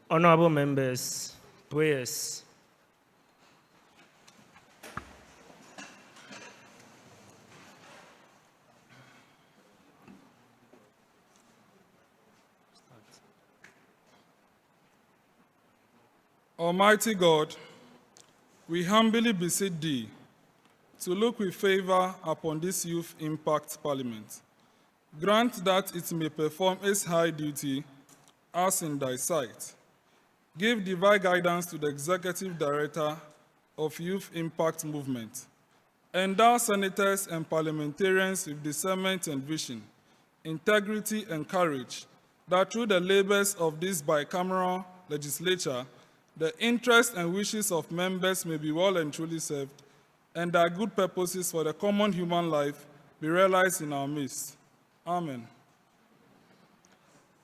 Honorable members, prayers. Almighty God, we humbly beseech Thee to look with favor upon this Youth Impact Parliament. Grant that it may perform its high duty as in Thy sight. Give divine guidance to the Executive Director of Youth Impact Movement. Endow senators and parliamentarians with discernment and vision, integrity and courage, that through the labors of this bicameral legislature, the interests and wishes of members may be well and truly served, and that good purposes for the common human life be realized in our midst. Amen.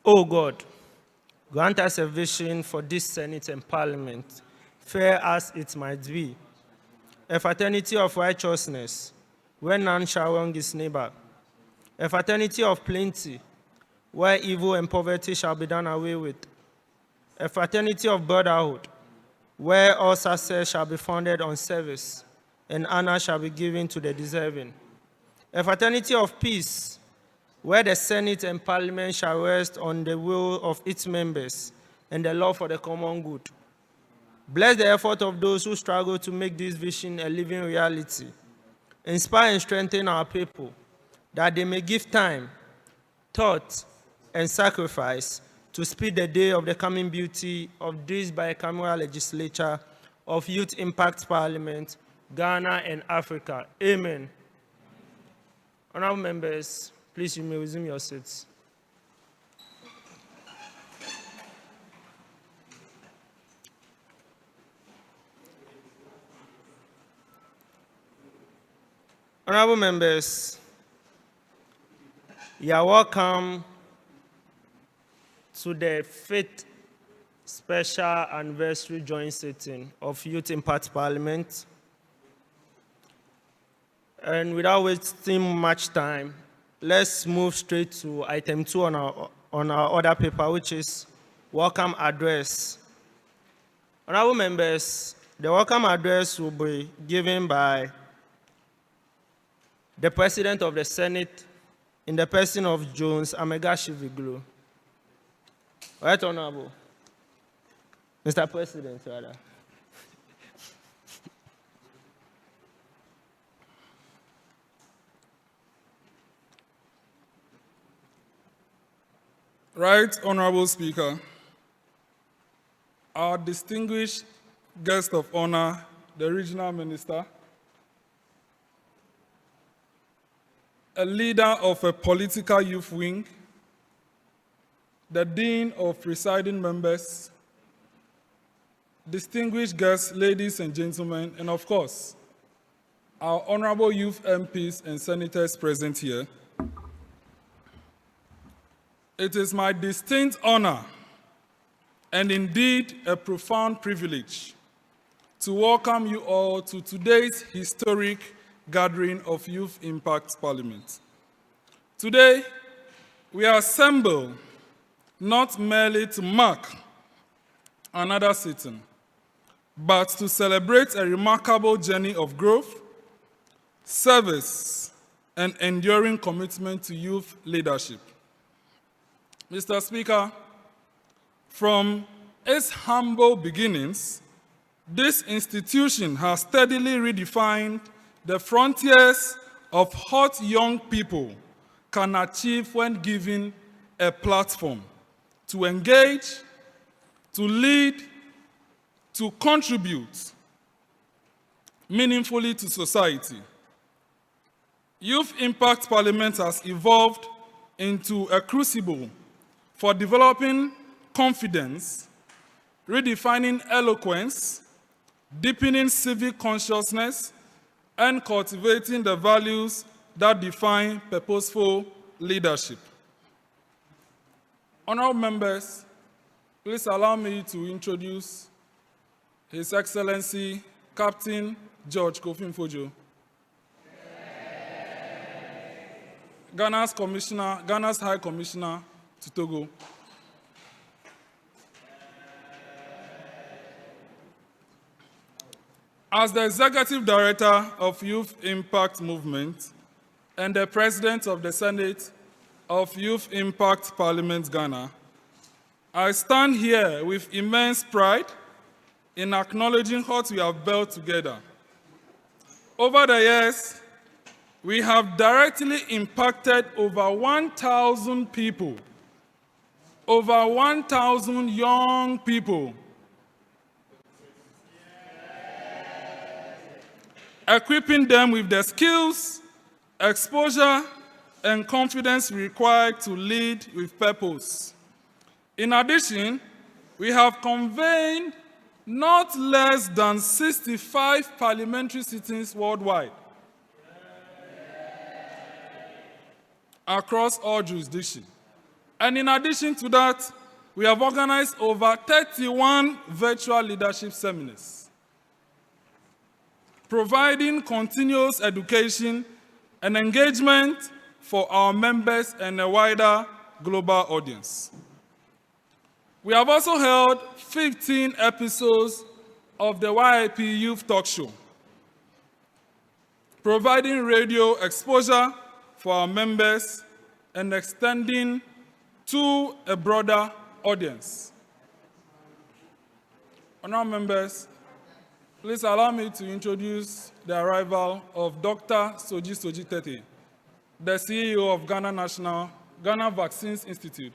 O God, grant us a vision for this Senate and Parliament, fair as it might be, a fraternity of righteousness, where none shall wrong his neighbor, a fraternity of plenty, where evil and poverty shall be done away with, a fraternity of brotherhood, where all success shall be founded on service, and honor shall be given to the deserving. A fraternity of peace, where the Senate and Parliament shall rest on the will of its members and the law for the common good. Bless the effort of those who struggle to make this vision a living reality. Inspire and strengthen our people, that they may give time, thought, and sacrifice to speed the day of the coming beauty of this bicameral legislature of Youth Impact Parliament, Ghana and Africa. Amen. Honorable members, please, you may resume your seats. Honorable members, you are welcome to the 5th special anniversary joint sitting of Youth Impact Parliament. And without wasting much time, let's move straight to item 2 on our order paper, which is welcome address. Honorable members, the welcome address will be given by the President of the Senate in the person of Jones Amegashie-Viglo. Right, Honorable? Mr. President, rather. Right, Honorable Speaker, our distinguished guest of honor, the Regional Minister, a leader of a political youth wing, the Dean of Presiding Members, distinguished guests, ladies and gentlemen, and of course, our honorable youth MPs and senators present here. It is my distinct honor and indeed a profound privilege to welcome you all to today's historic gathering of Youth Impact Parliament. Today, we are assembled not merely to mark another sitting, but to celebrate a remarkable journey of growth, service, and enduring commitment to youth leadership. Mr. Speaker, from its humble beginnings, this institution has steadily redefined the frontiers of what young people can achieve when given a platform to engage, to lead, to contribute meaningfully to society. Youth Impact Parliament has evolved into a crucible for developing confidence, redefining eloquence, deepening civic consciousness, and cultivating the values that define purposeful leadership. Honorable members, please allow me to introduce His Excellency Captain George Kofi Nfojoh, Ghana's High Commissioner to Togo. As the Executive Director of Youth Impact Movement and the President of the Senate of Youth Impact Parliament Ghana, I stand here with immense pride in acknowledging what we have built together. Over the years, we have directly impacted over 1,000 people, over 1,000 young people, equipping them with the skills, exposure, and confidence required to lead with purpose. In addition, we have convened not less than 65 parliamentary sittings worldwide across all jurisdictions. And in addition to that, we have organized over 31 virtual leadership seminars, providing continuous education and engagement for our members and a wider global audience. We have also held 15 episodes of the YIP Youth Talk Show, providing radio exposure for our members and extending to a broader audience. Honourable members, please allow me to introduce the arrival of Dr. Sodzi-Tettey, the CEO of Ghana Vaccines Institute.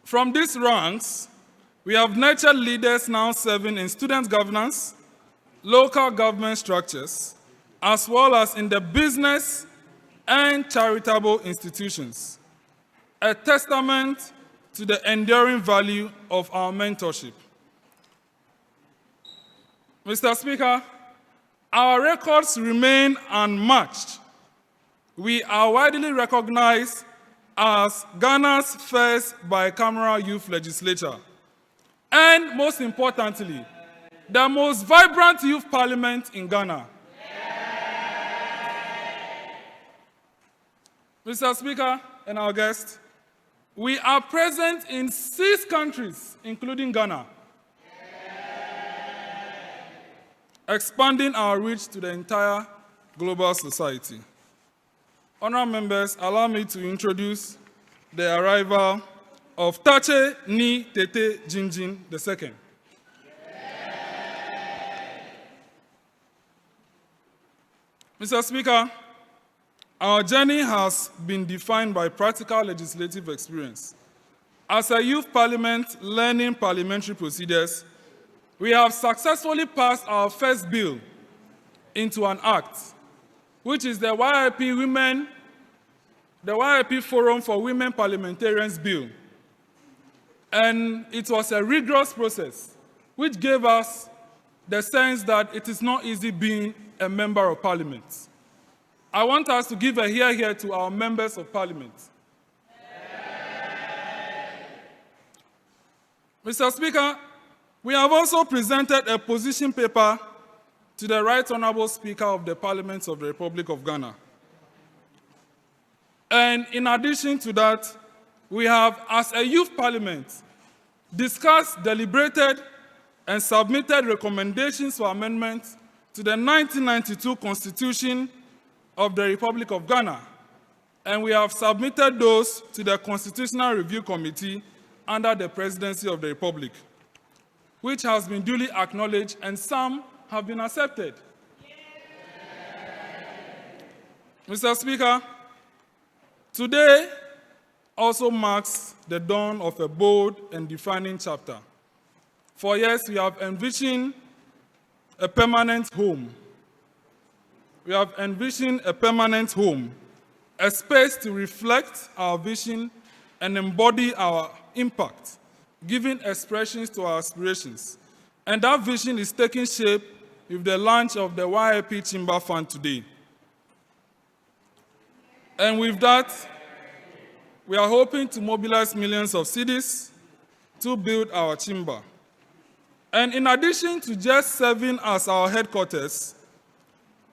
From these ranks, we have nurtured leaders now serving in student governance, local government structures, as well as in the business and charitable institutions, a testament to the enduring value of our mentorship. Mr. Speaker, our records remain unmatched. We are widely recognized as Ghana's first bicameral youth legislature, and most importantly, the most vibrant youth parliament in Ghana. Mr. Speaker and our guests, we are present in 6 countries, including Ghana, expanding our reach to the entire global society. Honourable members, allow me to introduce the arrival of Tatse ni Tete Jijin II. Mr. Speaker, our journey has been defined by practical legislative experience. As a youth parliament learning parliamentary procedures, we have successfully passed our first bill into an act, which is the YIP Forum for Women Parliamentarians Bill. And it was a rigorous process, which gave us the sense that it is not easy being a member of parliament. I want us to give a hear to our members of parliament. Mr. Speaker, we have also presented a position paper to the Right Honourable Speaker of the Parliament of the Republic of Ghana. And in addition to that, we have, as a youth parliament, discussed, deliberated, and submitted recommendations for amendment to the 1992 Constitution of the Republic of Ghana. And we have submitted those to the Constitutional Review Committee under the Presidency of the Republic, which has been duly acknowledged, and some have been accepted. Mr. Speaker, today also marks the dawn of a bold and defining chapter. For years, we have envisioned a permanent home. We have envisioned a permanent home, a space to reflect our vision and embody our impact, giving expressions to our aspirations. And that vision is taking shape with the launch of the YIP Chamber Fund today. And with that, we are hoping to mobilize millions of cedis to build our chamber. And in addition to just serving as our headquarters,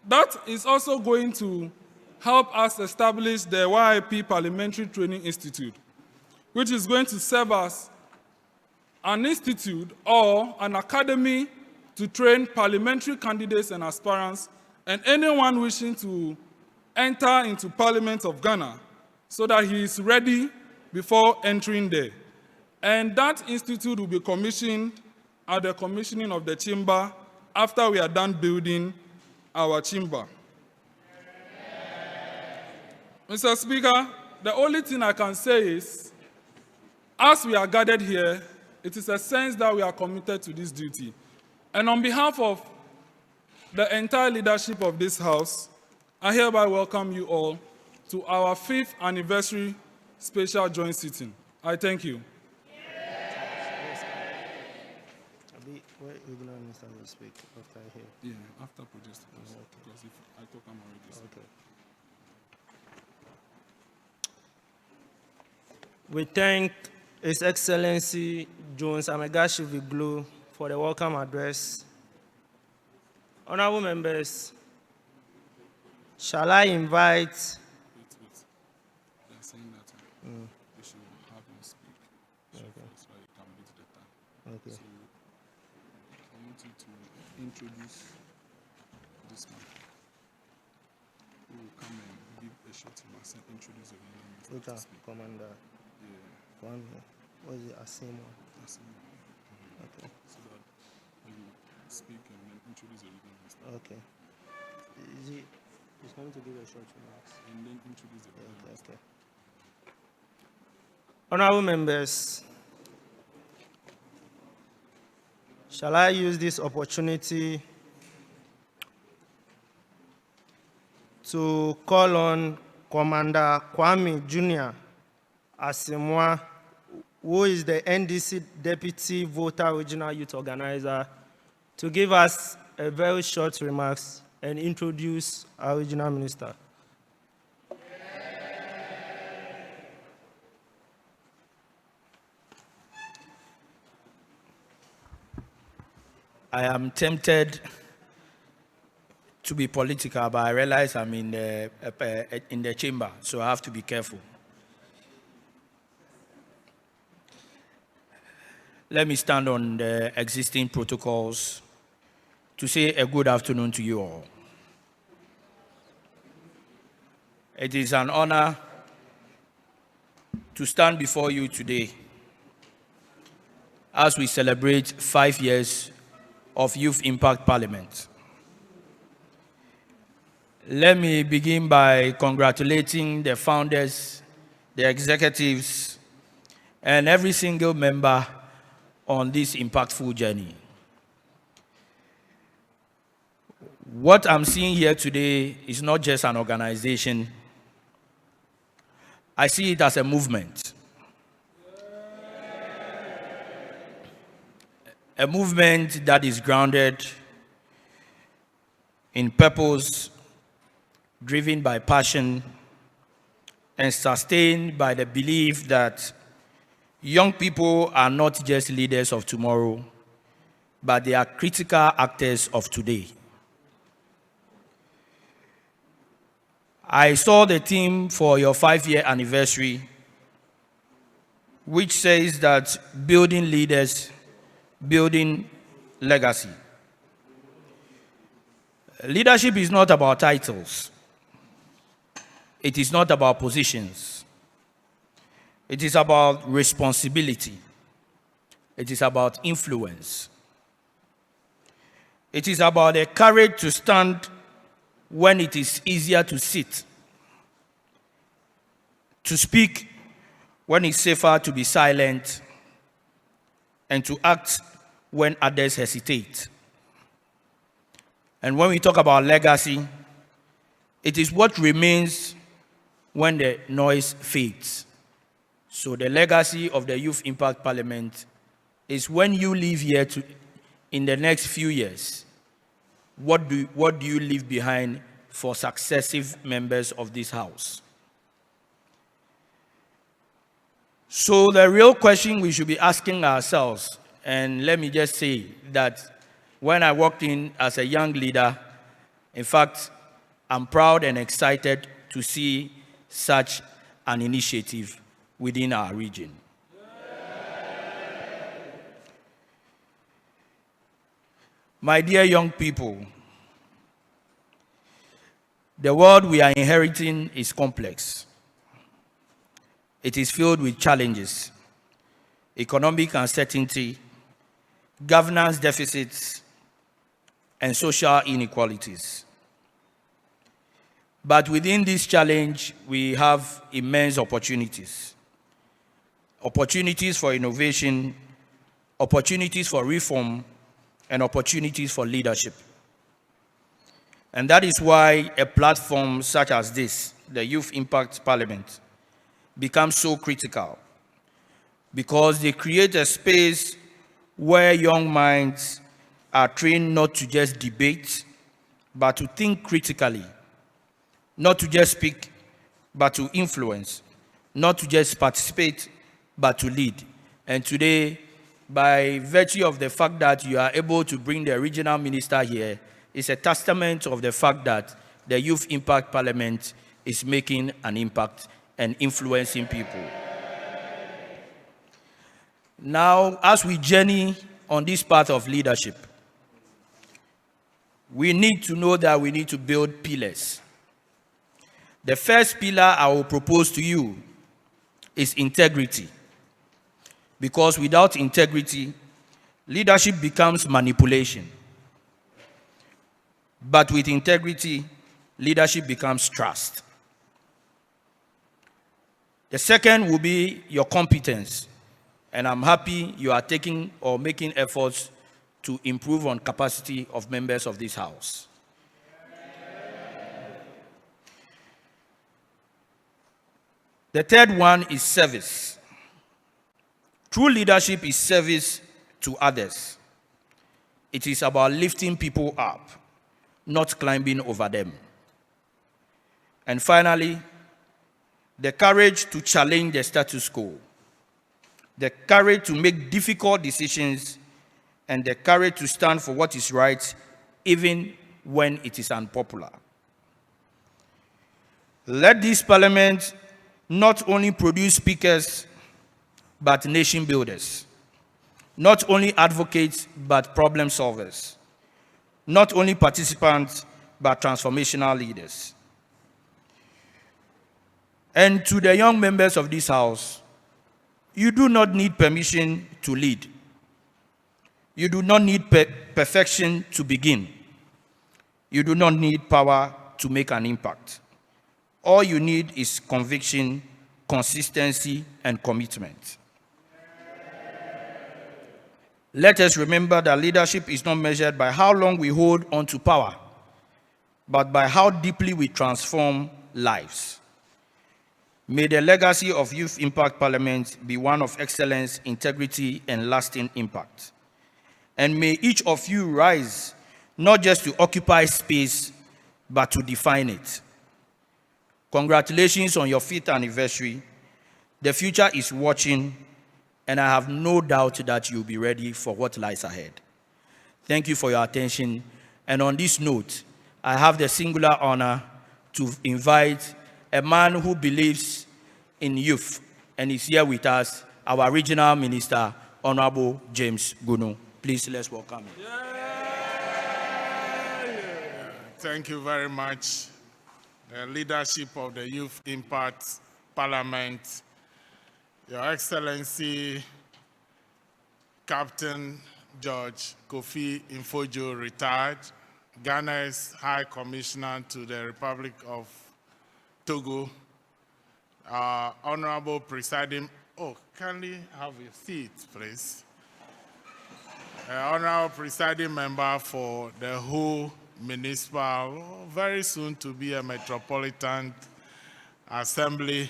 that is also going to help us establish the YIP Parliamentary Training Institute, which is going to serve us an institute or an academy to train parliamentary candidates and aspirants and anyone wishing to enter into Parliament of Ghana so that he is ready before entering there. And that institute will be commissioned at the commissioning of the chamber after we are done building our chamber. Mr. Speaker, the only thing I can say is, as we are gathered here, it is a sense that we are committed to this duty. And on behalf of the entire leadership of this House, I hereby welcome you all to our 5th anniversary special joint sitting. I thank you. Where Iglo Minister will speak after here? Yeah, after protest, because if I talk, I'm already okay. We thank His Excellency Jones Amegashie-Viglo for the welcome address. Honorable members, shall I invite... Wait. They're saying that we should have him speak. Okay. So he can beat the time. Okay. So I want you to introduce this man who will come and give a short remark and introduce the man. Volta, Commander. Kwame. What is it? Asiemoah. Okay. So that you speak and then introduce the man. Okay. He's going to give a short remarks. And then introduce the man. Okay. Honorable members, shall I use this opportunity to call on Commander Kwame Jr. Asiemoah, who is the NDC Deputy Volta Regional Youth Organizer, to give us a very short remarks and introduce our regional minister. I am tempted to be political, but I realize I'm in the chamber, so I have to be careful. Let me stand on the existing protocols to say a good afternoon to you all. It is an honor to stand before you today as we celebrate 5 years of Youth Impact Parliament. Let me begin by congratulating the founders, the executives, and every single member on this impactful journey. What I'm seeing here today is not just an organization. I see it as a movement. A movement that is grounded in purpose, driven by passion, and sustained by the belief that young people are not just leaders of tomorrow, but they are critical actors of today. I saw the theme for your 5-year anniversary, which says that building leaders, building legacy. Leadership is not about titles. It is not about positions. It is about responsibility. It is about influence. It is about the courage to stand when it is easier to sit, to speak when it's safer to be silent, and to act when others hesitate. And when we talk about legacy, it is what remains when the noise fades. So the legacy of the Youth Impact Parliament is when you leave here in the next few years, what do you leave behind for successive members of this House? So the real question we should be asking ourselves, and let me just say that when I walked in as a young leader, in fact, I'm proud and excited to see such an initiative within our region. My dear young people, the world we are inheriting is complex. It is filled with challenges, economic uncertainty, governance deficits, and social inequalities. But within this challenge, we have immense opportunities. Opportunities for innovation, opportunities for reform, and opportunities for leadership. And that is why a platform such as this, the Youth Impact Parliament, becomes so critical, because they create a space where young minds are trained not to just debate, but to think critically, not to just speak, but to influence, not to just participate, but to lead. And today, by virtue of the fact that you are able to bring the regional minister here, it's a testament of the fact that the Youth Impact Parliament is making an impact and influencing people. Now, as we journey on this path of leadership, we need to know that we need to build pillars. The first pillar I will propose to you is integrity. Because without integrity, leadership becomes manipulation. But with integrity, leadership becomes trust. The second will be your competence. And I'm happy you are taking or making efforts to improve on capacity of members of this House. The third one is service. True leadership is service to others. It is about lifting people up, not climbing over them. And finally, the courage to challenge the status quo, the courage to make difficult decisions, and the courage to stand for what is right, even when it is unpopular. Let this parliament not only produce speakers, but nation builders. Not only advocates, but problem solvers. Not only participants, but transformational leaders. And to the young members of this House, you do not need permission to lead. You do not need perfection to begin. You do not need power to make an impact. All you need is conviction, consistency, and commitment. Let us remember that leadership is not measured by how long we hold on to power, but by how deeply we transform lives. May the legacy of Youth Impact Parliament be one of excellence, integrity, and lasting impact. And may each of you rise, not just to occupy space, but to define it. Congratulations on your 5th anniversary. The future is watching, and I have no doubt that you'll be ready for what lies ahead. Thank you for your attention. And on this note, I have the singular honor to invite a man who believes in youth and is here with us, our regional minister, Honorable James Gunu. Please, let's welcome him. Thank you very much. The leadership of the Youth Impact Parliament, Your Excellency, Captain George Kofi Nfojoh, retired, Ghana's High Commissioner to the Republic of Togo, Honorable Presiding, kindly have your seat, please. Honorable Presiding Member for the whole Municipal, very soon to be a Metropolitan Assembly,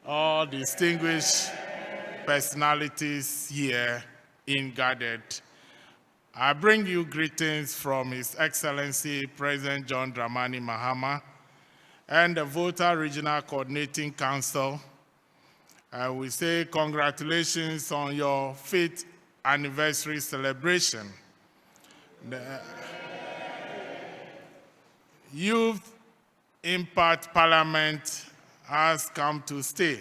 all distinguished personalities here gathered. I bring you greetings from His Excellency President John Dramani Mahama and the Volta Regional Coordinating Council. We say congratulations on your 5th anniversary celebration. The Youth Impact Parliament has come to stay.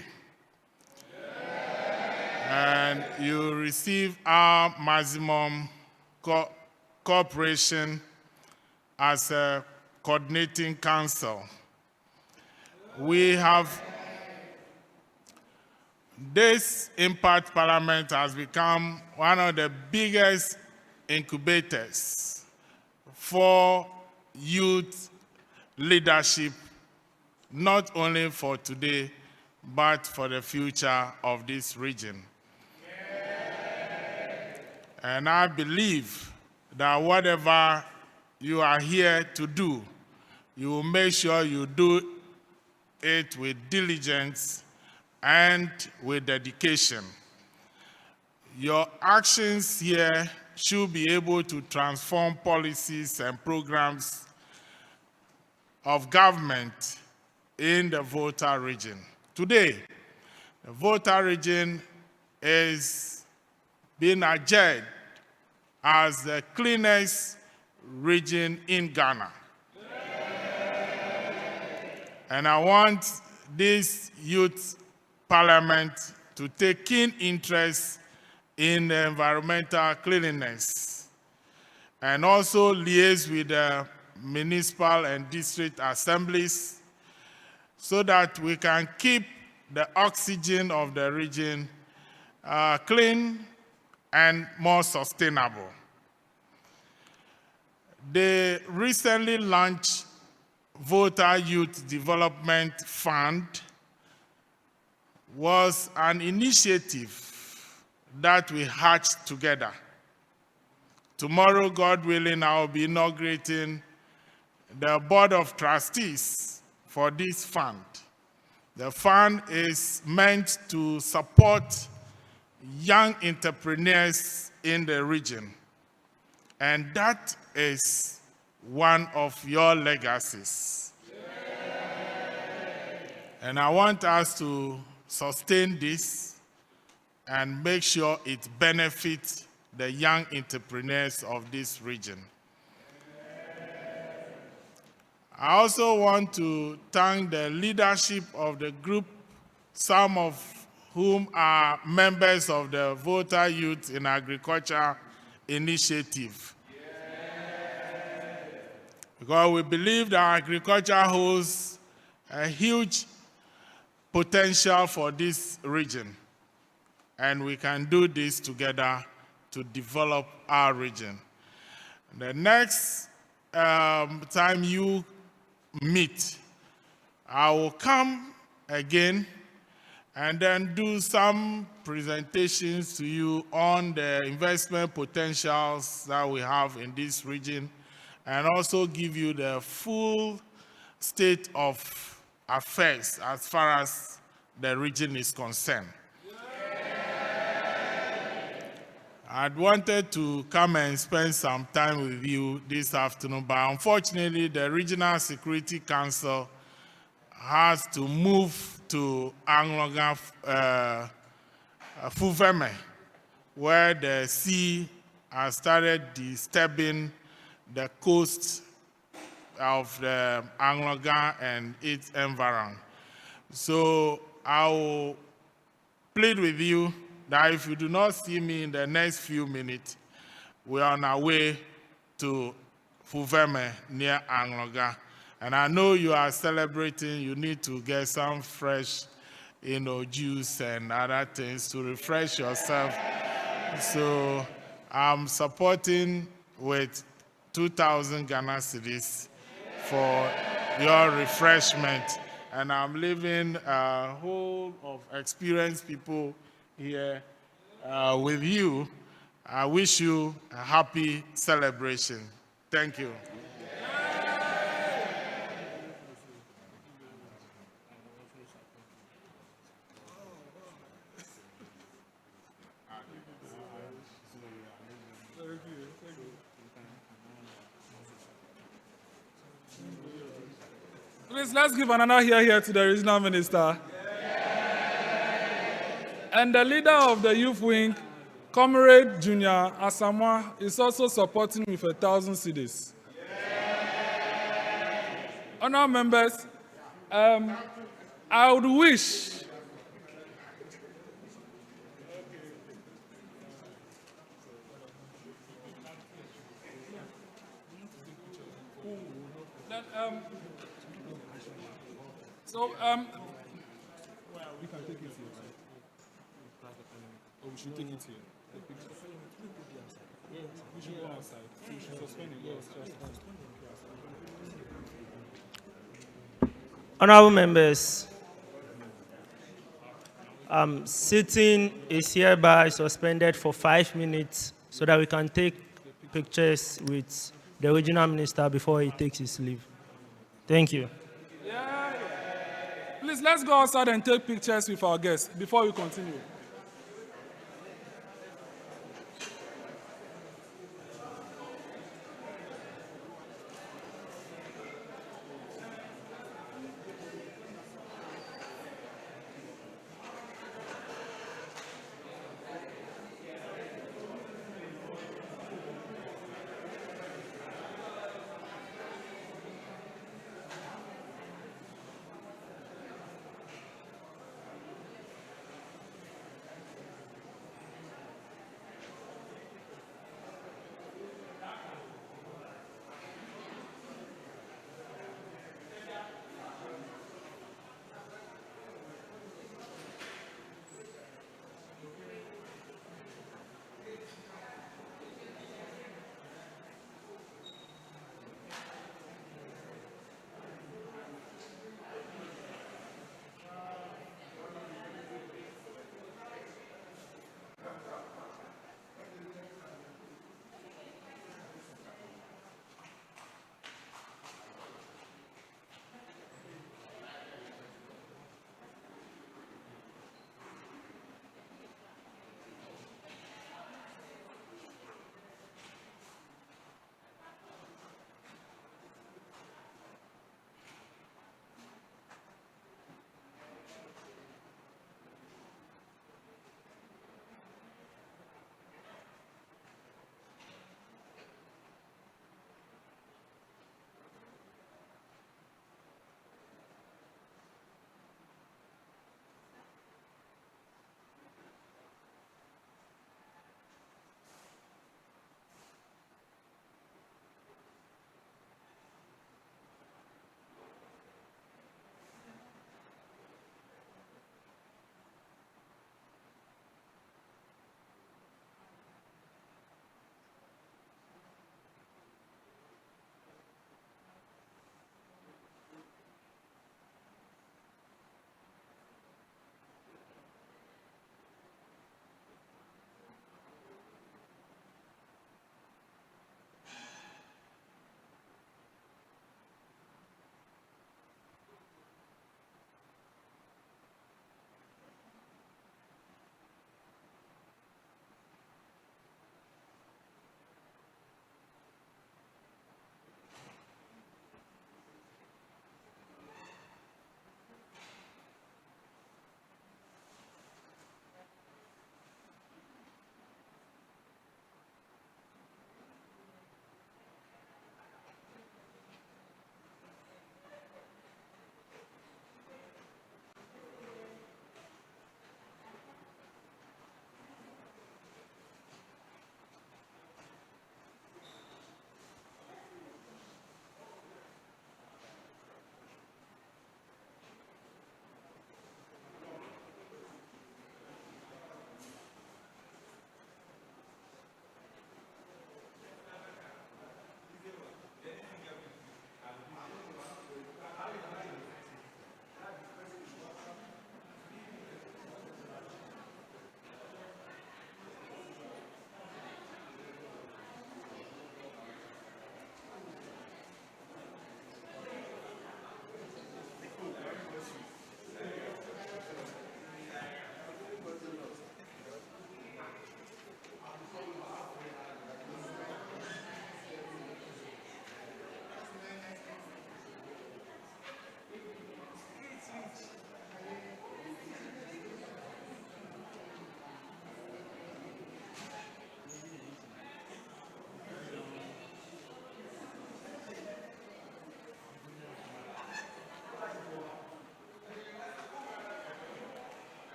And you receive our maximum cooperation as a coordinating council. This Impact Parliament has become one of the biggest incubators for youth leadership, not only for today, but for the future of this region. And I believe that whatever you are here to do, you will make sure you do it with diligence and with dedication. Your actions here should be able to transform policies and programs of government in the Volta region. Today, the Volta region is being adjudged as the cleanest region in Ghana. And I want this youth parliament to take keen interest in the environmental cleanliness and also liaise with the municipal and district assemblies so that we can keep the oxygen of the region clean and more sustainable. The recently launched Volta Youth Development Fund was an initiative that we hatched together. Tomorrow, God willing, I will be inaugurating the Board of Trustees for this fund. The fund is meant to support young entrepreneurs in the region, and that is one of your legacies. And I want us to sustain this and make sure it benefits the young entrepreneurs of this region. I also want to thank the leadership of the group, some of whom are members of the Volta Youth in Agriculture Initiative. Because we believe that agriculture holds a huge potential for this region, and we can do this together to develop our region. The next time you meet, I will come again and then do some presentations to you on the investment potentials that we have in this region, and also give you the full state of affairs as far as the region is concerned. I'd wanted to come and spend some time with you this afternoon, but unfortunately, the Regional Security Council has to move to Angloga, Fuveme, where the sea has started disturbing the coast of the Angloga and its environment. So I will plead with you that if you do not see me in the next few minutes, we are on our way to Fuveme near Angloga. And I know you are celebrating, you need to get some fresh, juice and other things to refresh yourself. So I'm supporting with 2,000 Ghana cedis for your refreshment. And I'm leaving a whole of experienced people here with you. I wish you a happy celebration. Thank you. Please, let's give another here to the regional minister. And the leader of the youth wing, Comrade Junior Asiemoah, is also supporting with 1,000 cedis. Honourable members, I would wish So, we can take it here, right? Or we should take it here. The picture. We should go outside. We should suspend it. Honorable members, sitting is hereby suspended for 5 minutes so that we can take pictures with the regional minister before he takes his leave. Thank you. Please, let's go outside and take pictures with our guests before we continue.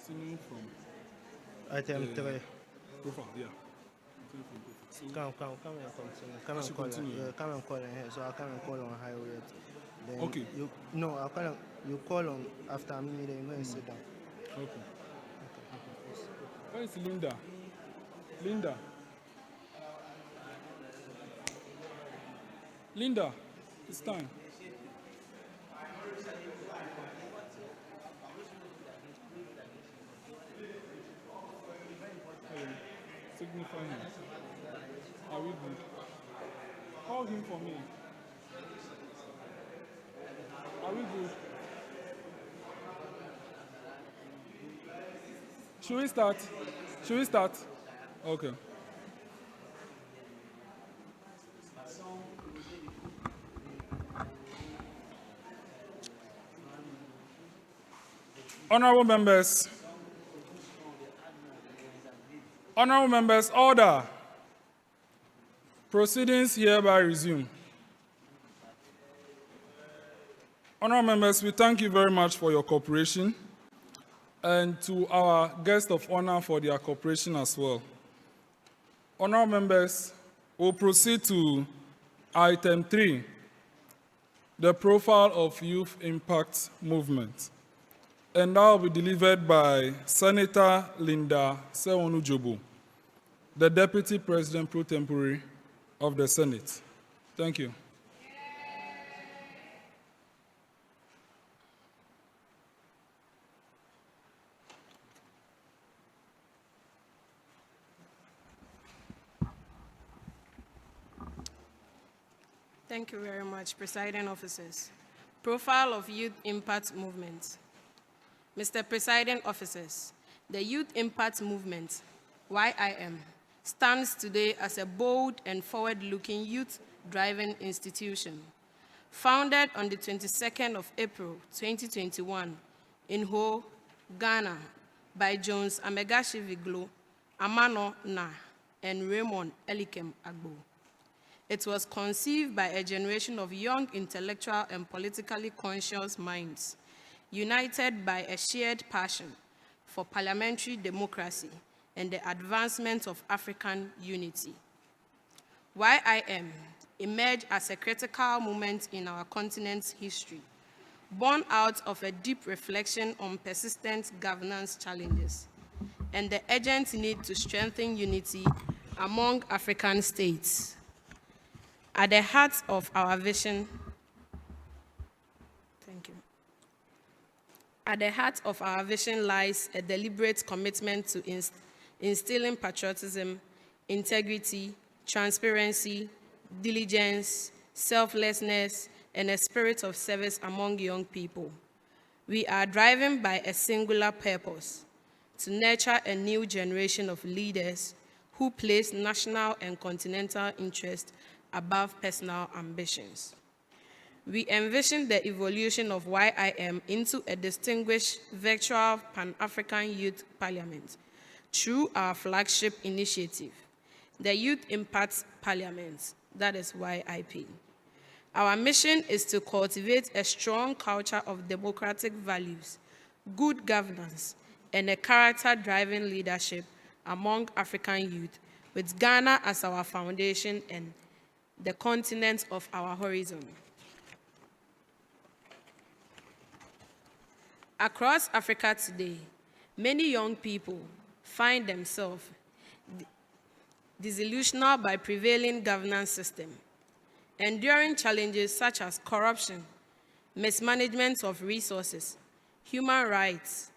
Continuing from Item 3. profile, yeah. Continuing from profile. So, Come and continue. Come and should call continue. on. Yeah, come and call on here. So I'll come and call on highway. Then Okay. I'll call on. You call on after me. Then you go and sit down. Okay. Where is Linda? Linda. Linda, it's time. Signify him. Are we good? Call him for me. Are we good? Should we start? Should we start? Okay. Honorable members, order. Proceedings hereby resume. Honorable members, we thank you very much for your cooperation, and to our guest of honor for their cooperation as well. Honorable members, we'll proceed to item 3, the profile of youth impact movement. And that will be delivered by Senator Linda Sewonu-Jobo, the Deputy President Pro Tempore of the Senate. Thank you. Thank you very much, Presiding Officers. Profile of Youth Impact Movement. Mr. Presiding Officers, the Youth Impact Movement, YIM, stands today as a bold and forward-looking youth-driven institution. Founded on the 22nd of April, 2021, in Ho, Ghana, by Jones Amegashie-Viglo, Amano Na, and Raymond Elikem Agbe. It was conceived by a generation of young intellectual and politically conscious minds, united by a shared passion for parliamentary democracy and the advancement of African unity. YIM emerged as a critical moment in our continent's history, born out of a deep reflection on persistent governance challenges and the urgent need to strengthen unity among African states. At the heart of our vision, At the heart of our vision lies a deliberate commitment to instilling patriotism, integrity, transparency, diligence, selflessness, and a spirit of service among young people. We are driven by a singular purpose: to nurture a new generation of leaders who place national and continental interest above personal ambitions. We envision the evolution of YIM into a distinguished virtual Pan-African Youth Parliament through our flagship initiative, the Youth Impact Parliament, that is YIP. Our mission is to cultivate a strong culture of democratic values, good governance, and a character-driven leadership among African youth, with Ghana as our foundation and the continent of our horizon. Across Africa today, many young people find themselves disillusioned by prevailing governance system, enduring challenges such as corruption, mismanagement of resources, human rights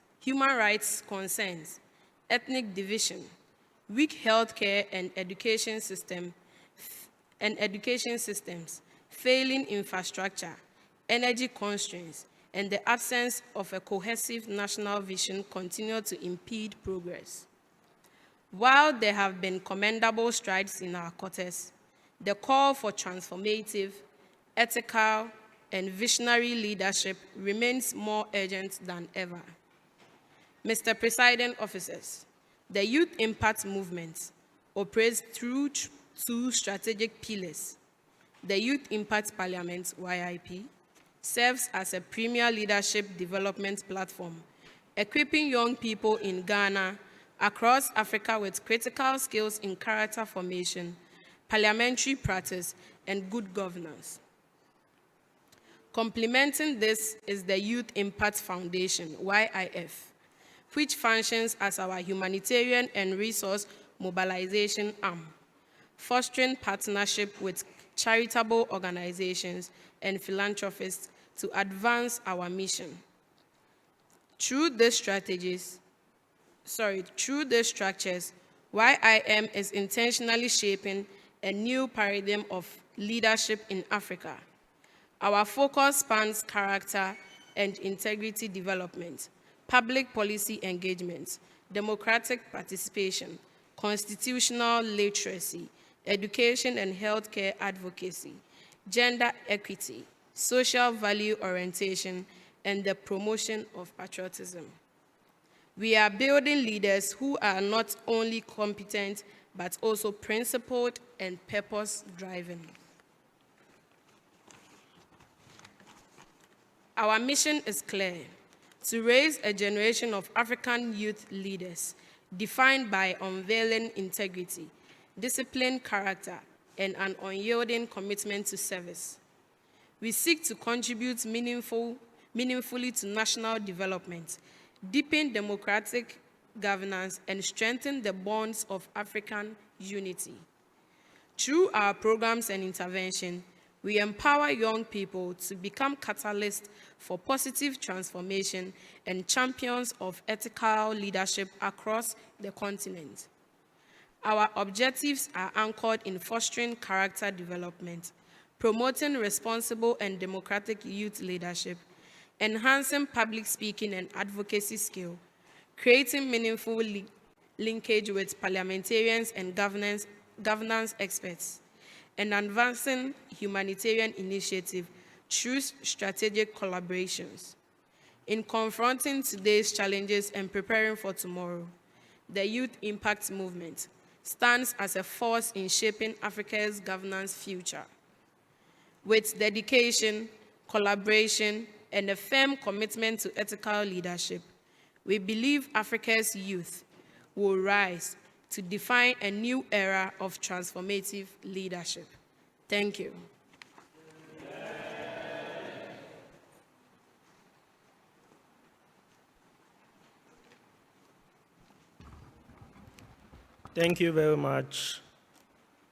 concerns, ethnic division, weak healthcare and education systems, failing infrastructure, energy constraints, and the absence of a cohesive national vision continue to impede progress. While there have been commendable strides in our quarters, the call for transformative, ethical, and visionary leadership remains more urgent than ever. Mr. Presiding Officers, the Youth Impact Movement operates through two strategic pillars. The Youth Impact Parliament, YIP, serves as a premier leadership development platform equipping young people in Ghana, across Africa with critical skills in character formation, parliamentary practice, and good governance. Complementing this is the Youth Impact Foundation, YIF, which functions as our humanitarian and resource mobilization arm, fostering partnership with charitable organizations and philanthropists to advance our mission. Through these structures, YIM is intentionally shaping a new paradigm of leadership in Africa. Our focus spans character and integrity development, public policy engagement, democratic participation, constitutional literacy, education and healthcare advocacy, gender equity, social value orientation, and the promotion of patriotism. We are building leaders who are not only competent, but also principled and purpose-driven. Our mission is clear: to raise a generation of African youth leaders defined by unveiling integrity, disciplined character, and an unyielding commitment to service. We seek to contribute meaningfully to national development, deepen democratic governance, and strengthen the bonds of African unity. Through our programs and intervention, we empower young people to become catalysts for positive transformation and champions of ethical leadership across the continent. Our objectives are anchored in fostering character development, promoting responsible and democratic youth leadership, enhancing public speaking and advocacy skill, creating meaningful linkage with parliamentarians and governance experts, and advancing humanitarian initiatives through strategic collaborations. In confronting today's challenges and preparing for tomorrow, the Youth Impact Movement stands as a force in shaping Africa's governance future. With dedication, collaboration, and a firm commitment to ethical leadership, we believe Africa's youth will rise to define a new era of transformative leadership. Thank you. Thank you very much,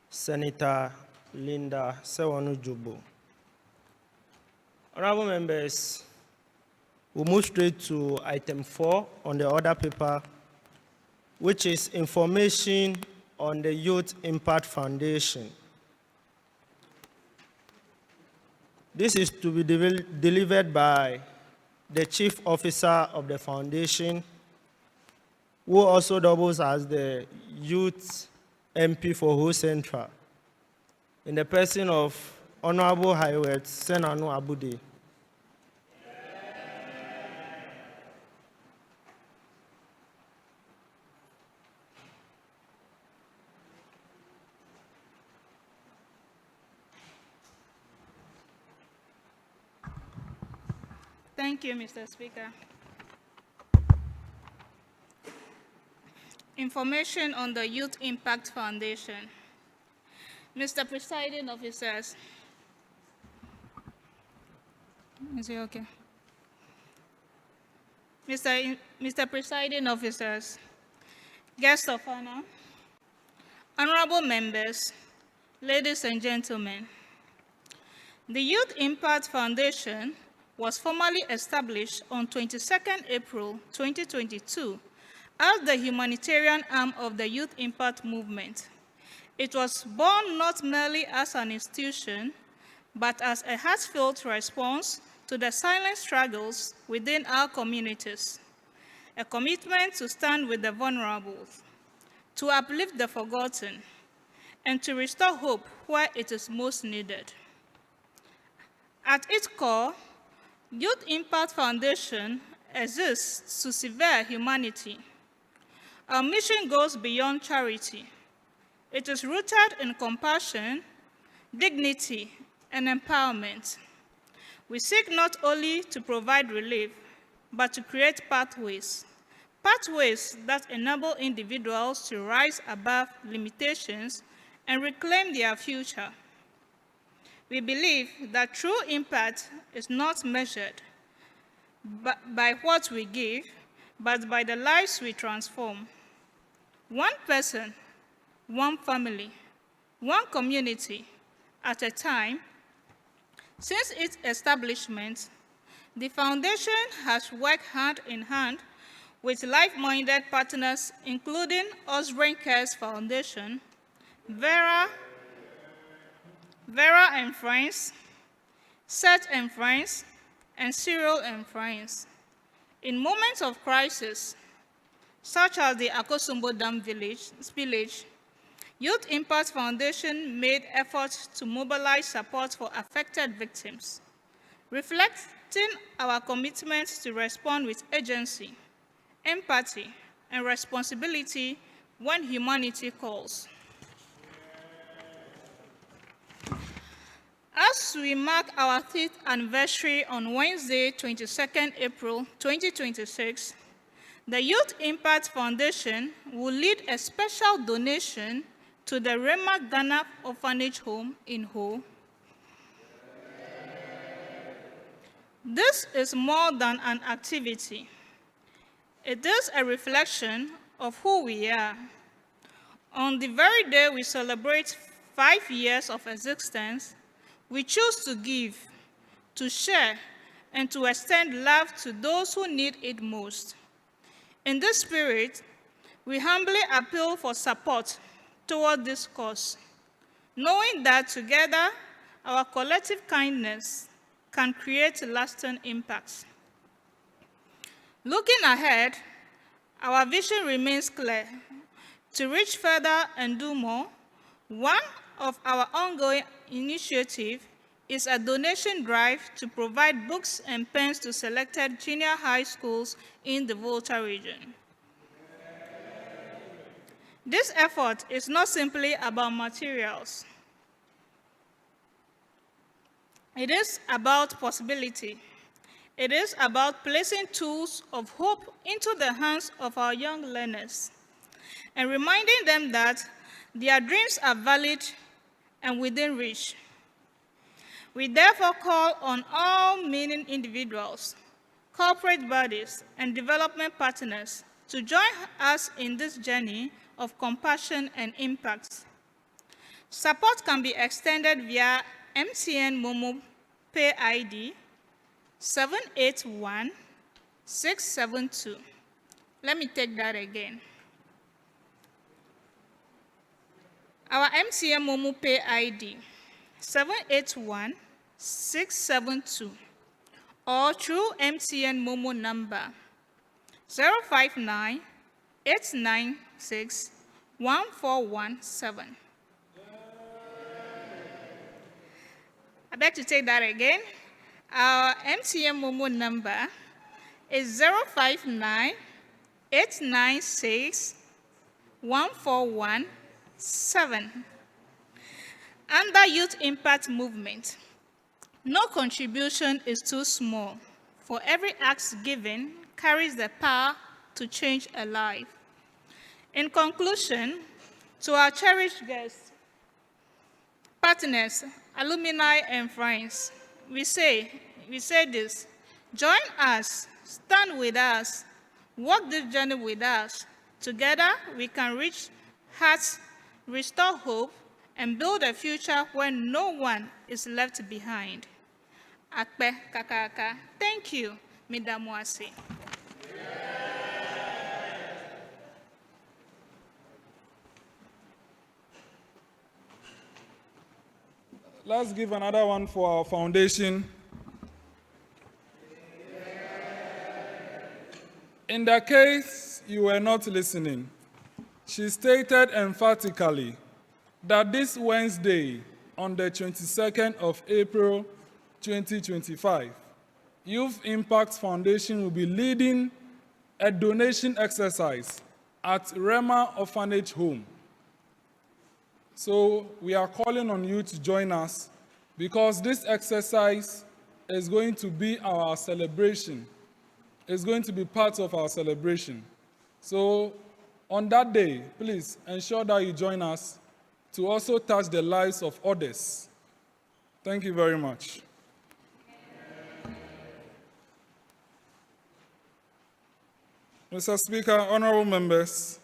Senator Linda Sewanu-Jubo. Honorable members, we'll move straight to item 4 on the order paper, which is information on the Youth Impact Foundation. This is to be delivered by the Chief Officer of the Foundation, who also doubles as the Youth MP for Ho Central, in the person of Honorable Highway Senanu Abude. Thank you, Mr. Speaker. Information on the Youth Impact Foundation. Mr. Presiding Officers. Is it okay? Mr. Presiding Officers, guests of honor, honorable members, ladies and gentlemen, the Youth Impact Foundation was formally established on 22nd April 2022 as the humanitarian arm of the Youth Impact Movement. It was born not merely as an institution, but as a heartfelt response to the silent struggles within our communities, a commitment to stand with the vulnerable, to uplift the forgotten, and to restore hope where it is most needed. At its core, Youth Impact Foundation exists to sever humanity. Our mission goes beyond charity. It is rooted in compassion, dignity, and empowerment. We seek not only to provide relief, but to create pathways. Pathways that enable individuals to rise above limitations and reclaim their future. We believe that true impact is not measured by what we give, but by the lives we transform. One person, one family, one community at a time. Since its establishment, the Foundation has worked hand in hand with like-minded partners, including Osborne Cares Foundation, Vera and Friends, Seth and Friends, and Cyril and Friends. In moments of crisis, such as the Akosombo Dam village, Youth Impact Foundation made efforts to mobilize support for affected victims, reflecting our commitment to respond with agency, empathy, and responsibility when humanity calls. As we mark our 5th anniversary on Wednesday, 22nd April 2026, the Youth Impact Foundation will lead a special donation to the Rema Ghana Orphanage Home in Ho. This is more than an activity. It is a reflection of who we are. On the very day we celebrate 5 years of existence, we choose to give, to share, and to extend love to those who need it most. In this spirit, we humbly appeal for support toward this cause, knowing that together, our collective kindness can create lasting impacts. Looking ahead, our vision remains clear: to reach further and do more. One of our ongoing initiatives is a donation drive to provide books and pens to selected junior high schools in the Volta region. This effort is not simply about materials. It is about possibility. It is about placing tools of hope into the hands of our young learners and reminding them that their dreams are valid and within reach. We therefore call on all meaning individuals, corporate bodies, and development partners to join us in this journey of compassion and impact. Support can be extended via MTN Momo Pay ID 781672. Let me take that again. Our MTN Momo Pay ID 781672, or through MTN Momo number 059-896-1417. I beg to take that again. Our MTN Momo number is 059-896-1417. Under Youth Impact Movement, no contribution is too small, for every act given carries the power to change a life. In conclusion, to our cherished guests, partners, alumni, and friends, we say this: join us, stand with us, walk this journey with us. Together, we can reach hearts, restore hope, and build a future where no one is left behind. Agbe kakaka. Thank you, Midamwasi. Let's give another one for our foundation. In the case you were not listening, she stated emphatically that this Wednesday, on the 22nd of April 2025, Youth Impact Foundation will be leading a donation exercise at Rema Orphanage Home. So we are calling on you to join us, because this exercise is going to be our celebration is going to be part of our celebration. So on that day, please ensure that you join us to also touch the lives of others. Thank you very much. Mr. Speaker, honorable members,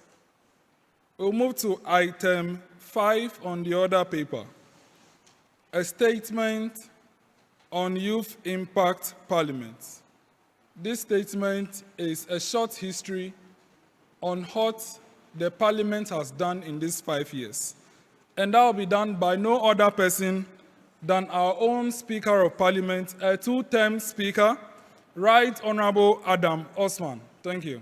we'll move to item 5 on the order paper, a statement on Youth Impact Parliament. This statement is a short history on what the Parliament has done in these 5 years. And that will be done by no other person than our own Speaker of Parliament, a 2-term Speaker, Right Honorable Adam Usman. Thank you.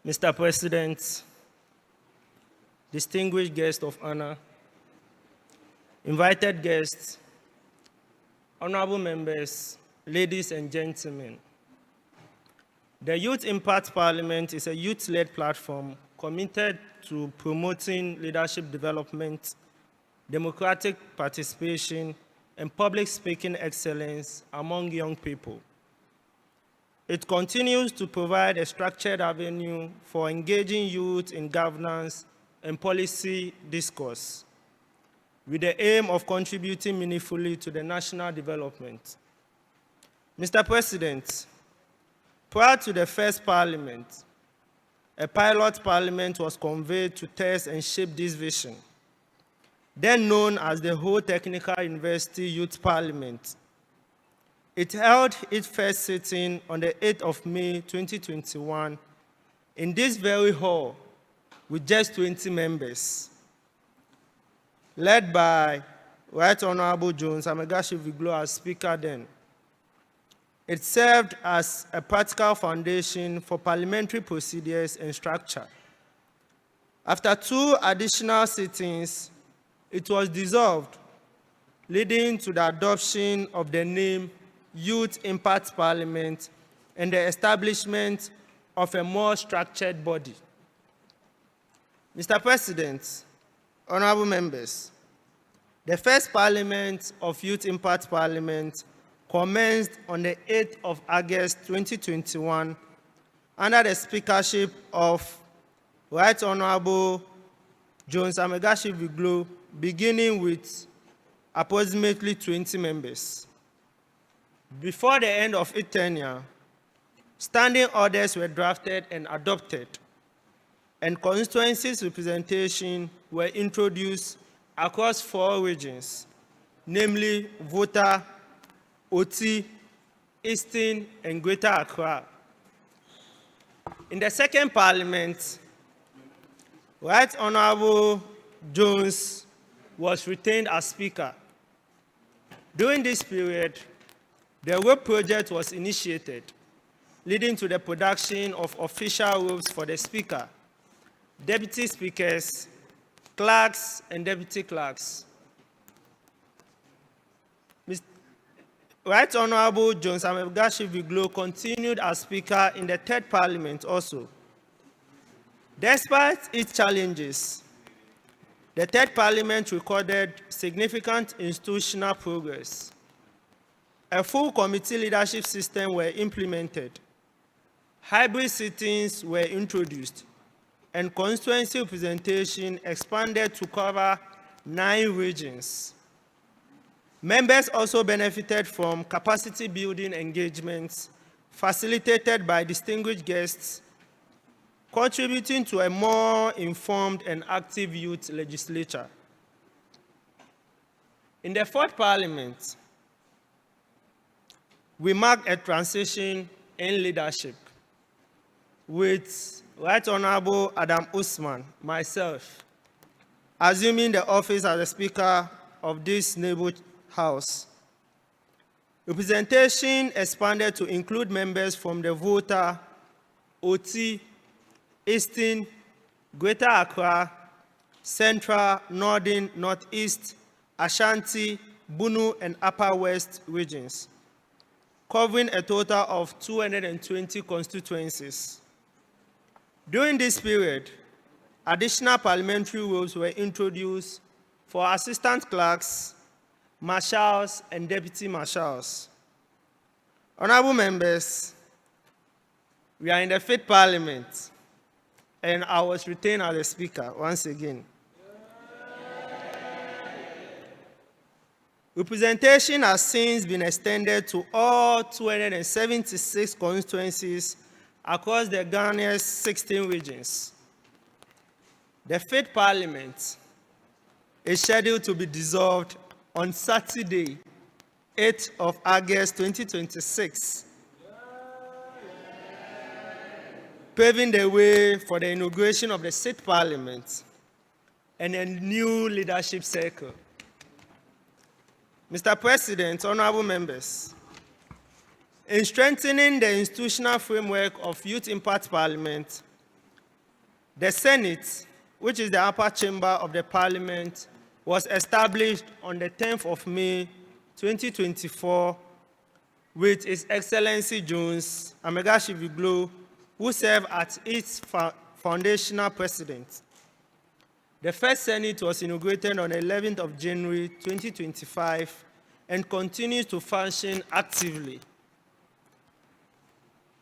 Mr. President, distinguished guests of honor, invited guests, honorable members, ladies and gentlemen. The Youth Impact Parliament is a youth-led platform committed to promoting leadership development, democratic participation, and public speaking excellence among young people. It continues to provide a structured avenue for engaging youth in governance and policy discourse, with the aim of contributing meaningfully to the national development. Mr. President, prior to the first parliament, a pilot parliament was convened to test and shape this vision, then known as the Whole Technical University Youth Parliament. It held its first sitting on the 8th of May 2021 in this very hall with just 20 members, led by Right Honorable Jones Amegashie-Viglo as Speaker then. It served as a practical foundation for parliamentary procedures and structure. After 2 additional sittings, it was dissolved, leading to the adoption of the name Youth Impact Parliament and the establishment of a more structured body. Mr. President, honorable members, the first Parliament of Youth Impact Parliament commenced on the 8th of August 2021 under the speakership of Right Honorable Jones Amegashie-Viglo, beginning with approximately 20 members. Before the end of its tenure, standing orders were drafted and adopted, and constituencies representation were introduced across 4 regions, namely Volta, Oti, Eastern, and Greater Accra. In the second parliament, Right Honorable Jones was retained as Speaker. During this period, the road project was initiated, leading to the production of official robes for the Speaker, Deputy Speakers, clerks, and deputy clerks. Right Honorable Jones Amegashie-Viglo continued as Speaker in the 3rd Parliament also. Despite its challenges, the 3rd Parliament recorded significant institutional progress. A full committee leadership system were implemented, hybrid sittings were introduced, and constituency representation expanded to cover 9 regions. Members also benefited from capacity building engagements facilitated by distinguished guests, contributing to a more informed and active youth legislature. In the 4th Parliament, we marked a transition in leadership with Right Honorable Adam Usman, myself, assuming the office as the Speaker of this noble House. Representation expanded to include members from the Volta, Oti, Eastern, Greater Accra, Central, Northern, Northeast, Ashanti, Gunu, and Upper West regions, covering a total of 220 constituencies. During this period, additional parliamentary roles were introduced for assistant clerks, marshals, and deputy marshals. Honorable members, we are in the 5th Parliament, and I was retained as a speaker once again. Representation has since been extended to all 276 constituencies across the Ghana's 16 regions. The 5th Parliament is scheduled to be dissolved on Saturday, 8th of August 2026, paving the way for the inauguration of the 6th Parliament and a new leadership cycle. Mr. President, honorable members, in strengthening the institutional framework of Youth Impact Parliament, the Senate, which is the upper chamber of the Parliament, was established on the 10th of May 2024 with His Excellency Jones Amegashie-Viglo, who served as its foundational president. The first Senate was inaugurated on the 11th of January 2025 and continues to function actively.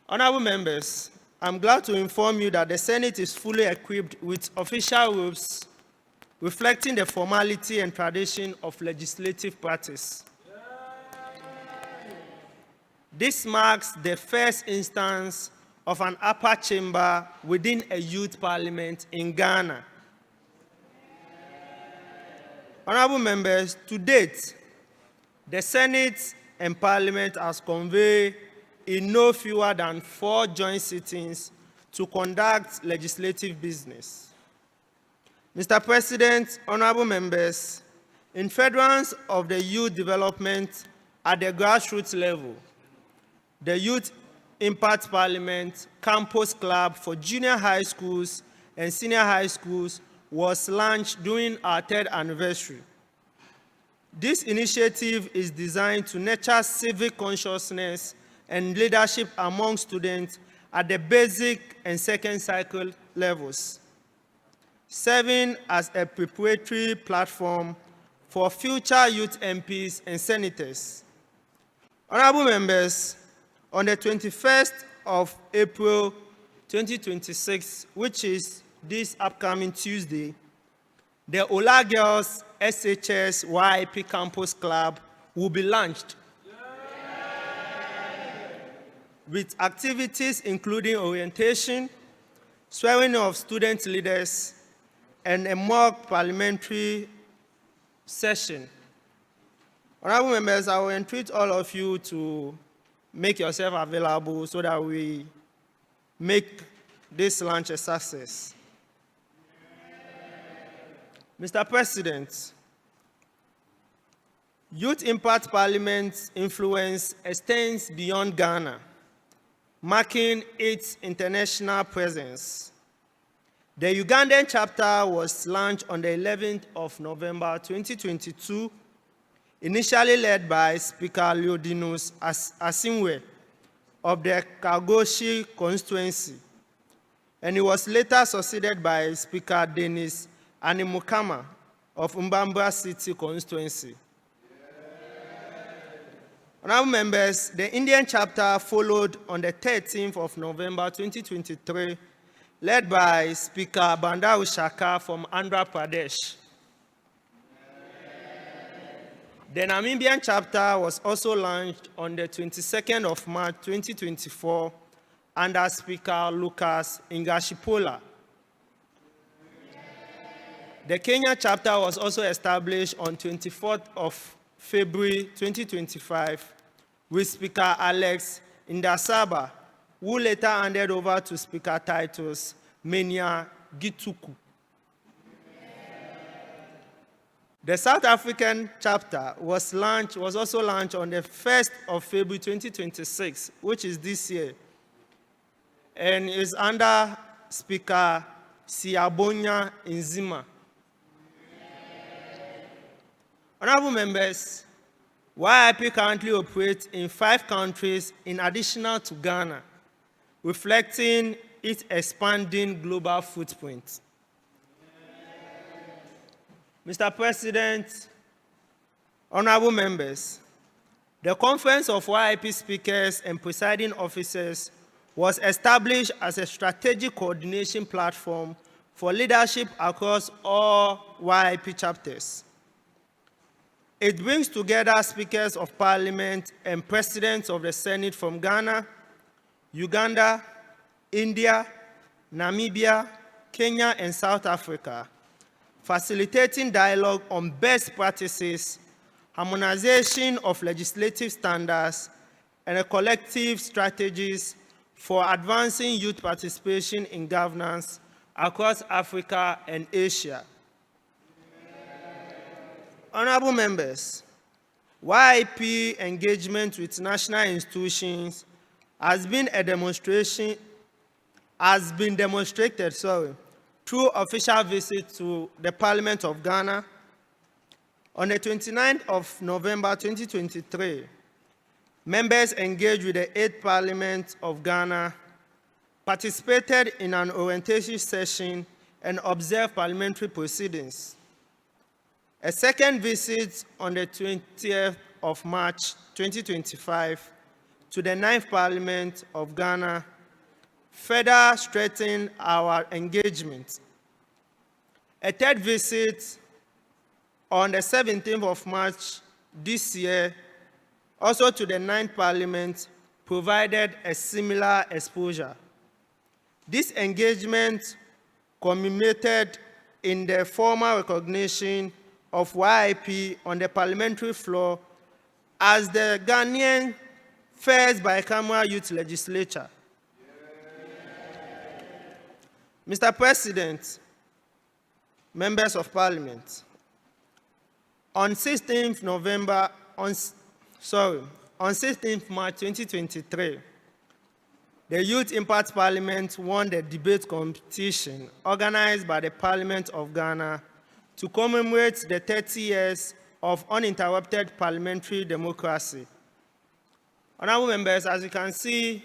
Honorable members, I'm glad to inform you that the Senate is fully equipped with official robes reflecting the formality and tradition of legislative practice. This marks the first instance of an upper chamber within a youth parliament in Ghana. Honorable members, to date, the Senate and Parliament has convened in no fewer than 4 joint sittings to conduct legislative business. Mr. President, honorable members, in furtherance of the youth development at the grassroots level, the Youth Impact Parliament Campus Club for junior high schools and senior high schools was launched during our 3rd anniversary. This initiative is designed to nurture civic consciousness and leadership among students at the basic and second cycle levels, serving as a preparatory platform for future youth MPs and senators. Honorable members, on the 21st of April 2026, which is this upcoming Tuesday, the Ola Girls SHS YIP Campus Club will be launched with activities including orientation, swearing of student leaders, and a mock parliamentary session. Honorable members, I will entreat all of you to make yourself available so that we make this launch a success. Mr. President, Youth Impact Parliament's influence extends beyond Ghana, marking its international presence. The Ugandan chapter was launched on the 11th of November 2022, initially led by Speaker Leodinus Asiemoah of the Kagoshi constituency, and it was later succeeded by Speaker Dennis Animukama of Mbambra City constituency. Honorable members, the Indian chapter followed on the 13th of November 2023, led by Speaker Bandaru Shaka from Andhra Pradesh. The Namibian chapter was also launched on the 22nd of March 2024 under Speaker Lucas Ngashipola. The Kenya chapter was also established on 24th of February 2025 with Speaker Alex Ndasaba, who later handed over to Speaker Titus Menia Gituku. The South African chapter was also launched on the 1st of February 2026, which is this year, and is under Speaker Siyabonya Nzima. Honorable members, YIP currently operates in 5 countries in addition to Ghana, reflecting its expanding global footprint. Mr. President, honorable members, the Conference of YIP Speakers and Presiding Officers was established as a strategic coordination platform for leadership across all YIP chapters. It brings together speakers of parliament and presidents of the Senate from Ghana, Uganda, India, Namibia, Kenya, and South Africa, facilitating dialogue on best practices, harmonization of legislative standards, and collective strategies for advancing youth participation in governance across Africa and Asia. Honorable members, YIP engagement with national institutions has been demonstrated through official visits to the Parliament of Ghana. On the 29th of November 2023, members engaged with the 8th Parliament of Ghana, participated in an orientation session, and observed parliamentary proceedings. A second visit on the 20th of March 2025 to the 9th Parliament of Ghana further strengthened our engagement. A third visit on the 17th of March this year, also to the 9th Parliament, provided a similar exposure. This engagement culminated in the formal recognition of YIP on the parliamentary floor as the Ghanaian first bicameral youth legislature. Mr. President, members of parliament, on 16th March 2023, the Youth Impact Parliament won the debate competition organized by the Parliament of Ghana to commemorate the 30 years of uninterrupted parliamentary democracy. Honorable members, as you can see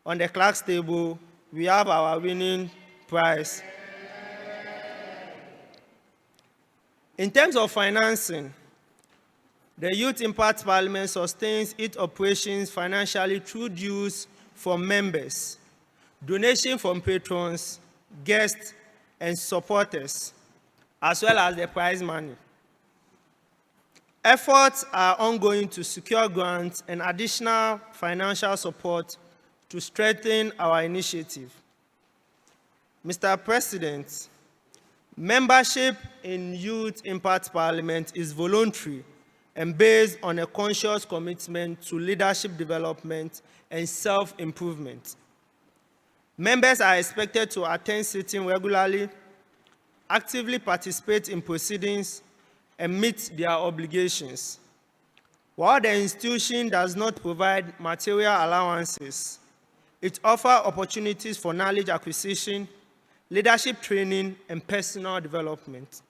on the clerk's table, we have our winning prize. In terms of financing, the Youth Impact Parliament sustains its operations financially through dues from members, donation from patrons, guests, and supporters, as well as the prize money. Efforts are ongoing to secure grants and additional financial support to strengthen our initiative. Mr. President, membership in Youth Impact Parliament is voluntary and based on a conscious commitment to leadership development and self-improvement. Members are expected to attend sittings regularly, actively participate in proceedings, and meet their obligations. While the institution does not provide material allowances, it offers opportunities for knowledge acquisition, leadership training, and personal development.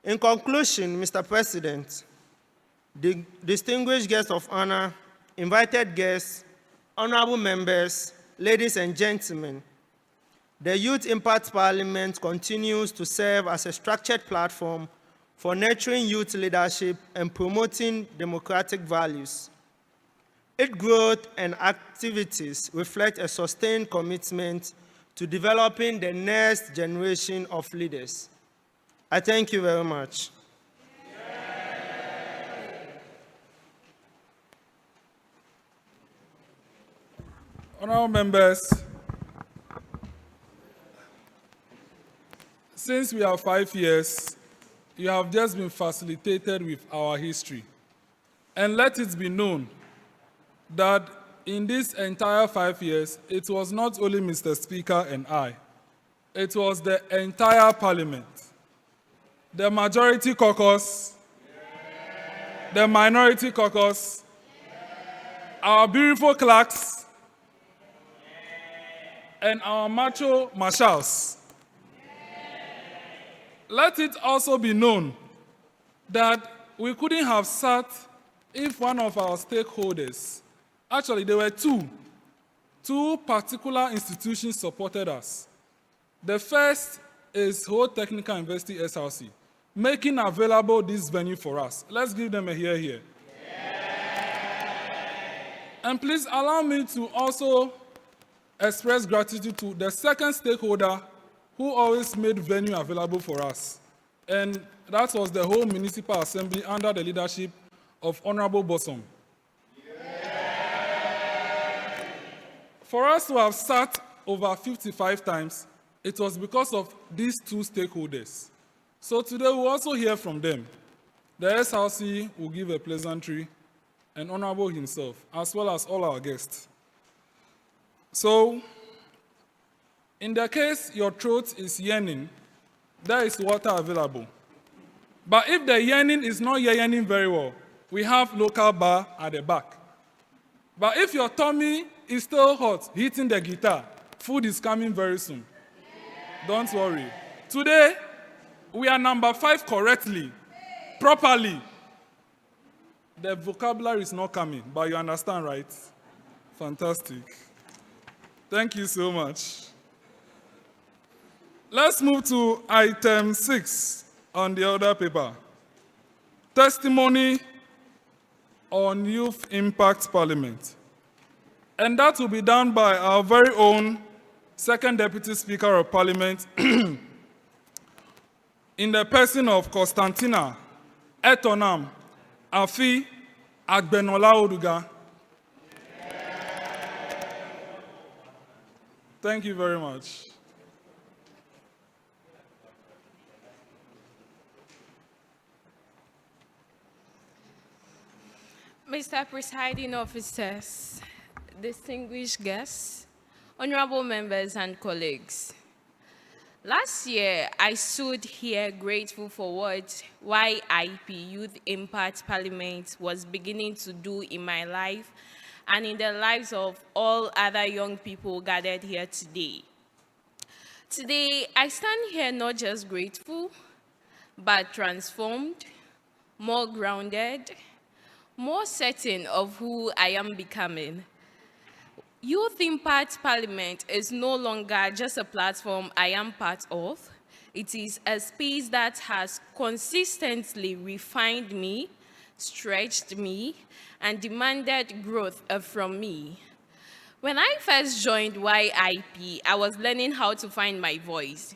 In conclusion, Mr. President, the distinguished guests of honor, invited guests, honorable members, ladies and gentlemen, the Youth Impact Parliament continues to serve as a structured platform for nurturing youth leadership and promoting democratic values. Its growth and activities reflect a sustained commitment to developing the next generation of leaders. I thank you very much. Honorable members, since we are 5 years, you have just been facilitated with our history. And let it be known that in this entire 5 years, it was not only Mr. Speaker and I, it was the entire Parliament, the majority caucus, the minority caucus, our beautiful clerks, and our macho marshals. Let it also be known that we couldn't have sat if one of our stakeholders, actually there were two particular institutions supported us. The first is Whole Technical University SRC, making available this venue for us. Let's give them a hear here. And please allow me to also express gratitude to the second stakeholder who always made venue available for us. And that was the whole Municipal Assembly under the leadership of Honorable Bosson. For us to have sat over 55 times, it was because of these two stakeholders. So today we'll also hear from them. The SRC will give a pleasantry, and Honorable himself, as well as all our guests. So, in the case your throat is yearning, there is water available. But if the yearning is not yearning very well, we have local bar at the back. But if your tummy is still hot, hitting the guitar, food is coming very soon. Don't worry. Today, we are number 5 correctly, properly. The vocabulary is not coming, but you understand, right? Fantastic. Thank you so much. Let's move to item 6 on the other paper. Testimony on Youth Impact Parliament. And that will be done by our very own Second Deputy Speaker of Parliament in the person of Constantina Etonam Afi Agbenola Oduga. Thank you very much. Mr. Presiding Officers, distinguished guests, honorable members and colleagues. Last year, I stood here grateful for what YIP Youth Impact Parliament was beginning to do in my life and in the lives of all other young people gathered here today. Today, I stand here not just grateful, but transformed, more grounded, more certain of who I am becoming. Youth Impact Parliament is no longer just a platform I am part of. It is a space that has consistently refined me, stretched me, and demanded growth from me. When I first joined YIP, I was learning how to find my voice.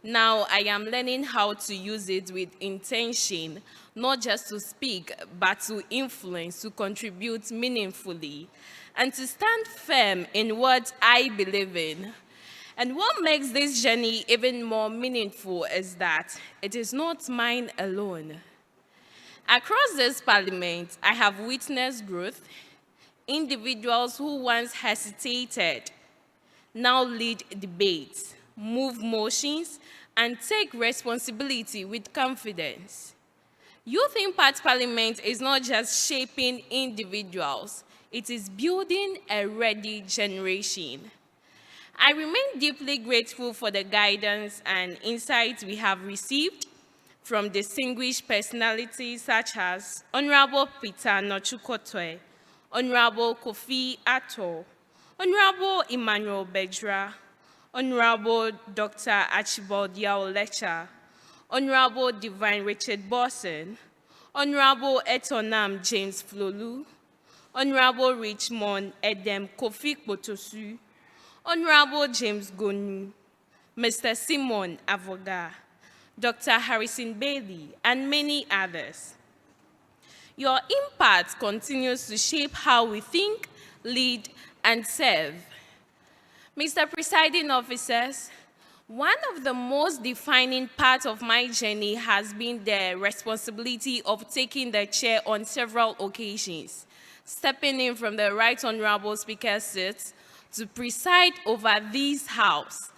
Now I am learning how to use it with intention, not just to speak, but to influence, to contribute meaningfully, and to stand firm in what I believe in. And what makes this journey even more meaningful is that it is not mine alone. Across this parliament, I have witnessed growth. Individuals who once hesitated now lead debates, move motions, and take responsibility with confidence. Youth Impact Parliament is not just shaping individuals, it is building a ready generation. I remain deeply grateful for the guidance and insights we have received from distinguished personalities such as Honorable Peter Nochukotwe, Honorable Kofi Ato, Honorable Emmanuel Bedzrah, Honorable Dr. Archibald Yao Lecture, Honorable Divine Richard Bosson, Honorable Etonam James Flolu, Honorable Richmond Edem Kofi Potosu, Honorable James Gunu, Mr. Simon Avoga, Dr. Harrison Bailey, and many others. Your impact continues to shape how we think, lead, and serve. Mr. Presiding Officers, one of the most defining parts of my journey has been the responsibility of taking the chair on several occasions, stepping in from the Right Honorable Speaker's seat to preside over this House.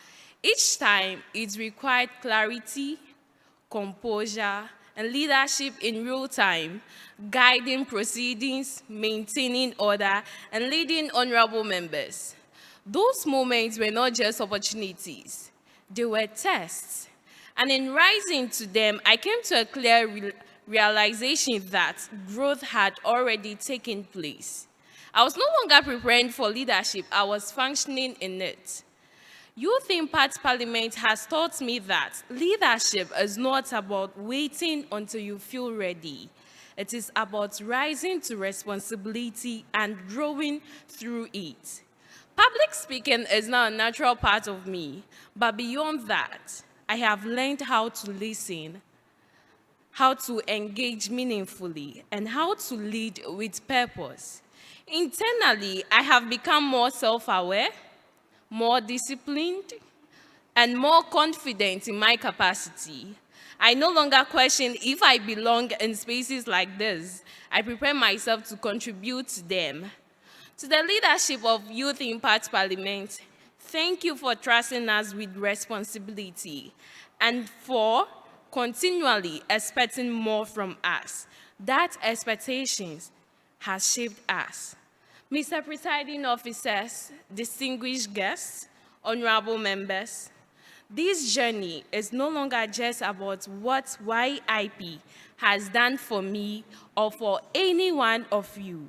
Each time, it required clarity, composure, and leadership in real time, guiding proceedings, maintaining order, and leading honorable members. Those moments were not just opportunities, they were tests. And in rising to them, I came to a clear realization that growth had already taken place. I was no longer preparing for leadership, I was functioning in it. Youth Impact Parliament has taught me that leadership is not about waiting until you feel ready. It is about rising to responsibility and growing through it. Public speaking is now a natural part of me, but beyond that, I have learned how to listen, how to engage meaningfully, and how to lead with purpose. Internally, I have become more self-aware, more disciplined, and more confident in my capacity. I no longer question if I belong in spaces like this. I prepare myself to contribute to them. To the leadership of Youth Impact Parliament, thank you for trusting us with responsibility and for continually expecting more from us. That expectations has shaped us. Mr. Presiding Officers, distinguished guests, honorable members, this journey is no longer just about what YIP has done for me or for any one of you.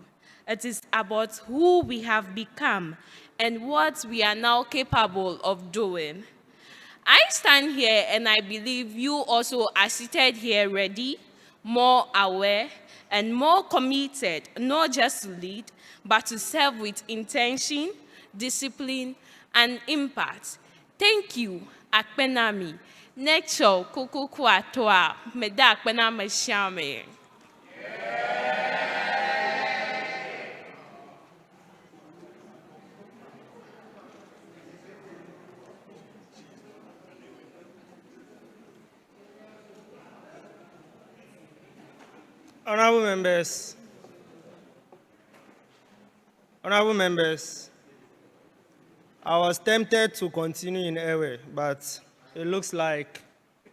It is about who we have become and what we are now capable of doing. I stand here and I believe you also are seated here ready, more aware, and more committed, not just to lead, but to serve with intention, discipline, and impact. Thank you, Akpenami. Nature kuku kwatoa, meda Akpenami shame. Honorable members, I was tempted to continue in Ewe, but it looks like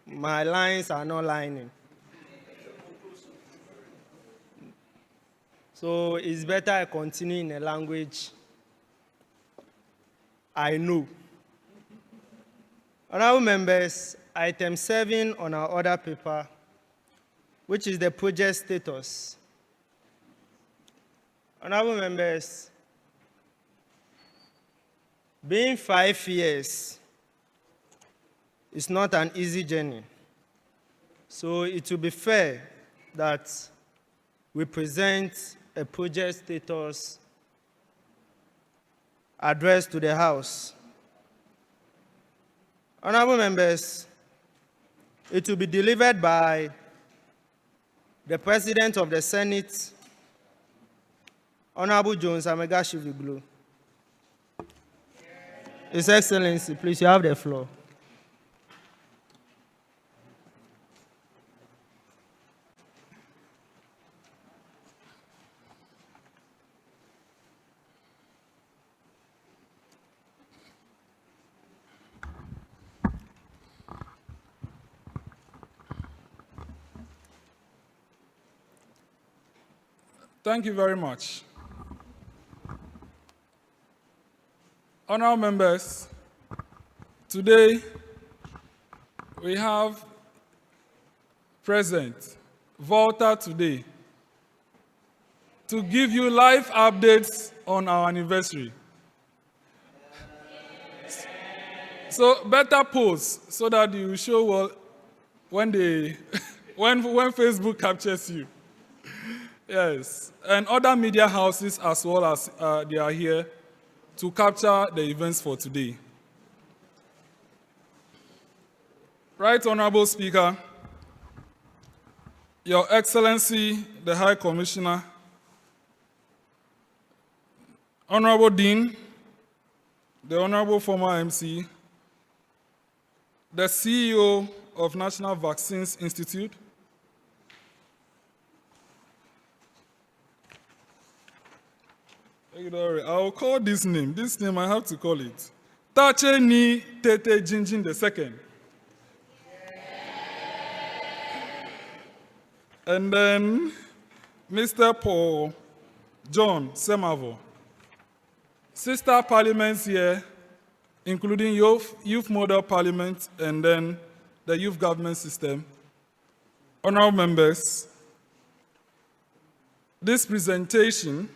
my lines are not lining. So it's better I continue in a language I know. Honorable members, item 7 on our order paper, which is the project status. Honorable members, being 5 years is not an easy journey. So it will be fair that we present a project status addressed to the House. Honorable members, it will be delivered by the President of the Senate, Honorable Jones Amegashie-Viglo. His Excellency, please, you have the floor. Thank you very much. Honorable members, today we have present Volta today to give you live updates on our anniversary. So better post so that you show well when Facebook captures you. Yes, and other media houses as well as they are here to capture the events for today. Right Honorable Speaker, Your Excellency, the High Commissioner, Honorable Dean, the Honorable former MC, the CEO of National Vaccines Institute, I'll call this name. This name I have to call it. Tatse ni Tete Jijin II. And then Mr. Paul John Semavo. Sister parliaments here, including Youth Model Parliament and then the Youth Government System. Honorable members, this presentation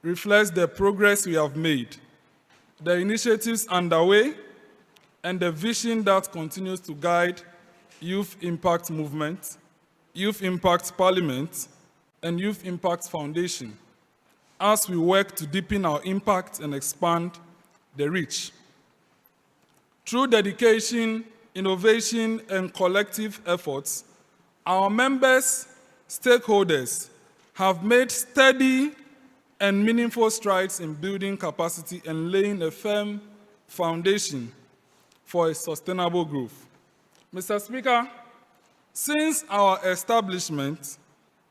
reflects the progress we have made, the initiatives underway, and the vision that continues to guide Youth Impact Movement, Youth Impact Parliament, and Youth Impact Foundation as we work to deepen our impact and expand the reach. Through dedication, innovation, and collective efforts, our members, stakeholders, have made steady and meaningful strides in building capacity and laying a firm foundation for a sustainable growth. Mr. Speaker, since our establishment,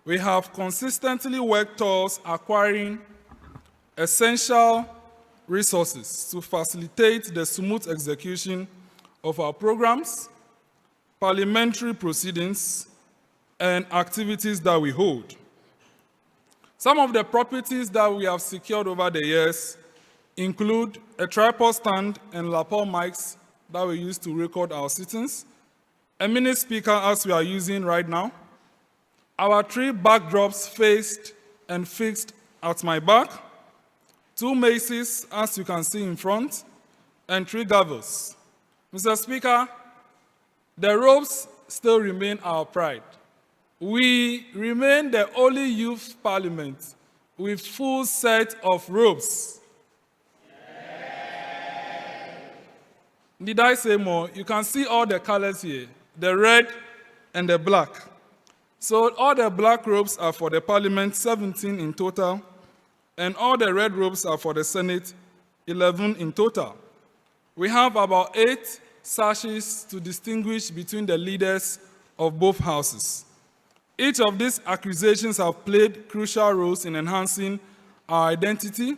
we have consistently worked towards acquiring essential resources to facilitate the smooth execution of our programs, parliamentary proceedings, and activities that we hold. Some of the properties that we have secured over the years include a tripod stand and lapel mics that we use to record our sittings, a mini speaker as we are using right now, our 3 backdrops faced and fixed at my back, 2 maces as you can see in front, and 3 gavels. Mr. Speaker, the robes still remain our pride. We remain the only youth parliament with full set of robes. Did I say more? You can see all the colors here, the red and the black. So all the black robes are for the parliament, 17 in total, and all the red robes are for the Senate, 11 in total. We have about 8 sashes to distinguish between the leaders of both houses. Each of these accusations have played crucial roles in enhancing our identity,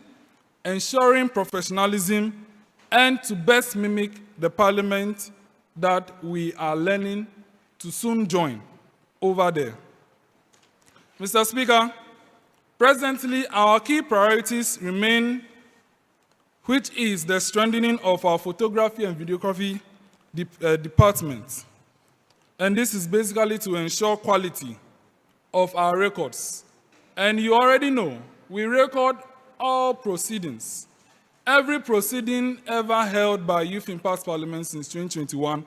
ensuring professionalism, and to best mimic the parliament that we are learning to soon join over there. Mr. Speaker, presently our key priorities remain, which is the strengthening of our photography and videography department. And this is basically to ensure quality of our records. And you already know, we record all proceedings. Every proceeding ever held by Youth Impact Parliament since 2021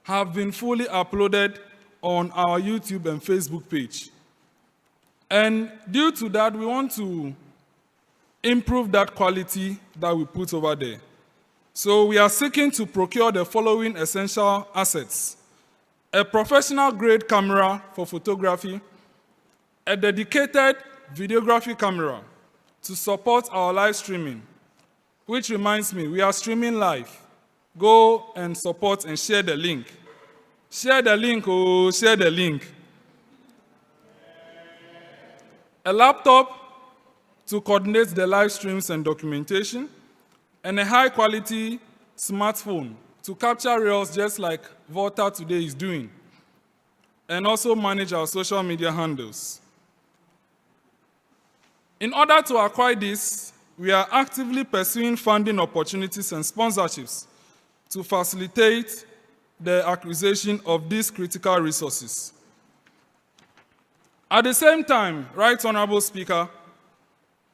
have been fully uploaded on our YouTube and Facebook page. And due to that, we want to improve that quality that we put over there. So we are seeking to procure the following essential assets: a professional-grade camera for photography, a dedicated videography camera to support our live streaming, which reminds me, we are streaming live. Go and support and share the link. Share the link, oh, share the link. A laptop to coordinate the live streams and documentation, and a high-quality smartphone to capture reels just like Volta today is doing, and also manage our social media handles. In order to acquire this, we are actively pursuing funding opportunities and sponsorships to facilitate the acquisition of these critical resources. At the same time, Right Honorable Speaker,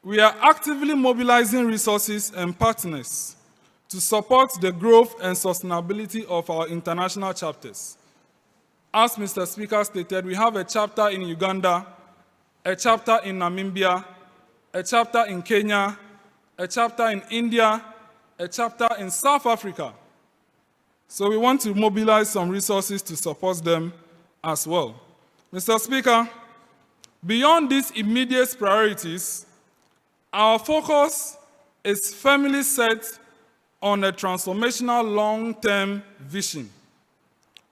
we are actively mobilizing resources and partners to support the growth and sustainability of our international chapters. As Mr. Speaker stated, we have a chapter in Uganda, a chapter in Namibia, a chapter in Kenya, a chapter in India, a chapter in South Africa. So we want to mobilize some resources to support them as well. Mr. Speaker, beyond these immediate priorities, our focus is firmly set on a transformational long-term vision,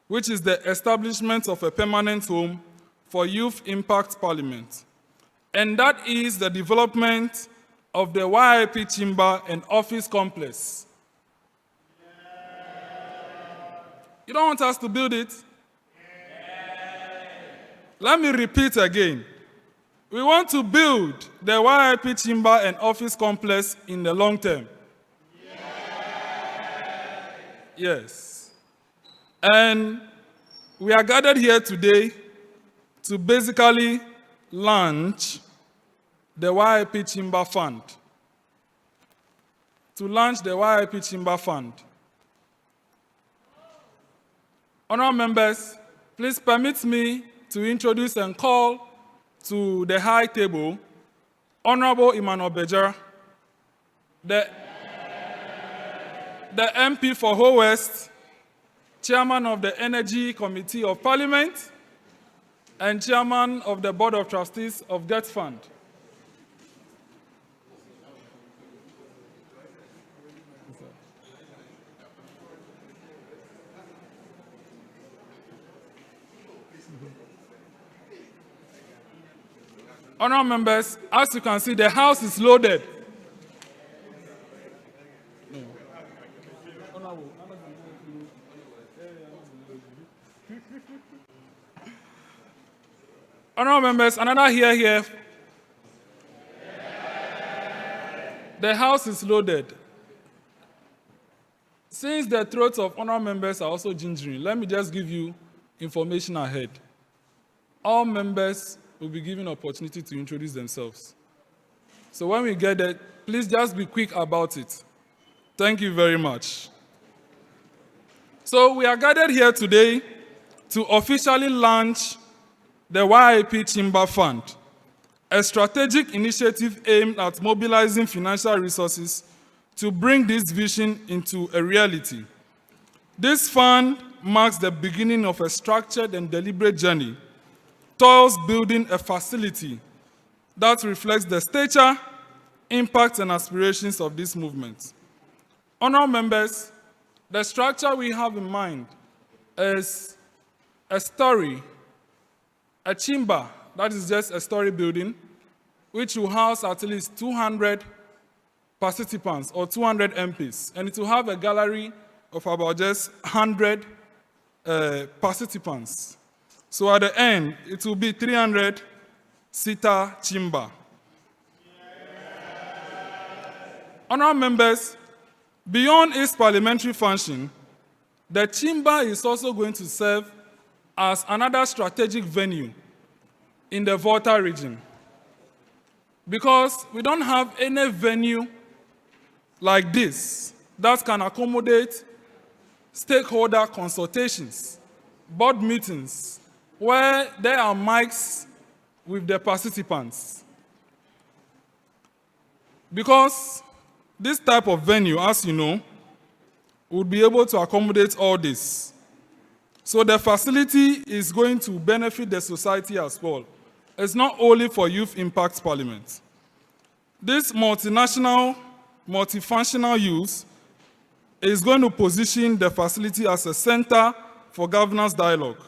which is the establishment of a permanent home for Youth Impact Parliament. And that is the development of the YIP chamber and office complex. You don't want us to build it? Let me repeat again. We want to build the YIP chamber and office complex in the long term. Yes. And we are gathered here today to basically launch the YIP Chamber Fund. To launch the YIP Chamber Fund. Honourable members, please permit me to introduce and call to the high table Honourable Emmanuel Bedzrah, the MP for Ho West, Chairman of the Energy Committee of Parliament, and Chairman of the Board of Trustees of Debt Fund. Honourable members, as you can see, the house is loaded. Honourable members, another here. The house is loaded. Since the throats of honourable members are also gingering, let me just give you information ahead. All members will be given opportunity to introduce themselves. So when we get there, please just be quick about it. Thank you very much. So we are gathered here today to officially launch the YIP Chamber Fund, a strategic initiative aimed at mobilizing financial resources to bring this vision into a reality. This fund marks the beginning of a structured and deliberate journey towards building a facility that reflects the stature, impact, and aspirations of this movement. Honourable members, the structure we have in mind is a story, a chamber, that is just a story building, which will house at least 200 participants or 200 MPs, and it will have a gallery of about just 100 participants. So at the end, it will be 300-seater chamber. Honourable members, beyond its parliamentary function, the chamber is also going to serve as another strategic venue in the Volta region. Because we don't have any venue like this that can accommodate stakeholder consultations, board meetings, where there are mics with the participants. Because this type of venue, as you know, would be able to accommodate all this. So the facility is going to benefit the society as well. It's not only for Youth Impact Parliament. This multinational, multifunctional use is going to position the facility as a center for governance dialogue.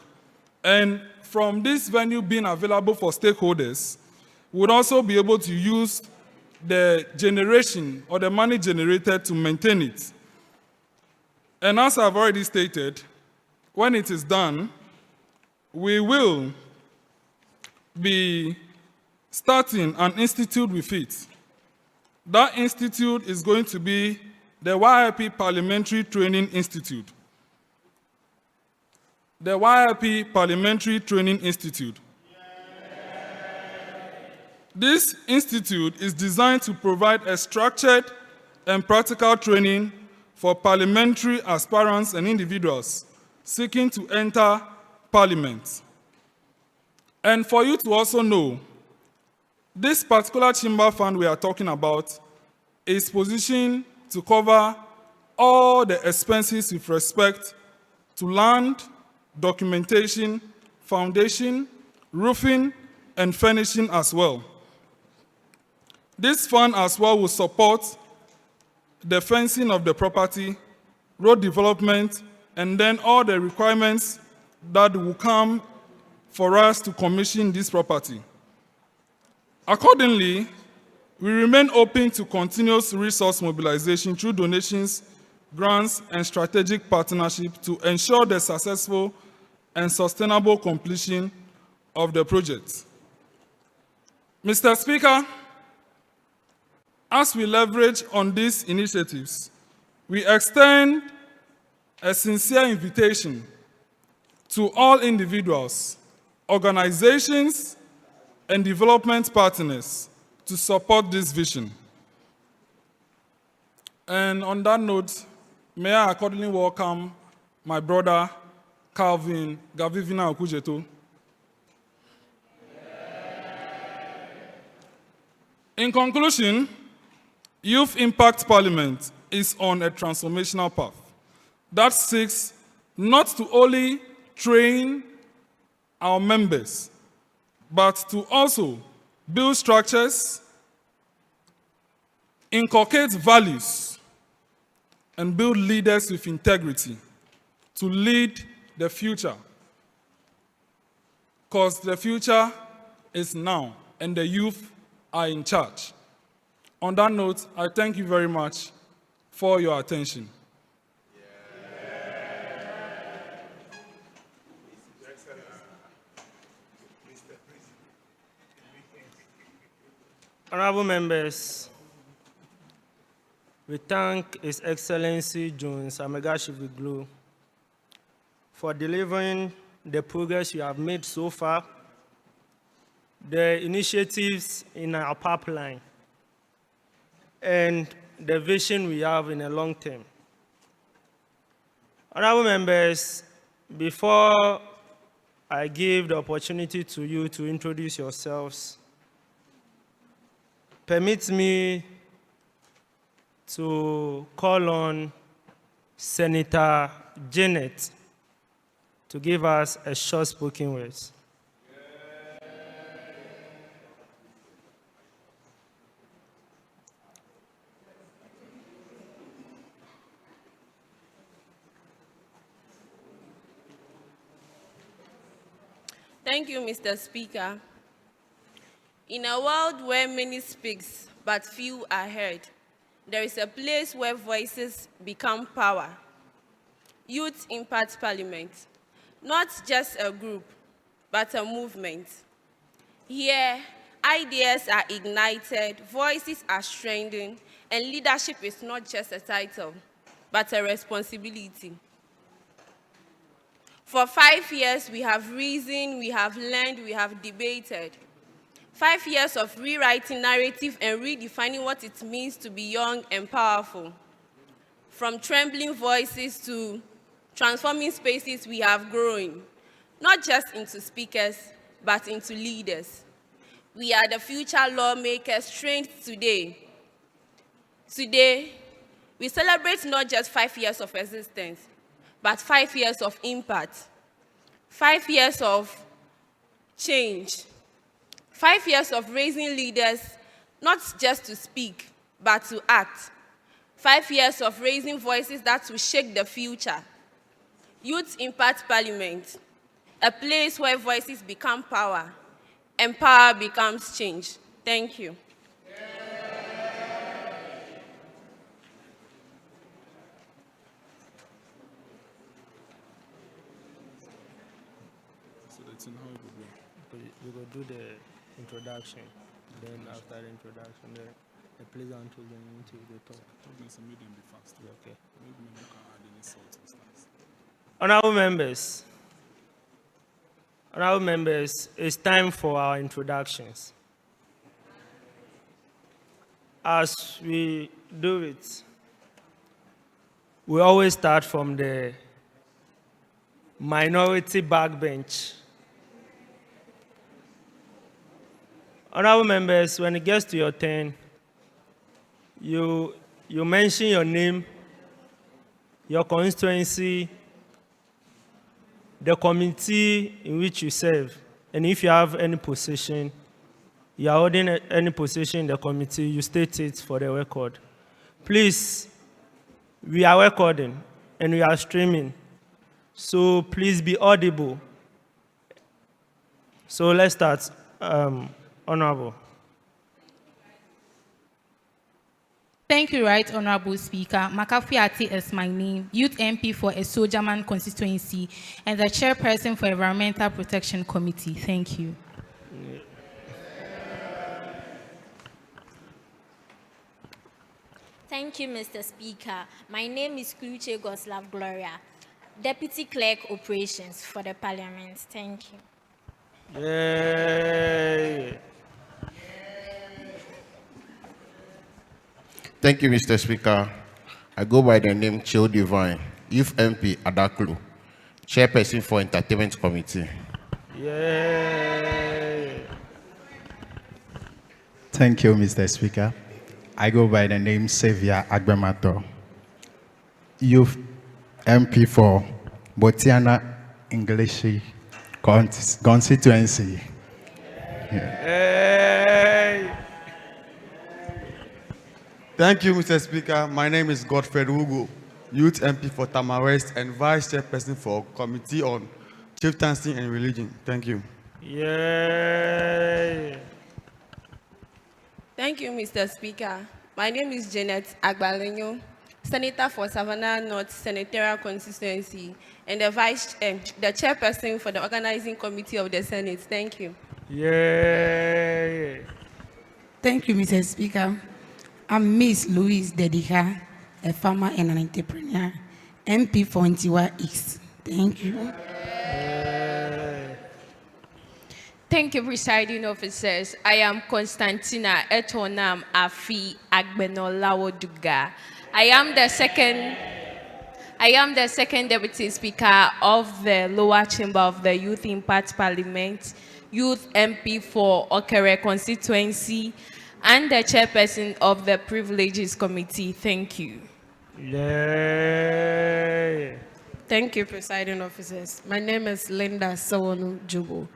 And from this venue being available for stakeholders, we would also be able to use the generation or the money generated to maintain it. And as I've already stated, when it is done, we will be starting an institute with it. That institute is going to be the YIP Parliamentary Training Institute. The YIP Parliamentary Training Institute. This institute is designed to provide a structured and practical training for parliamentary aspirants and individuals seeking to enter Parliament. And for you to also know, this particular chamber fund we are talking about is positioned to cover all the expenses with respect to land, documentation, foundation, roofing, and furnishing as well. This fund as well will support the fencing of the property, road development, and then all the requirements that will come for us to commission this property. Accordingly, we remain open to continuous resource mobilization through donations, grants, and strategic partnership to ensure the successful and sustainable completion of the project. Mr. Speaker, as we leverage on these initiatives, we extend a sincere invitation to all individuals, organizations, and development partners to support this vision. And on that note, may I accordingly welcome my brother, Calvin Gavivina Okujeto. In conclusion, Youth Impact Parliament is on a transformational path that seeks not to only train our members, but to also build structures, inculcate values, and build leaders with integrity to lead the future. Because the future is now, and the youth are in charge. On that note, I thank you very much for your attention. Honorable members, we thank His Excellency Jones Amegashie-Viglo for delivering the progress you have made so far, the initiatives in our pipeline, and the vision we have in the long term. Honorable members, before I give the opportunity to you to introduce yourselves, permit me to call on Senator Janet to give us a short spoken words. Thank you, Mr. Speaker. In a world where many speak, but few are heard, there is a place where voices become power. Youth Impact Parliament, not just a group, but a movement. Here, ideas are ignited, voices are strengthened, and leadership is not just a title, but a responsibility. For 5 years, we have reasoned, we have learned, we have debated. 5 years of rewriting narrative and redefining what it means to be young and powerful. From trembling voices to transforming spaces, we have grown, not just into speakers, but into leaders. We are the future lawmakers trained today. Today, we celebrate not just 5 years of existence, but 5 years of impact, 5 years of change, 5 years of raising leaders, not just to speak, but to act. 5 years of raising voices that will shake the future. Youth Impact Parliament, a place where voices become power, and power becomes change. Thank you. We will do the introduction. Then after the introduction, the pleasant will go into the talk. Okay. Honorable members, it's time for our introductions. As we do it, we always start from the minority backbench. Honorable members, when it gets to your turn, you mention your name, your constituency, the committee in which you serve, and if you have any position, you are holding any position in the committee, you state it for the record. Please, we are recording and we are streaming, so please be audible. So let's start. Honorable. Thank you, Right Honorable Speaker. Makafi is my name, Youth MP for a Sojaman constituency and the Chairperson for Environmental Protection Committee. Thank you. Thank you, Mr. Speaker. My name is Kluche Goslav Gloria, Deputy Clerk Operations for the Parliament. Thank you. Yay. Thank you, Mr. Speaker. I go by the name Chill Divine, Youth MP Adaklu, Chairperson for Entertainment Committee. Yeah. Thank you, Mr. Speaker. I go by the name Xavier Agbe, Youth MP for Botiana English constituency. Hey. Thank you, Mr. Speaker. My name is Godfred Wugo, Youth MP for Tama West and Vice Chairperson for Committee on Chieftaincy and Religion. Thank you. Yeah. Thank you, Mr. Speaker. My name is Janet Agbalenyo, Senator for Savannah North Senatorial Constituency and the Chairperson for the Organizing Committee of the Senate. Thank you. Yeah. Thank you, Mr. Speaker. I'm Miss Louise Dedica, a farmer and an entrepreneur, MP for Ntiwa East. Thank you. Thank you, presiding officers. I am Constantina Etonam Afi Agbenolawoduga. I am the second Deputy Speaker of the lower chamber of the Youth Impact Parliament, Youth MP for Okere constituency, and the Chairperson of the Privileges Committee. Thank you. Yeah. Thank you, presiding officers. My name is Linda Sawonu Jubo,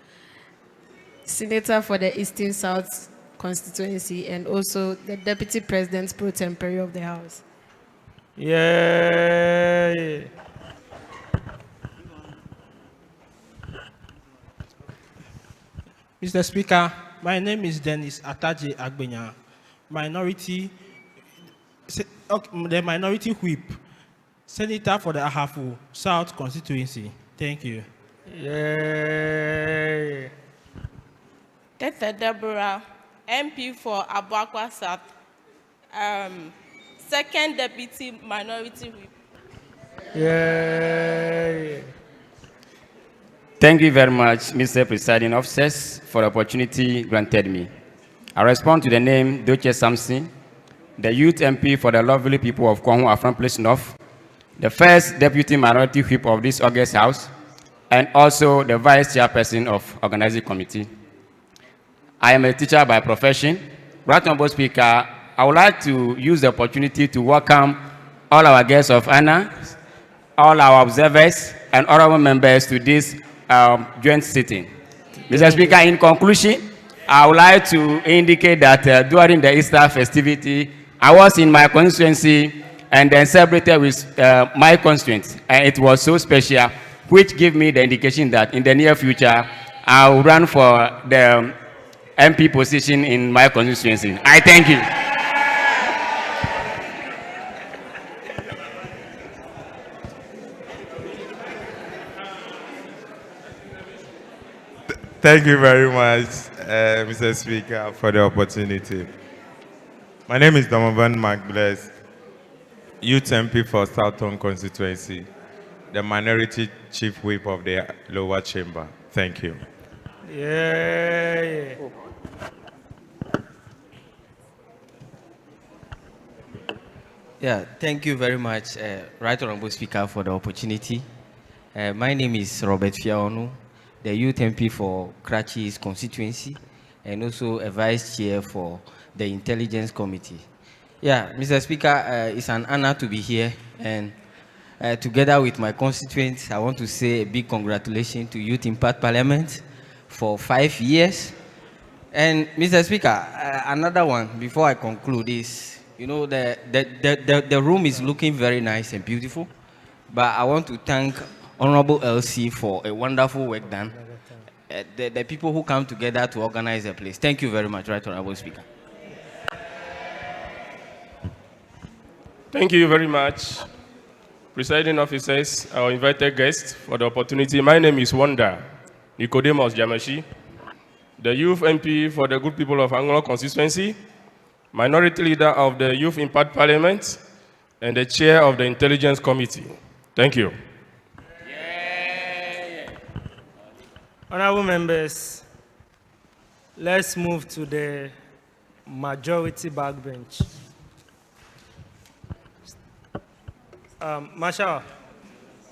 Senator for the Eastern South constituency and also the Deputy President pro tempore of the House. Yeah. Mr. Speaker, my name is Dennis Ataje Agbenya, the minority whip, Senator for the Ahafu South constituency. Thank you. Yeah. Tatse Deborah, MP for Abuakwa South, second Deputy Minority Whip. Yeah. Thank you very much, Mr. Presiding Officers, for the opportunity granted me. I respond to the name Doche Samson, the Youth MP for the lovely people of Kwahun Afran Place North, the first Deputy Minority Whip of this August House, and also the Vice Chairperson of Organizing Committee. I am a teacher by profession. Right Honorable Speaker, I would like to use the opportunity to welcome all our guests of honor, all our observers, and honorable members to this joint sitting. Mr. Speaker, in conclusion, I would like to indicate that during the Easter festivity, I was in my constituency and then celebrated with my constituents, and it was so special, which gave me the indication that in the near future, I will run for the MP position in my constituency. I thank you. Thank you very much, Mr. Speaker, for the opportunity. My name is Donovan McBless, Youth MP for Southern Constituency, the Minority Chief Whip of the Lower Chamber. Thank you. Yeah. Yeah, thank you very much, Right Honorable Speaker, for the opportunity. My name is Robert Fiaonu, the Youth MP for Krachi's constituency, and also a Vice Chair for the Intelligence Committee. Yeah, Mr. Speaker, it's an honor to be here, and together with my constituents, I want to say a big congratulations to Youth Impact Parliament for 5 years. And Mr. Speaker, another one before I conclude is, you know, the room is looking very nice and beautiful, but I want to thank Honorable LC for a wonderful work done. The people who come together to organize the place. Thank you very much, Right Honorable Speaker. Thank you very much, presiding officers, our invited guests, for the opportunity. My name is Wanda Nicodemus Jamashi, the Youth MP for the good people of Anglo constituency, Minority Leader of the Youth Impact Parliament, and the Chair of the Intelligence Committee. Thank you. Honorable members, let's move to the majority backbench. Marshal,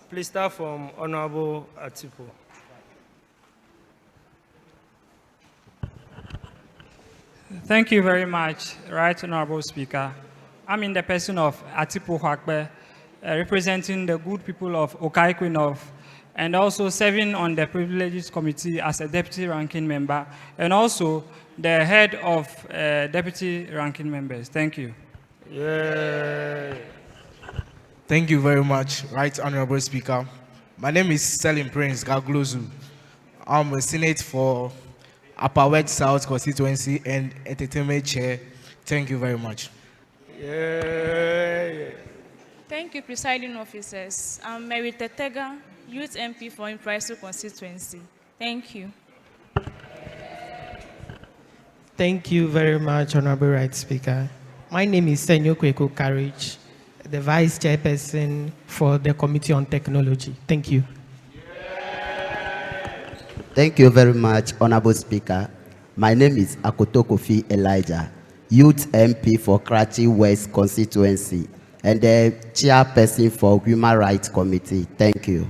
Please start from Honorable Atipo. Thank you very much, Right Honorable Speaker. I'm in the person of Atipo Agbe, representing the good people of Okaikwe North, and also serving on the Privileges Committee as a deputy ranking member, and also the head of deputy ranking members. Thank you. Yeah. Thank you very much, Right Honorable Speaker. My name is Selim Prince Gaglozu. I'm a Senate for Upper West South Constituency and Entertainment Chair. Thank you very much. Yeah. Thank you, presiding officers. I'm Mary Tetega, Youth MP for Impressive Constituency. Thank you. Thank you very much, Honorable Right Speaker. My name is Senyo Kweko Courage, the Vice Chairperson for the Committee on Technology. Thank you. Thank you very much, Honorable Speaker. My name is Kofi Elijah, Youth MP for Krachi West Constituency and the Chairperson for Human Rights Committee. Thank you.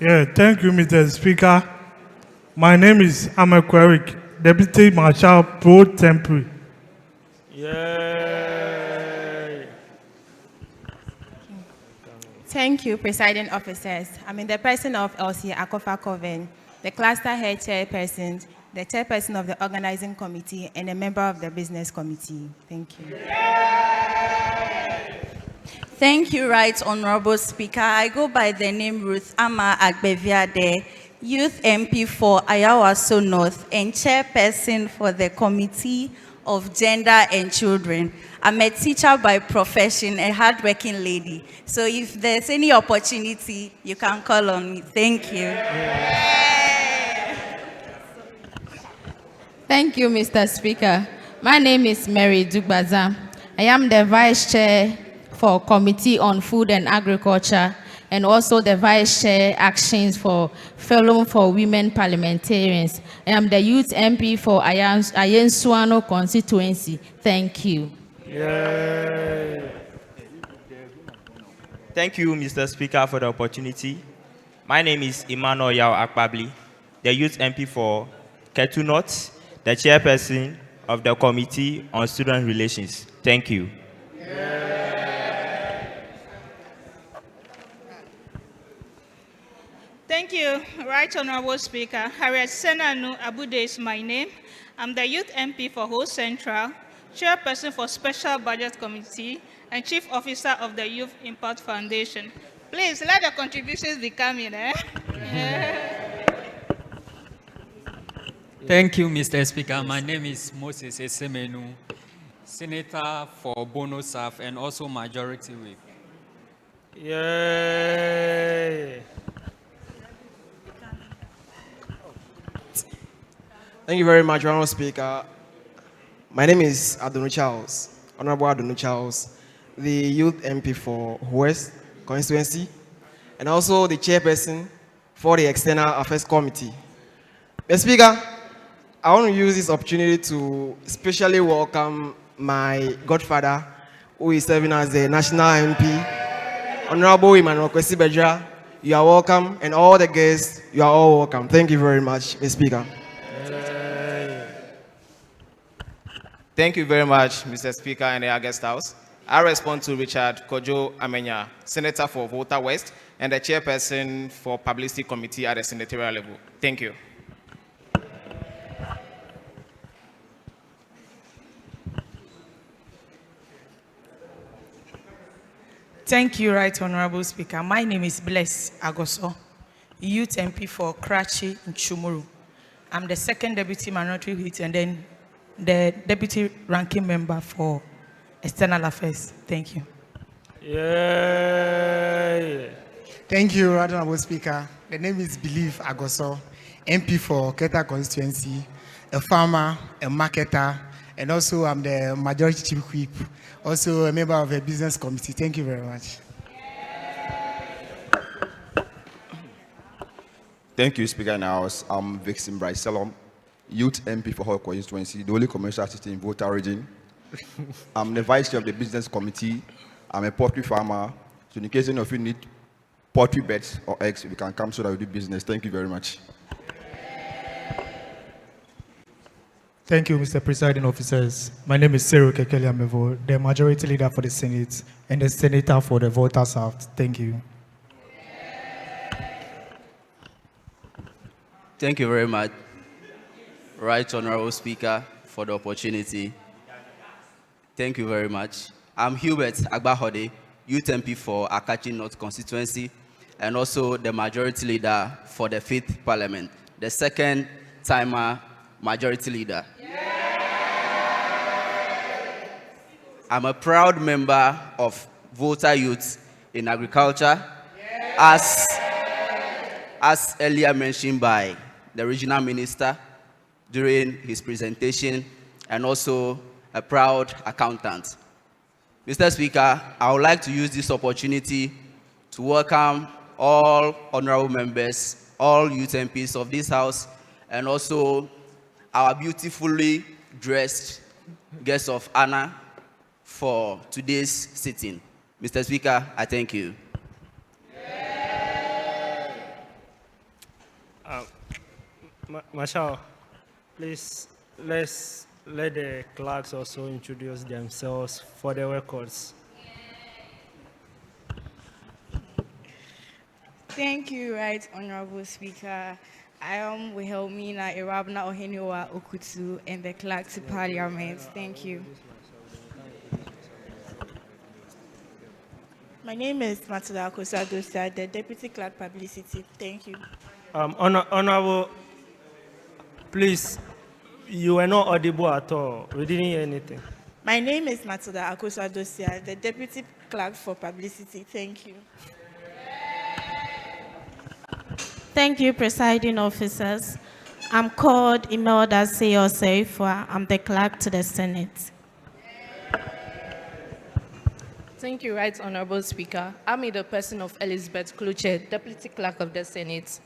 Yeah, thank you, Mr. Speaker. My name is Emmanuel, Deputy Marshal Pro Tempore. Yeah. Thank you, presiding officers. I'm in the person of Elsie Akofa Coven, the cluster head chairperson, the chairperson of the organizing committee, and a member of the business committee. Thank you. Thank you, Right Honorable Speaker. I go by the name Ruth Ama Agbe, Youth MP for Ayawaso North and chairperson for the Committee of Gender and Children. I'm a teacher by profession, a hardworking lady. So if there's any opportunity, you can call on me. Thank you. Thank you, Mr. Speaker. My name is Mary Dugbaza. I am the Vice Chair for Committee on Food and Agriculture and also the Vice Chair Actions for Fellow for Women Parliamentarians. I am the Youth MP for Asiemoah constituency. Thank you. Yeah. Thank you, Mr. Speaker, for the opportunity. My name is Emmanuel Akpabli, the Youth MP for Ketu North, the Chairperson of the Committee on Student Relations. Thank you. Thank you, Right Honorable Speaker. Harriet Senanu Abude is my name. I'm the Youth MP for Ho Central, Chairperson for Special Budget Committee, and Chief Officer of the Youth Impact Foundation. Please, let the contributions be coming, eh? Thank you, Mr. Speaker. My name is Moses Esemenu, Senator for Bono South and also Majority Whip. Yeah. Thank you very much, Honorable Speaker. My name is Adonu Charles, Honorable Adonu Charles, the Youth MP for West Constituency, and also the Chairperson for the External Affairs Committee. Mr. Speaker, I want to use this opportunity to especially welcome my godfather, who is serving as the National MP, Honorable Emmanuel Bedzrah. You are welcome, and all the guests, you are all welcome. Thank you very much, Mr. Speaker. Thank you very much, Mr. Speaker and the guest house. I respond to Richard Kojo Amenya, Senator for Volta West and the Chairperson for Publicity Committee at the senatorial level. Thank you. Thank you, Right Honorable Speaker. My name is Bless Agoso, Youth MP for Krachi and Chumuru. I'm the second Deputy Minority Whip and then the Deputy Ranking Member for External Affairs. Thank you. Yeah. Thank you, Right Honorable Speaker. The name is Believe Agoso, MP for Keta constituency, a farmer, a marketer, and also I'm the Majority Chief Whip, also a member of a business committee. Thank you very much. Thank you, Speaker in the House. I'm Vixen Bryce Salom, Youth MP for Hall constituency, the only commercial city in Volta region. I'm the vice chair of the business committee. I'm a poultry farmer. So in case any of you need poultry beds or eggs, we can come so that we do business. Thank you very much. Thank you, Mr. Presiding Officers. My name is Cyril Kekeli Amevo, the Majority Leader for the Senate and the Senator for the Volta South. Thank you. Thank you very much, Right Honorable Speaker, for the opportunity. Thank you very much. I'm Hubert Agbahode, Youth MP for Akachi North Constituency, and also the Majority Leader for the 5th Parliament, the second-timer Majority Leader. I'm a proud member of Volta Youth in Agriculture, as earlier mentioned by the Regional Minister during his presentation, and also a proud accountant. Mr. Speaker, I would like to use this opportunity to welcome all honorable members, all youth MPs of this House, and also our beautifully dressed guests of honor for today's sitting. Mr. Speaker, I thank you. Marshal, please let the clerks also introduce themselves for the records. Thank you, Right Honorable Speaker. I am Wilhelmina Irabna Oheniwa Okutu and the Clerk to Parliament. Thank you. My name is Matilda Akosa-Dosia, the Deputy Clerk Publicity. Thank you. Honorable, please, you were not audible at all. We didn't hear anything. My name is Matilda Akosa-Dosia, the Deputy Clerk for Publicity. Thank you. Thank you, Presiding Officers. I'm called Imelda Seyo-Serifua. I'm the Clerk to the Senate. Thank you, Right Honorable Speaker. I'm in the person of Elizabeth Kluche, Deputy Clerk of the Senate.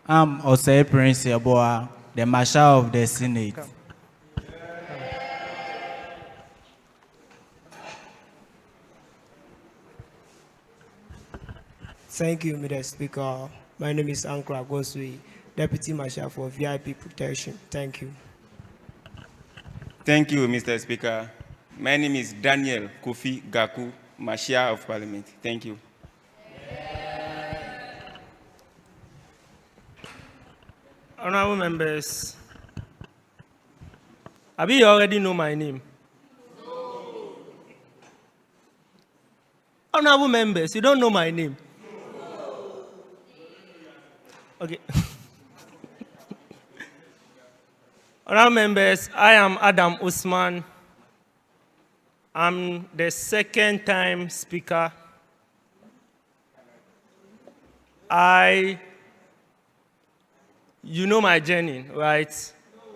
I'm Osei Prince Yeboah, the Marshal of the Senate. Thank you, Mr. Speaker. My name is Ankra Gosui, Deputy Marshal for VIP Protection. Thank you. Thank you, Mr. Speaker. My name is Daniel Kofi Gaku, Marshal of Parliament. Thank you. Honorable members, Abi, you already know my name. No. Honorable members, you don't know my name. No. Okay. Honorable members, I am Adam Usman. I'm the second-time speaker. You know my journey, right?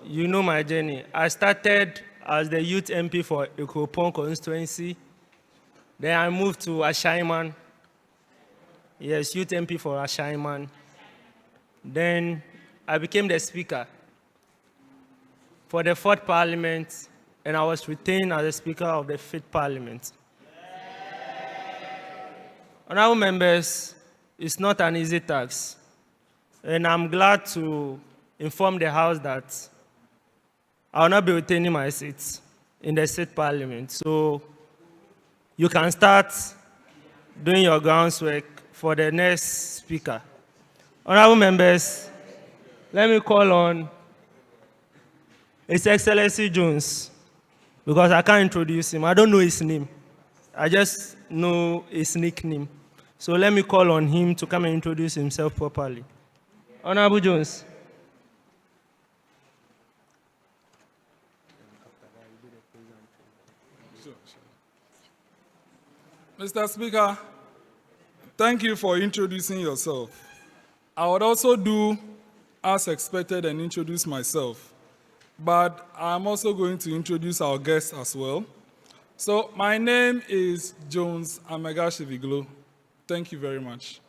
You know my journey. I started as the youth MP for Ikropon constituency. Then I moved to Asiemoah. Yes, youth MP for Asiemoah. Then I became the speaker for the 4th Parliament, and I was retained as the Speaker of the 5th Parliament. Honorable members, it's not an easy task. And I'm glad to inform the House that I will not be retaining my seat in the 6th Parliament. So you can start doing your groundwork for the next Speaker. Honorable members, let me call on His Excellency Jones, because I can't introduce him. I don't know his name. I just know his nickname. So let me call on him to come and introduce himself properly. Honorable Jones. Mr. Speaker, thank you for introducing yourself. I would also do as expected and introduce myself. But I'm also going to introduce our guests as well. So my name is Jones Amegashie-Viglo. Thank you very much.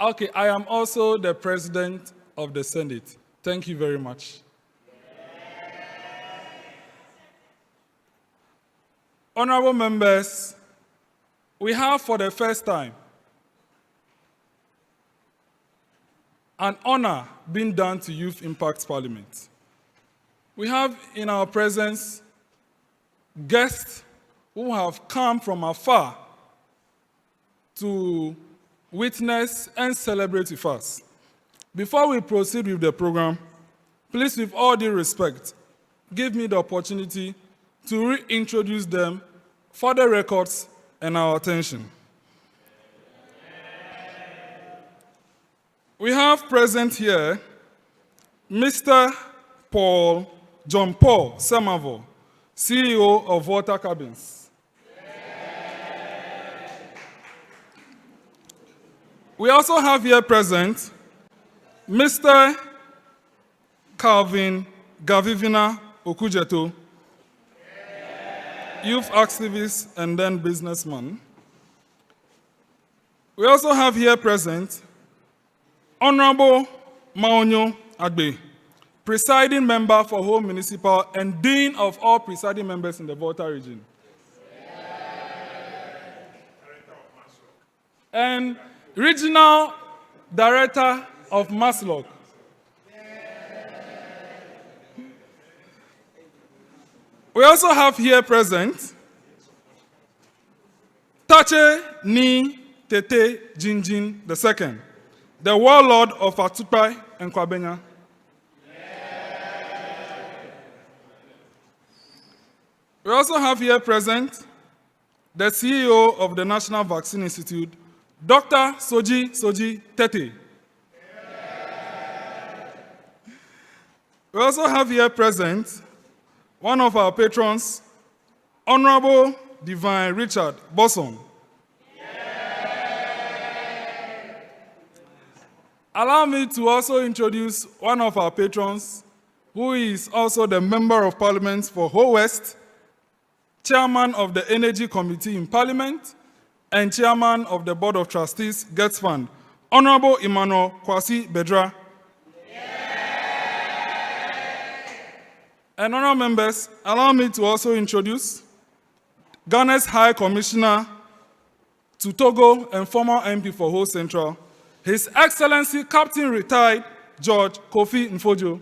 Okay, I am also the President of the Senate. Thank you very much. Honorable members, we have for the first time an honor being done to Youth Impact Parliament. We have in our presence guests who have come from afar to witness and celebrate with us. Before we proceed with the program, please, with all due respect, give me the opportunity to reintroduce them for the records and our attention. We have present here Mr. John Paul Semavo, CEO of Volta Cabins. We also have here present Mr. Calvin Gavivina Okujeto, youth activist and then businessman. We also have here present Honorable Mawunyo Agbe, presiding member for Home Municipal and Dean of all presiding members in the Volta region. And Regional Director of Maslock. We also have here present Tatse Ni Tete Jijin II, the Warlord of Atukpai and Kwabenya. We also have here present the CEO of the National Vaccine Institute, Dr. Sodzi-Tettey. We also have here present one of our patrons, Honorable Divine Richard Bosson. Allow me to also introduce one of our patrons, who is also the Member of Parliament for Ho West, Chairman of the Energy Committee in Parliament, and Chairman of the Board of Trustees, Gets Fund, Honorable Emmanuel Kwasi Bedzrah. And honorable members, allow me to also introduce Ghana's High Commissioner to Togo and former MP for Ho Central, His Excellency Captain Retired George Kofi Nfojoh.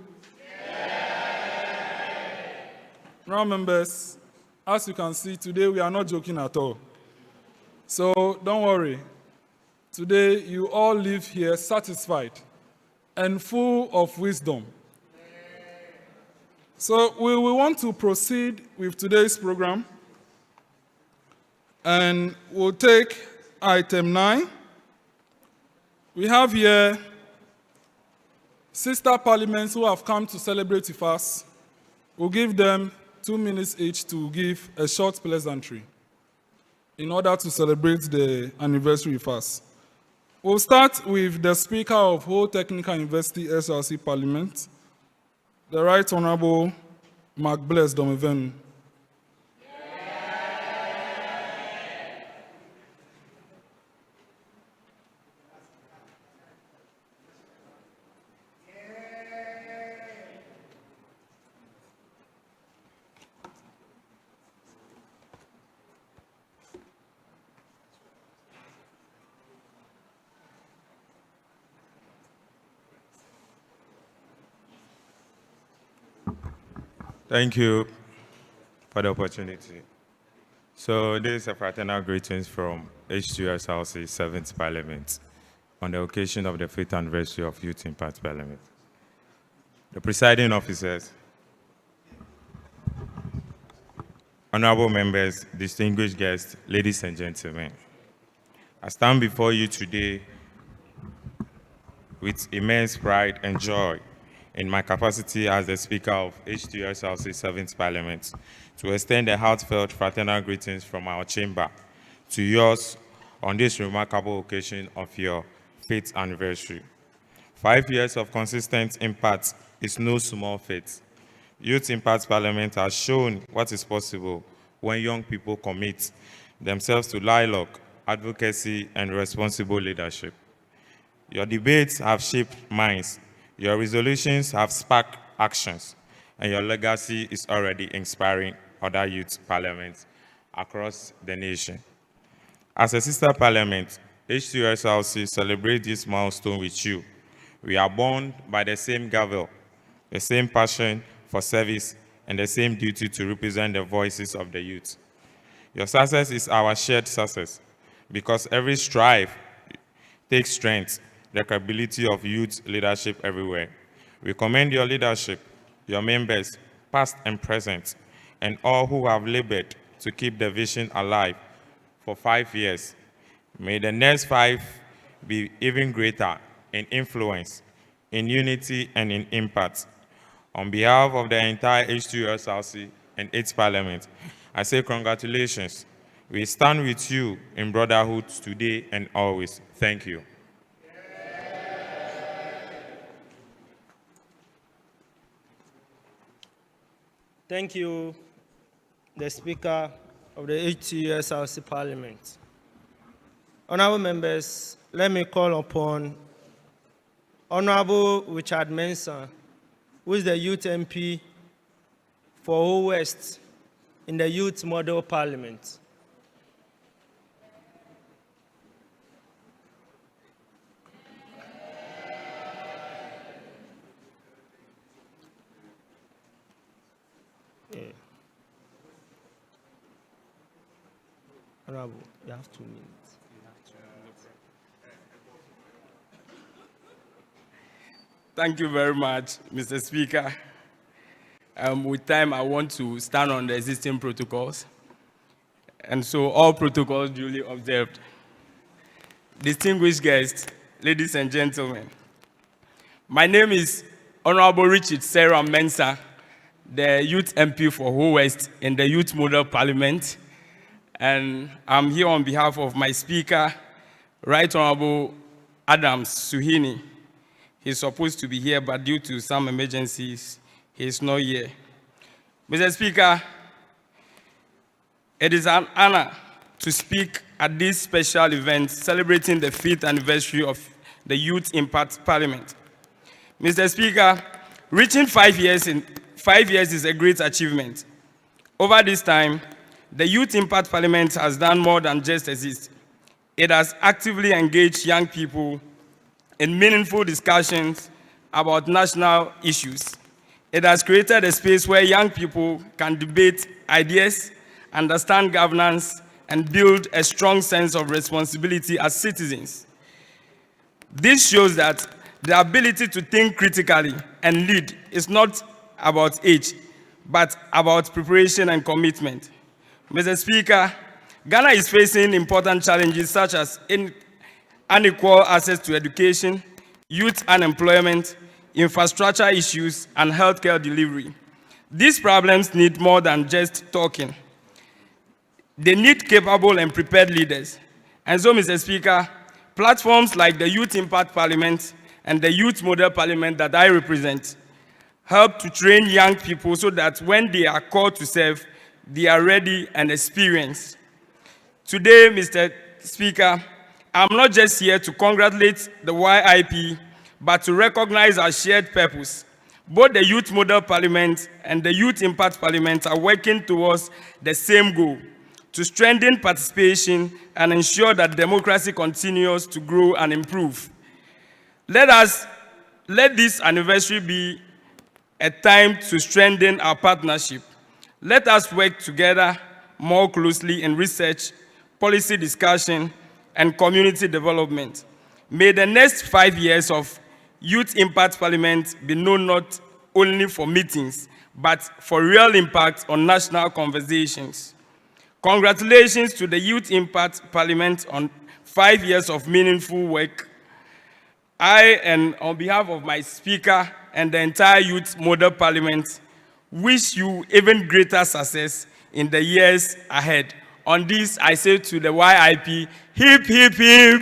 Honorable members, as you can see, today we are not joking at all. So don't worry. Today you all live here satisfied and full of wisdom. So we want to proceed with today's program, and we'll take item 9. We have here sister parliaments who have come to celebrate with us. We'll give them 2 minutes each to give a short pleasantry in order to celebrate the anniversary with us. We'll start with the Speaker of Ho Technical University SRC Parliament, the Right Honorable Mark Bless Domivenu. Thank you for the opportunity. So this is a fraternal greetings from H.E SRC 7th Parliament on the occasion of the 5th anniversary of Youth Impact Parliament. The presiding officers, honorable members, distinguished guests, ladies and gentlemen, I stand before you today with immense pride and joy in my capacity as the Speaker of H.E SRC 7th Parliament to extend a heartfelt fraternal greetings from our chamber to yours on this remarkable occasion of your 5th anniversary. 5 years of consistent impact is no small feat. Youth Impact Parliament has shown what is possible when young people commit themselves to dialogue, advocacy, and responsible leadership. Your debates have shaped minds, Your resolutions have sparked actions, and your legacy is already inspiring other youth parliaments across the nation. As a sister parliament, H.E SLC celebrates this milestone with you. We are born by the same gavel, the same passion for service, and the same duty to represent the voices of the youth. Your success is our shared success, because every strive takes strength, the capability of youth leadership everywhere. We commend your leadership, your members, past and present, and all who have labored to keep the vision alive for 5 years. May the next 5 be even greater in influence, in unity, and in impact. On behalf of the entire H.E SLC and its parliament, I say congratulations. We stand with you in brotherhood today and always. Thank you. Thank you, the Speaker of the H.E SLC Parliament. Honorable members, let me call upon Honorable Richard Mensah, who is the Youth MP for Ho West in the Youth Model Parliament. Yeah. Honorable, you have 2 minutes. Thank you very much, Mr. Speaker. With time, I want to stand on the existing protocols. And so all protocols duly observed. Distinguished guests, ladies and gentlemen, my name is Honorable Richard Sarah Mensah, the Youth MP for Ho West in the Youth Model Parliament. And I'm here on behalf of my Speaker, Right Honorable Adam Suhini. He's supposed to be here, but due to some emergencies, he's not here. Mr. Speaker, it is an honor to speak at this special event celebrating the 5th anniversary of the Youth Impact Parliament. Mr. Speaker, reaching 5 years is a great achievement. Over this time, the Youth Impact Parliament has done more than just exist. It has actively engaged young people in meaningful discussions about national issues. It has created a space where young people can debate ideas, understand governance, and build a strong sense of responsibility as citizens. This shows that the ability to think critically and lead is not about age, but about preparation and commitment. Mr. Speaker, Ghana is facing important challenges such as unequal access to education, youth unemployment, infrastructure issues, and healthcare delivery. These problems need more than just talking. They need capable and prepared leaders. And so, Mr. Speaker, platforms like the Youth Impact Parliament and the Youth Model Parliament that I represent help to train young people so that when they are called to serve, they are ready and experienced. Today, Mr. Speaker, I'm not just here to congratulate the YIP, but to recognize our shared purpose. Both the Youth Model Parliament and the Youth Impact Parliament are working towards the same goal, to strengthen participation and ensure that democracy continues to grow and improve. Let this anniversary be a time to strengthen our partnership. Let us work together more closely in research, policy discussion, and community development. May the next 5 years of Youth Impact Parliament be known not only for meetings, but for real impact on national conversations. Congratulations to the Youth Impact Parliament on 5 years of meaningful work. I, and on behalf of my Speaker and the entire Youth Model Parliament, wish you even greater success in the years ahead. On this, I say to the YIP, hip, hip, hip,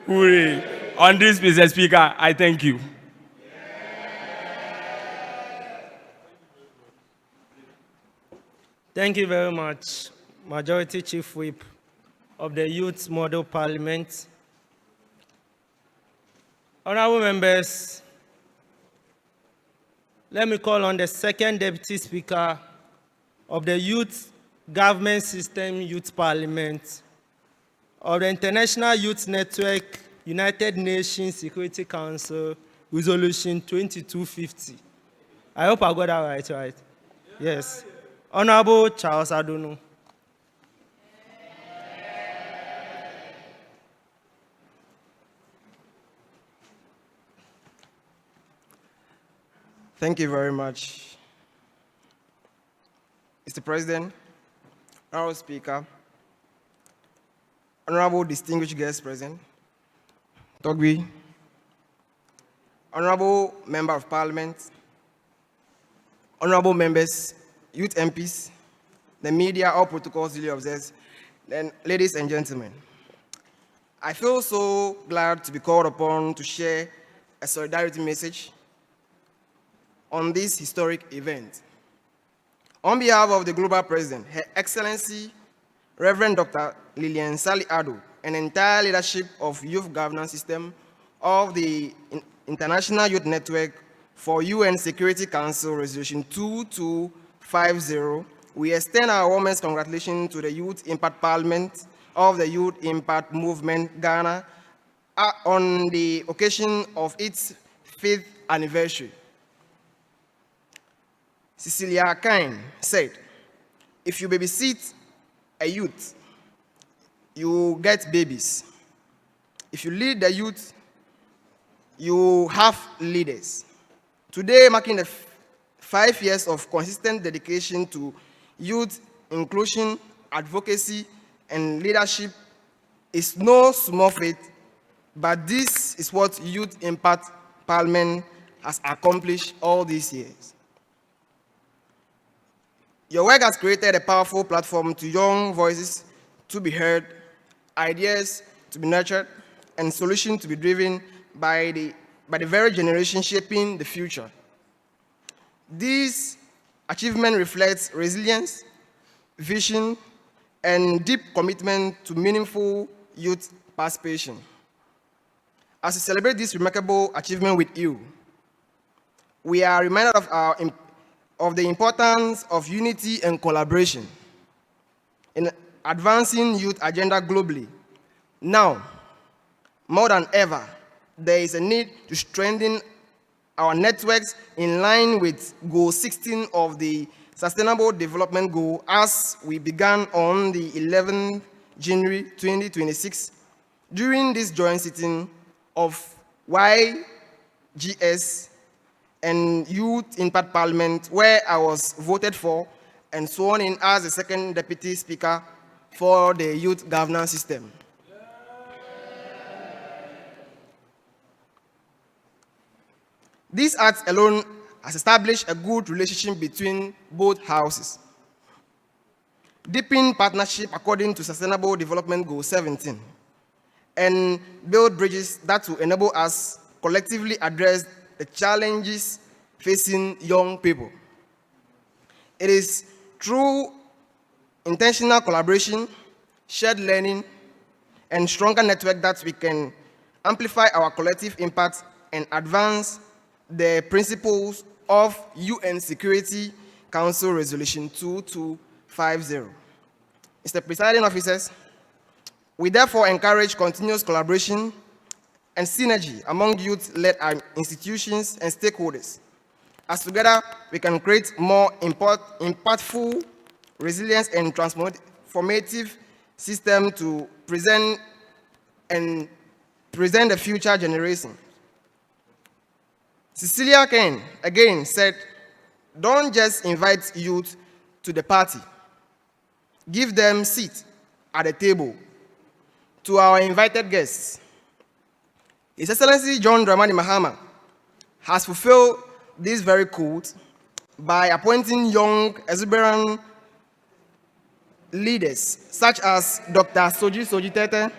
hooray. On this, Mr. Speaker, I thank you. Thank you very much, Majority Chief Whip of the Youth Model Parliament. Honorable members, let me call on the second Deputy Speaker of the Youth Government System Youth Parliament of the International Youth Network, United Nations Security Council, Resolution 2250. I hope I got that right? Yes. Honorable Charles Adonu. Thank you very much. Mr. President, Honorable Speaker, Honorable distinguished guests present, Togbi, Honorable Member of Parliament, Honorable members, youth MPs, the media, all protocols duly observed, and ladies and gentlemen, I feel so glad to be called upon to share a solidarity message on this historic event. On behalf of the Global President, Her Excellency, Reverend Dr. Lillian Sally Ado, and entire leadership of Youth Governance System of the International Youth Network for UN Security Council Resolution 2250, we extend our warmest congratulations to the Youth Impact Parliament of the Youth Impact Movement Ghana on the occasion of its 5th anniversary. Cecilia Kine said, if you babysit a youth, you get babies. If you lead the youth, you have leaders. Today, marking the 5 years of consistent dedication to youth inclusion, advocacy, and leadership is no small feat, but this is what Youth Impact Parliament has accomplished all these years. Your work has created a powerful platform to young voices to be heard, ideas to be nurtured, and solutions to be driven by the very generation shaping the future. This achievement reflects resilience, vision, and deep commitment to meaningful youth participation. As we celebrate this remarkable achievement with you, we are reminded of the importance of unity and collaboration in advancing youth agenda globally. Now, more than ever, there is a need to strengthen our networks in line with Goal 16 of the Sustainable Development Goal as we began on the 11th January 2026 during this joint sitting of YGS and Youth Impact Parliament, where I was voted for and sworn in as the second Deputy Speaker for the Youth Governance System. This act alone has established a good relationship between both houses, deepen partnership according to Sustainable Development Goal 17, and build bridges that will enable us collectively address the challenges facing young people. It is through intentional collaboration, shared learning, and stronger network that we can amplify our collective impact and advance the principles of UN Security Council Resolution 2250. Mr. Presiding Officers, we therefore encourage continuous collaboration and synergy among youth-led institutions and stakeholders, as together we can create more impactful, resilient, and transformative system to present the future generation. Cecilia Kane again said, don't just invite youth to the party, give them seats at the table. To our invited guests, His Excellency John Dramani Mahama has fulfilled this very code by appointing young, exuberant leaders such as Dr. Sodzi-Tettey,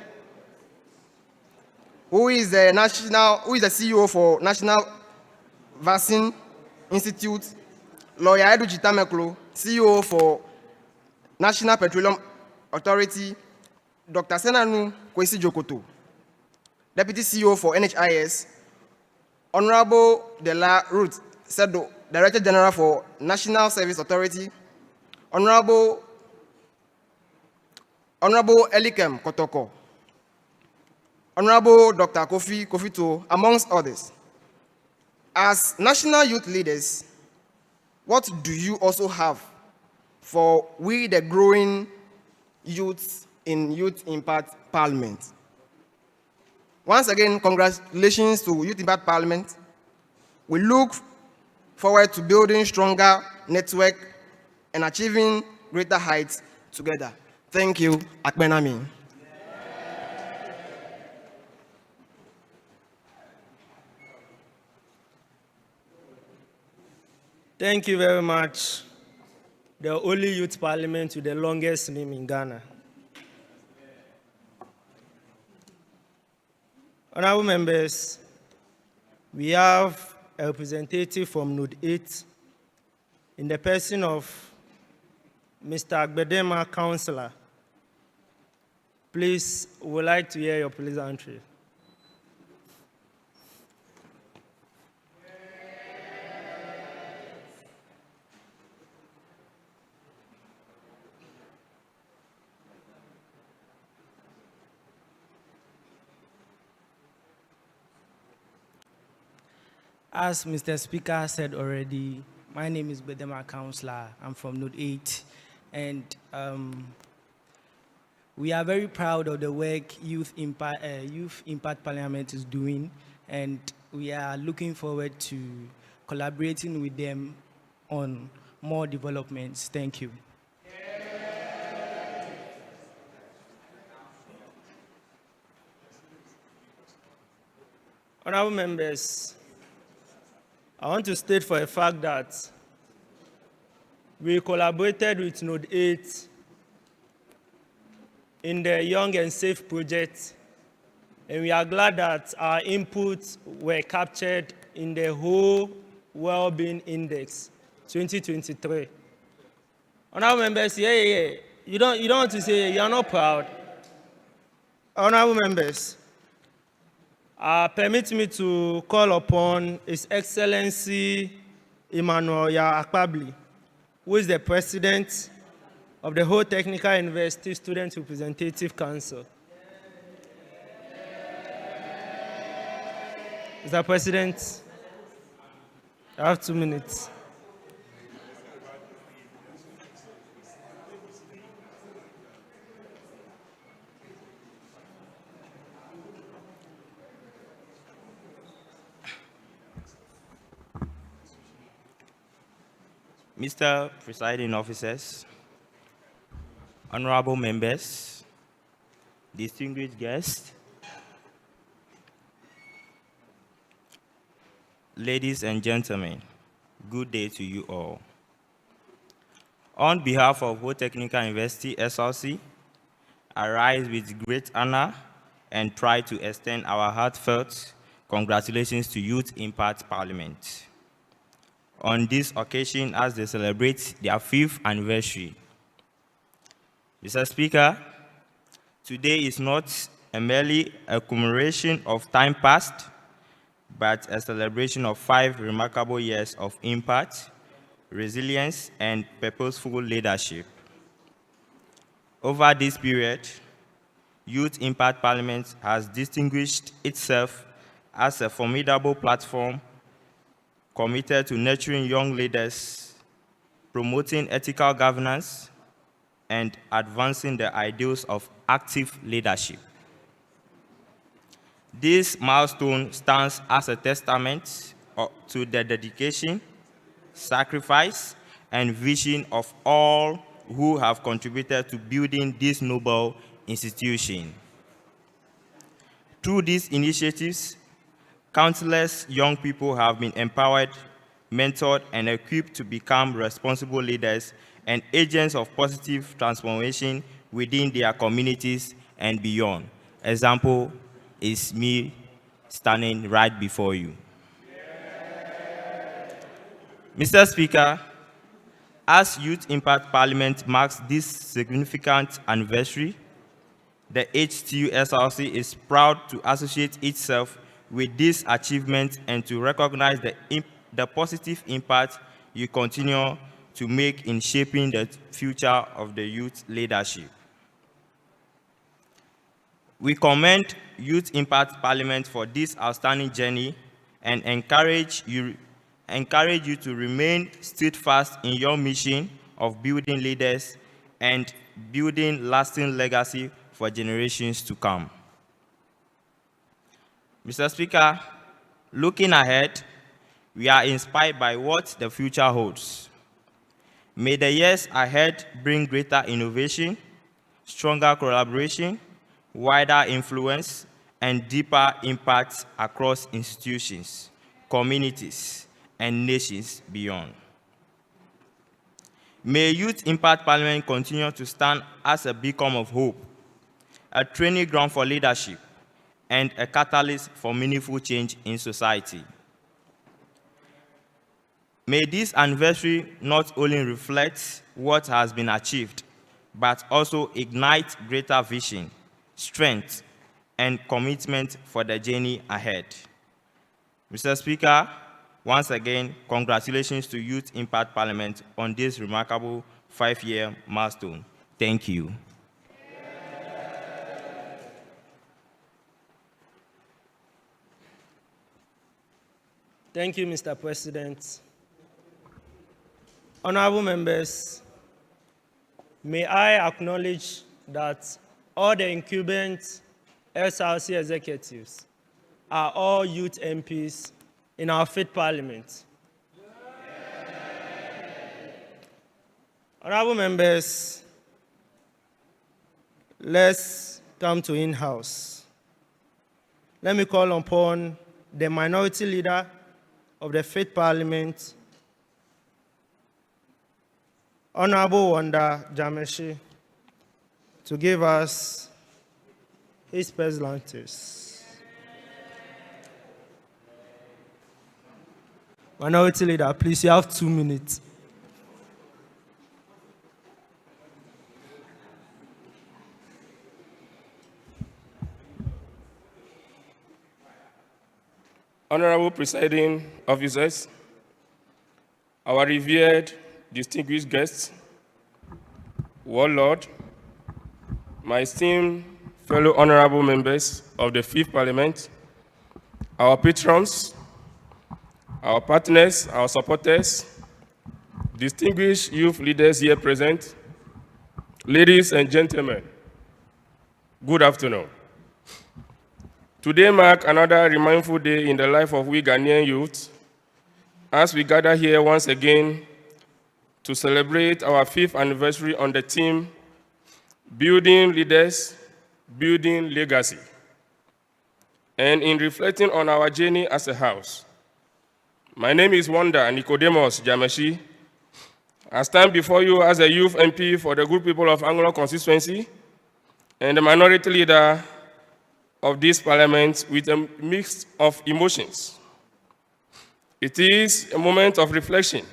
who is the CEO for National Vaccine Institute, Lawyer H.E CEO for National Petroleum Authority, Dr. Senanu Kwesi Jokoto, Deputy CEO for NHIS, Honorable Dela Ruth Sedo Director General for National Service Authority, Honorable Elikem Kotoko, Honorable Dr. Kofi, amongst others. As national youth leaders, what do you also have for we the growing youths in Youth Impact Parliament? Once again, congratulations to Youth Impact Parliament. We look forward to building stronger network and achieving greater heights together. Thank you, Agbe. Thank you very much. The only youth parliament with the longest name in Ghana. Honorable members, we have a representative from Node 8 in the person of Mr. Agbedema, Councillor. Please, we would like to hear your pleasantry. As Mr. Speaker said already, my name is Bedema Councillor. I'm from Node 8. And we are very proud of the work Youth Impact Parliament is doing. And we are looking forward to collaborating with them on more developments. Thank you. Honorable members, I want to state for a fact that we collaborated with Node 8 in the Young and Safe project, and we are glad that our inputs were captured in the whole Well-being Index 2023. Honorable members, you don't want to say you are not proud. Honorable members, permit me to call upon His Excellency Emmanuel, who is the President of the whole Technical University Student Representative Council. Mr. President, I have 2 minutes. Mr. Presiding Officers, honorable members, distinguished guests, ladies and gentlemen, good day to you all. On behalf of Whole Technical University SLC, I rise with great honor and pride to extend our heartfelt congratulations to Youth Impact Parliament on this occasion as they celebrate their 5th anniversary. Mr. Speaker, today is not merely a commemoration of time past, but a celebration of 5 remarkable years of impact, resilience, and purposeful leadership. Over this period, Youth Impact Parliament has distinguished itself as a formidable platform committed to nurturing young leaders, promoting ethical governance, and advancing the ideals of active leadership. This milestone stands as a testament to the dedication, sacrifice, and vision of all who have contributed to building this noble institution. Through these initiatives, countless young people have been empowered, mentored, and equipped to become responsible leaders and agents of positive transformation within their communities and beyond. Example is me standing right before you. Mr. Speaker, as Youth Impact Parliament marks this significant anniversary, the HTU SRC is proud to associate itself with this achievement and to recognize the the positive impact you continue to make in shaping the future of the youth leadership. We commend Youth Impact Parliament for this outstanding journey and encourage you to remain steadfast in your mission of building leaders and building lasting legacy for generations to come. Mr. Speaker, looking ahead, we are inspired by what the future holds. May the years ahead bring greater innovation, stronger collaboration, wider influence, and deeper impact across institutions, communities, and nations beyond. May Youth Impact Parliament continue to stand as a beacon of hope, a training ground for leadership, and a catalyst for meaningful change in society. May this anniversary not only reflect what has been achieved, but also ignite greater vision, strength, and commitment for the journey ahead. Mr. Speaker, once again, congratulations to Youth Impact Parliament on this remarkable 5-year milestone. Thank you. Thank you, Mr. President. Honorable members, may I acknowledge that all the incumbent SRC executives are all youth MPs in our 5th Parliament. Honorable members, let's come to in-house. Let me call upon the minority leader of the 5th Parliament, Honorable Wanda Jameshi, to give us his pleasantries. Minority leader, please, you have 2 minutes. Honorable presiding officers, our revered distinguished guests, Warlord, my esteemed fellow honorable members of the 5th Parliament, our patrons, our partners, our supporters, distinguished youth leaders here present, ladies and gentlemen, good afternoon. Today marks another remindful day in the life of we Ghanaian youth as we gather here once again to celebrate our 5th anniversary on the theme, Building Leaders, Building Legacy. And in reflecting on our journey as a house, my name is Wanda Nicodemus Jameshi. I stand before you as a youth MP for the good people of Anglo constituency and the minority leader of this parliament with a mix of emotions. It is a moment of reflection,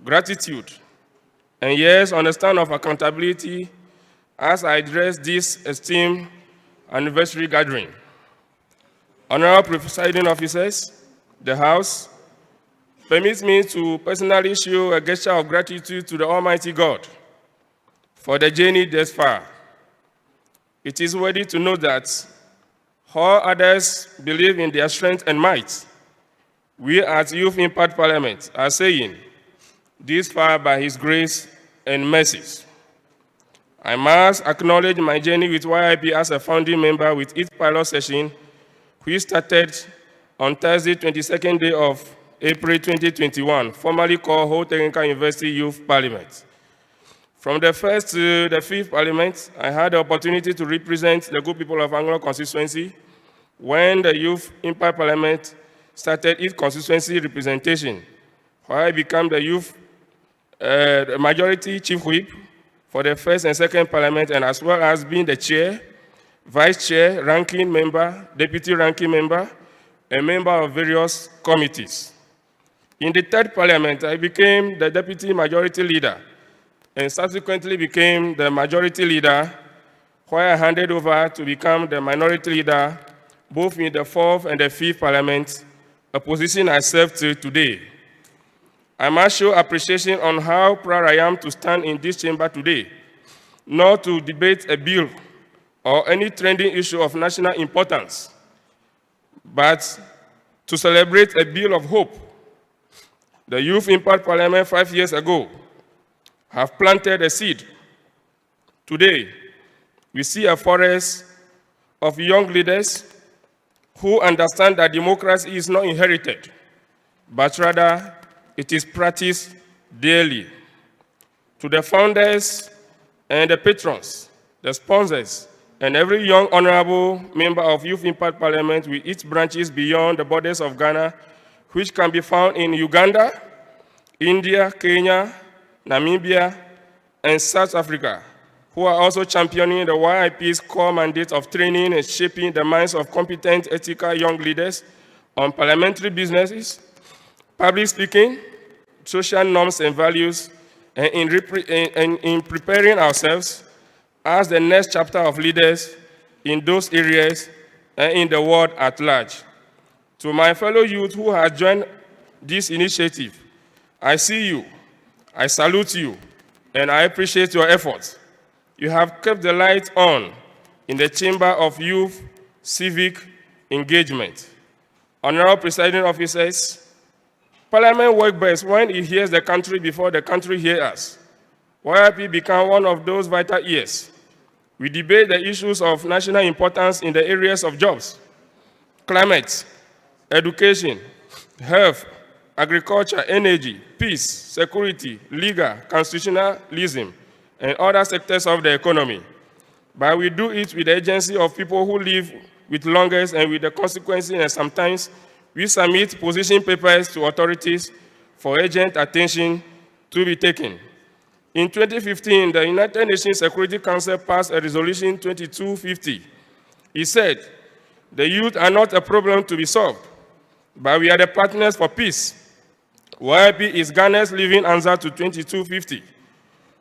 gratitude, and yes, understand of accountability as I address this esteemed anniversary gathering. Honorable presiding officers, the House, permits me to personally show a gesture of gratitude to the Almighty God for the journey thus far. It is worthy to know that all others believe in their strength and might. We at Youth Impact Parliament are saying, this far by His grace and mercies. I must acknowledge my journey with YIP as a founding member with its pilot session, which started on Thursday, 22nd day of April 2021, formerly called Whole Technical University Youth Parliament. From the 1st to the 5th Parliament, I had the opportunity to represent the good people of Anglo constituency when the Youth Impact Parliament started its constituency representation, where I became the majority chief whip for the 1st and 2nd Parliament, and as well as being the chair, vice chair, ranking member, deputy ranking member, and member of various committees. In the 3rd Parliament, I became the deputy majority leader and subsequently became the majority leader, where I handed over to become the minority leader both in the 4th and the 5th Parliament a position I serve till today. I must show appreciation on how proud I am to stand in this chamber today, not to debate a bill or any trending issue of national importance, but to celebrate a bill of hope. The Youth Impact Parliament 5 years ago have planted a seed. Today, we see a forest of young leaders who understand that democracy is not inherited, but rather it is practiced daily. To the founders and the patrons, the sponsors, and every young honorable member of Youth Impact Parliament with its branches beyond the borders of Ghana, which can be found in Uganda, India, Kenya, Namibia, and South Africa, who are also championing the YIP's core mandate of training and shaping the minds of competent, ethical young leaders on parliamentary businesses, public speaking, social norms and values, and in preparing ourselves as the next chapter of leaders in those areas and in the world at large. To my fellow youth who have joined this initiative, I see you, I salute you, and I appreciate your efforts. You have kept the light on in the chamber of youth civic engagement. Honorable presiding officers, Parliament works best when it hears the country before the country hears us. YIP become one of those vital ears. We debate the issues of national importance in the areas of jobs, climate, education, health, agriculture, energy, peace, security, legal, constitutionalism, and other sectors of the economy. But we do it with the agency of people who live with longest and with the consequences, and sometimes we submit position papers to authorities for urgent attention to be taken. In 2015, the United Nations Security Council passed a resolution 2250. It said, the youth are not a problem to be solved, but we are the partners for peace. YIP is Ghana's living answer to 2250.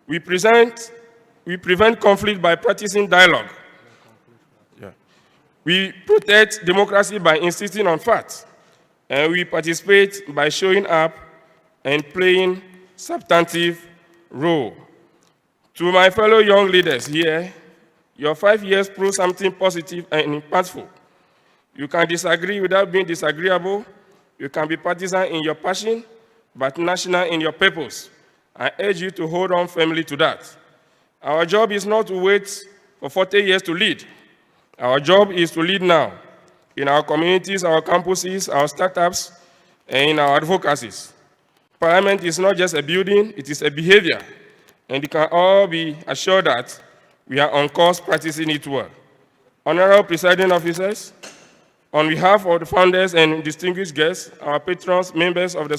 We prevent conflict by practicing dialogue. We protect democracy by insisting on facts. And we participate by showing up and playing substantive role. To my fellow young leaders here, your 5 years prove something positive and impactful. You can disagree without being disagreeable. You can be partisan in your passion, but national in your purpose. I urge you to hold on firmly to that. Our job is not to wait for 40 years to lead. Our job is to lead now, in our communities, our campuses, our startups, and in our advocacies. Parliament is not just a building, it is a behavior, and you can all be assured that we are on course practicing it well. Honorable presiding officers, on behalf of the founders and distinguished guests, our patrons, members of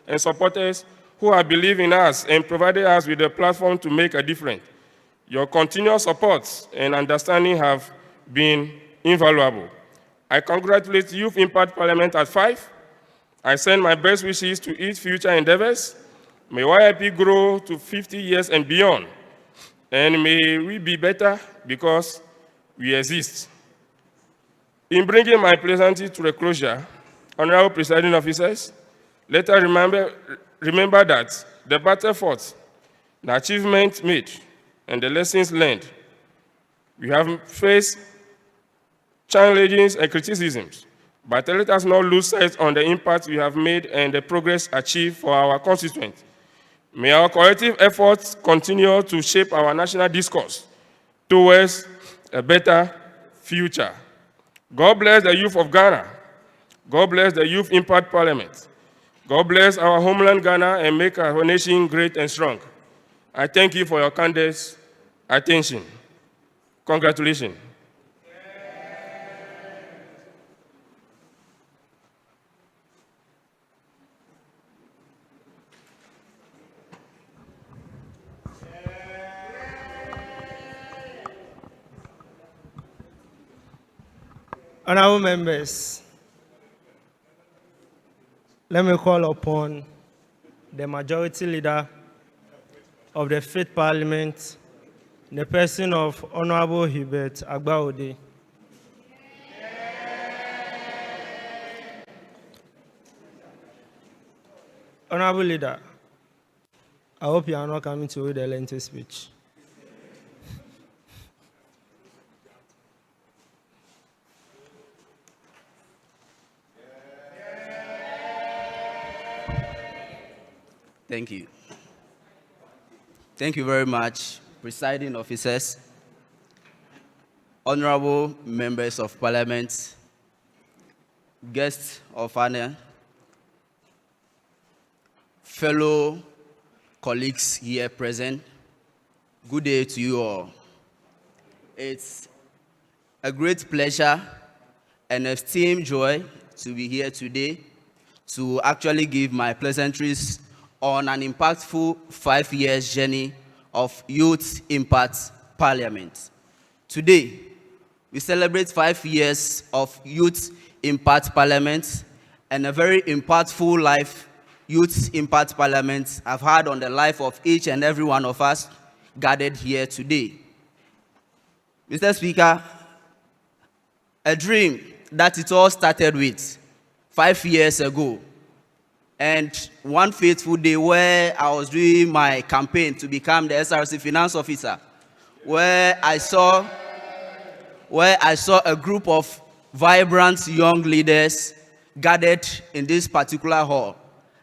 and supporters who have believed in us and provided us with a platform to make a difference, your continuous support and understanding have been invaluable. I congratulate Youth Impact Parliament at 5. I send my best wishes to its future endeavors. May YIP grow to 50 years and beyond. And may we be better because we exist. In bringing my pleasantry to a closure, honorable presiding officers, let us remember that the battle fought, the achievements made, and the lessons learned. We have faced challenges and criticisms, but let us not lose sight on the impact we have made and the progress achieved for our constituents. May our collective efforts continue to shape our national discourse towards a better future. God bless the youth of Ghana. God bless the Youth Impact Parliament. God bless our homeland Ghana and make our nation great and strong. I thank you for your candid attention. Congratulations. Honorable members, let me call upon the majority leader of the 5th Parliament, the person of Honorable Hubert Agbaode. Honorable Leader, I hope you are not coming to read a lengthy speech. Thank you. Thank you very much, presiding officers, honorable members of parliament, guests of honor, fellow colleagues here present. Good day to you all. It's a great pleasure and esteemed joy to be here today to actually give my pleasantries on an impactful 5 years journey of Youth Impact Parliament. Today, we celebrate 5 years of Youth Impact Parliament and a very impactful life Youth Impact Parliament have had on the life of each and every one of us gathered here today. Mr. Speaker, a dream that it all started with 5 years ago. And one fateful day where I was doing my campaign to become the SRC finance officer, where I saw a group of vibrant young leaders gathered in this particular hall.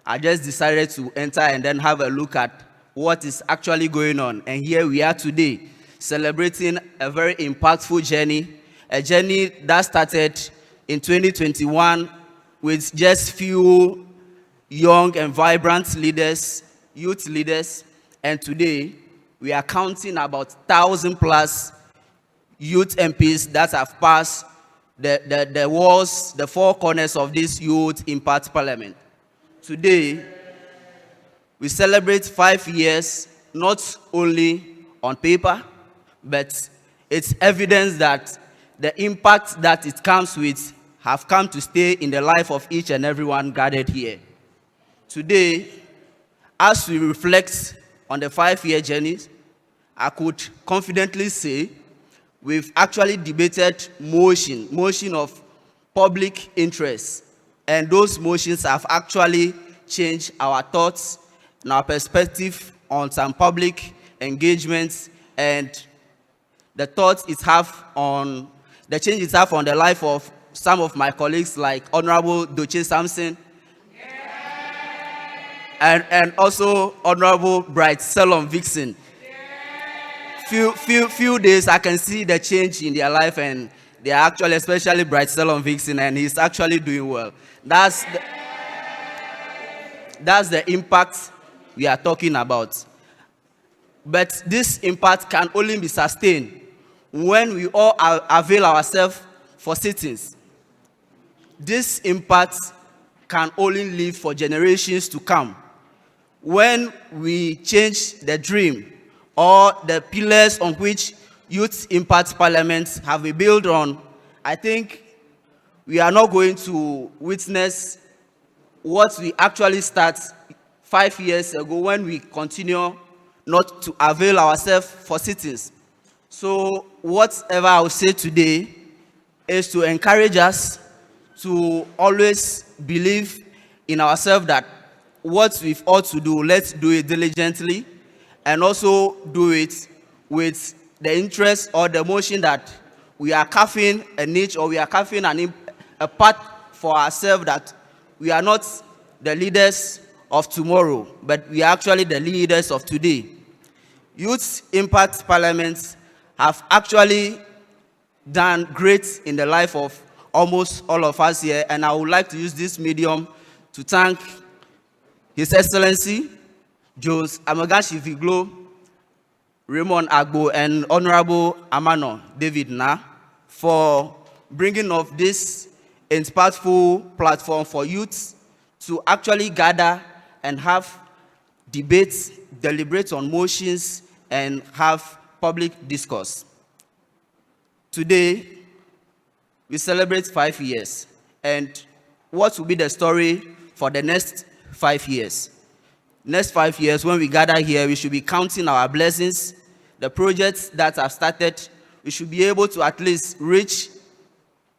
I just decided to enter and then have a look at what is actually going on. And here we are today, celebrating a very impactful journey, a journey that started in 2021 with just few young and vibrant leaders, youth leaders, and today we are counting about 1,000+ youth MPs that have passed the walls, the four corners of this Youth Impact Parliament. Today, we celebrate 5 years, not only on paper, but it's evidence that the impact that it comes with have come to stay in the life of each and everyone gathered here. Today, as we reflect on the 5-year journey, I could confidently say we've actually debated motion of public interest, and those motions have actually changed our thoughts and our perspective on some public engagements and the thoughts it have on the change it have on the life of some of my colleagues like Honorable Doche Samson, and also Honorable Bright Salom Vixen. Few days I can see the change in their life, and they are actually, especially Bright Salom Vixen, and he's actually doing well. That's the impact we are talking about. But this impact can only be sustained when we all avail ourselves for sittings. This impact can only live for generations to come. When we change the dream or the pillars on which Youth Impact Parliament have been built on, I think we are not going to witness what we actually start 5 years ago when we continue not to avail ourselves for sittings. So whatever I will say today is to encourage us to always believe in ourselves that what we've ought to do, let's do it diligently, and also do it with the interest or the motion that we are carving a niche or we are carving a path for ourselves, that we are not the leaders of tomorrow, but we are actually the leaders of today. Youth Impact Parliaments have actually done great in the life of almost all of us here, and I would like to use this medium to thank His Excellency Jones Amegashie-Viglo, Raymond Agbe, and Honorable Amano David Na for bringing up this impactful platform for youths to actually gather and have debates, deliberate on motions, and have public discourse. Today, we celebrate 5 years. And what will be the story for the next 5 years? Next 5 years, when we gather here, we should be counting our blessings, the projects that have started. We should be able to at least reach,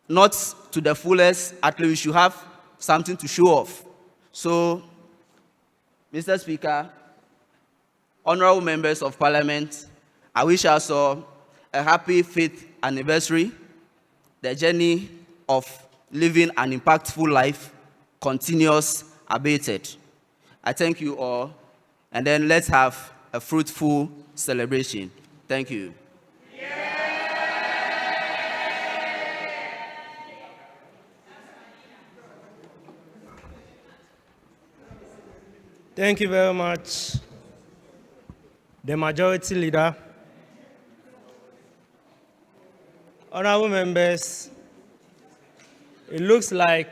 not to the fullest, at least we should have something to show off. So Mr. Speaker, honorable members of Parliament, I wish us all a happy 5th anniversary. The journey of living an impactful life continues abated. I thank you all, and then let's have a fruitful celebration. Thank you. Thank you very much, the Majority Leader. Honorable members, it looks like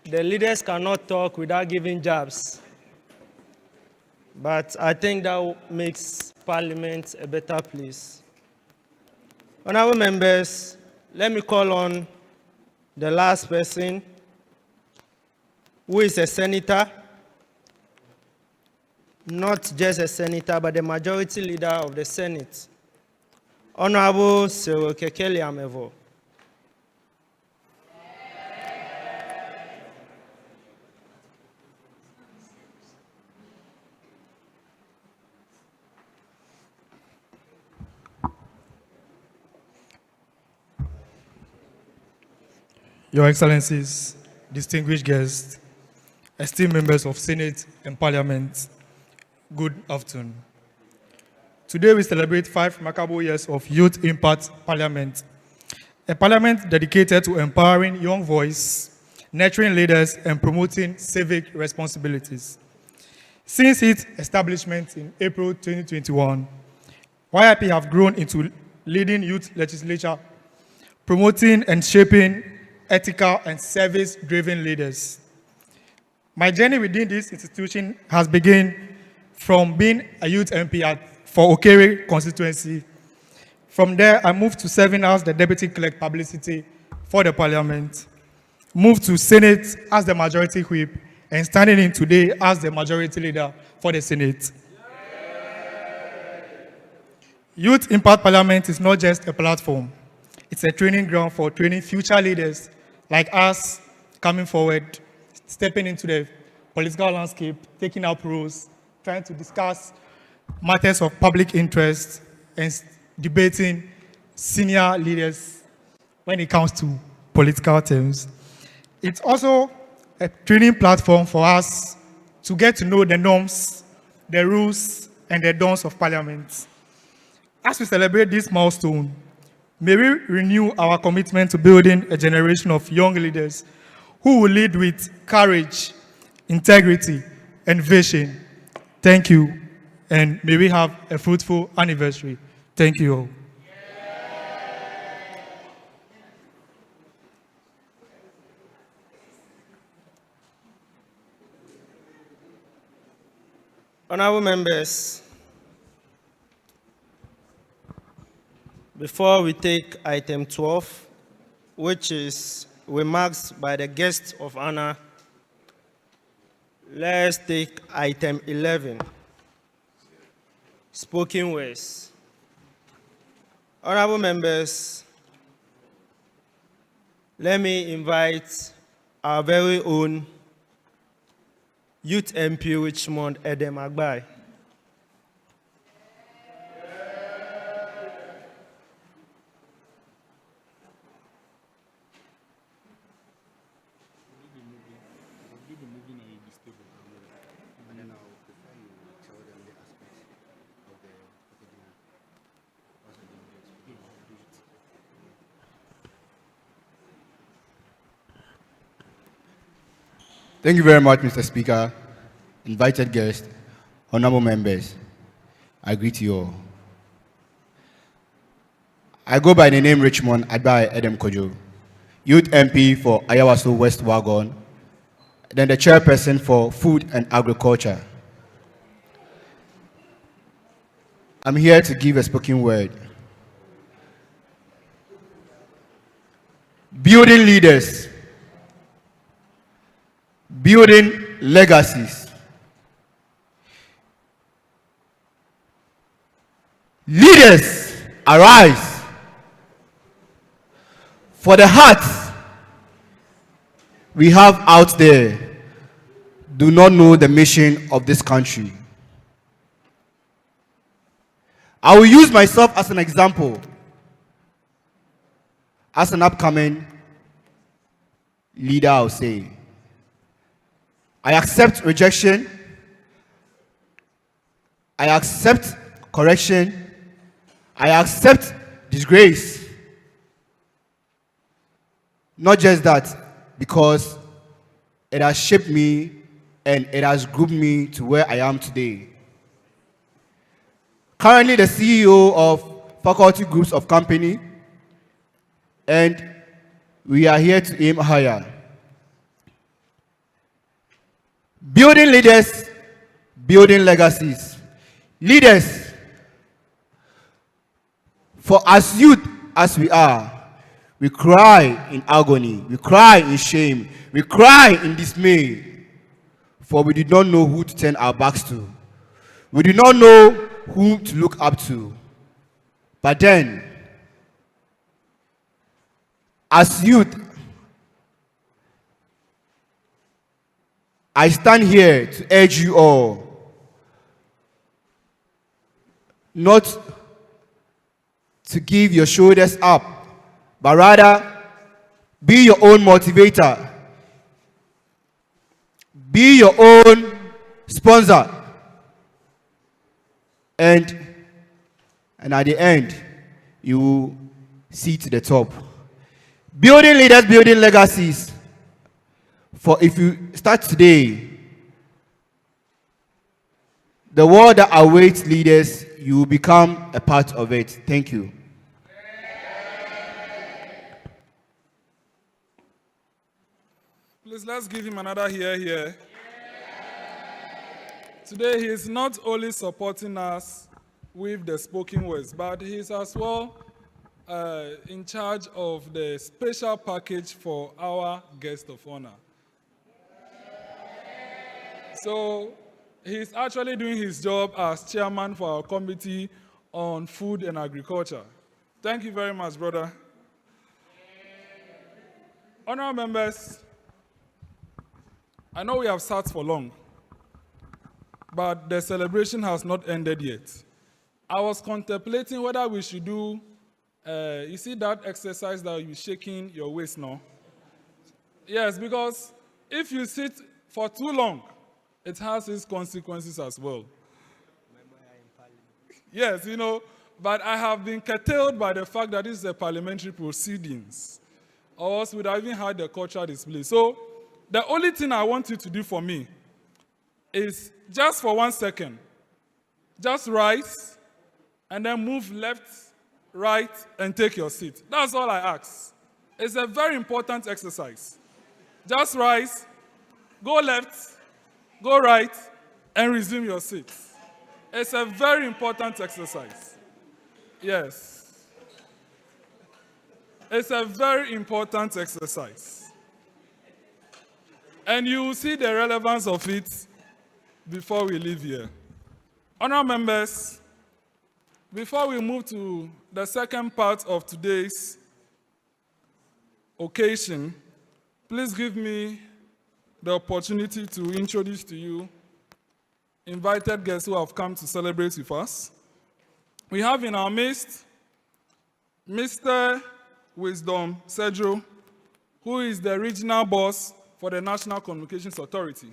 the leaders cannot talk without giving jabs. But I think that makes Parliament a better place. Honorable members, let me call on the last person, who is a senator, not just a senator, but the Majority Leader of the Senate, Honorable H.E. Your Excellencies, distinguished guests, esteemed members of Senate and Parliament, good afternoon. Today we celebrate 5 remarkable years of Youth Impact Parliament, a parliament dedicated to empowering young voices, nurturing leaders, and promoting civic responsibilities. Since its establishment in April 2021, YIP have grown into leading youth legislature, promoting and shaping ethical and service-driven leaders. My journey within this institution has begun from being a youth MP for Okere constituency. From there, I moved to serving as the Deputy Clerk Publicity for the Parliament, moved to Senate as the Majority Whip, and standing in today as the Majority Leader for the Senate. Youth Impact Parliament is not just a platform. It's a training ground for training future leaders like us coming forward, stepping into the political landscape, taking up roles, trying to discuss matters of public interest and debating senior leaders when it comes to political terms. It's also a training platform for us to get to know the norms, the rules, and the dons of Parliament. As we celebrate this milestone, may we renew our commitment to building a generation of young leaders who will lead with courage, integrity, and vision. Thank you, and may we have a fruitful anniversary. Thank you all. Honorable members, before we take item 12, which is remarks by the guests of honor, let's take item 11, spoken words. Honorable members, let me invite our very own Youth MP Richmond Adam Agbe. Thank you very much, Mr. Speaker, invited guests, honorable members. I greet you all. I go by the name Richmond Adam Mfojoh, Youth MP for Ayawaso West Wagon, then the chairperson for Food and Agriculture. I'm here to give a spoken word. Building leaders, building legacies. Leaders, arise. For the hearts we have out there, do not know the mission of this country. I will use myself as an example, as an upcoming leader, I'll say. I accept rejection. I accept correction. I accept disgrace. Not just that, because it has shaped me and it has groomed me to where I am today. Currently the CEO of Faculty Groups of Company, and we are here to aim higher. Building leaders, building legacies. Leaders, for as youth as we are, we cry in agony, we cry in shame, we cry in dismay, for we did not know who to turn our backs to. We did not know who to look up to. But then, as youth, I stand here to urge you all not to give your shoulders up, but rather be your own motivator. Be your own sponsor. And at the end, you will see to the top. Building leaders, building legacies. For if you start today, the world that awaits leaders, you will become a part of it. Thank you. Please, let's give him another here. Today, he is not only supporting us with the spoken words, but he is as well in charge of the special package for our guest of honor. So, he's actually doing his job as chairman for our committee on food and agriculture. Thank you very much, brother. Honorable members, I know we have sat for long, but the celebration has not ended yet. I was contemplating whether we should do, you see that exercise that you're shaking your waist now? Yes, because if you sit for too long, it has its consequences as well. Yes, you know, but I have been curtailed by the fact that this is a parliamentary proceedings, or else we'd have even had the cultural display. So, the only thing I want you to do for me is just for 1 second, just rise and then move left, right, and take your seat. That's all I ask. It's a very important exercise. Just rise, go left, go right, and resume your seat. It's a very important exercise. Yes. It's a very important exercise. And you will see the relevance of it before we leave here. Honourable members, before we move to the second part of today's occasion, please give me the opportunity to introduce to you invited guests who have come to celebrate with us. We have in our midst Mr. Wisdom Sedro, who is the regional boss for the National Communications Authority.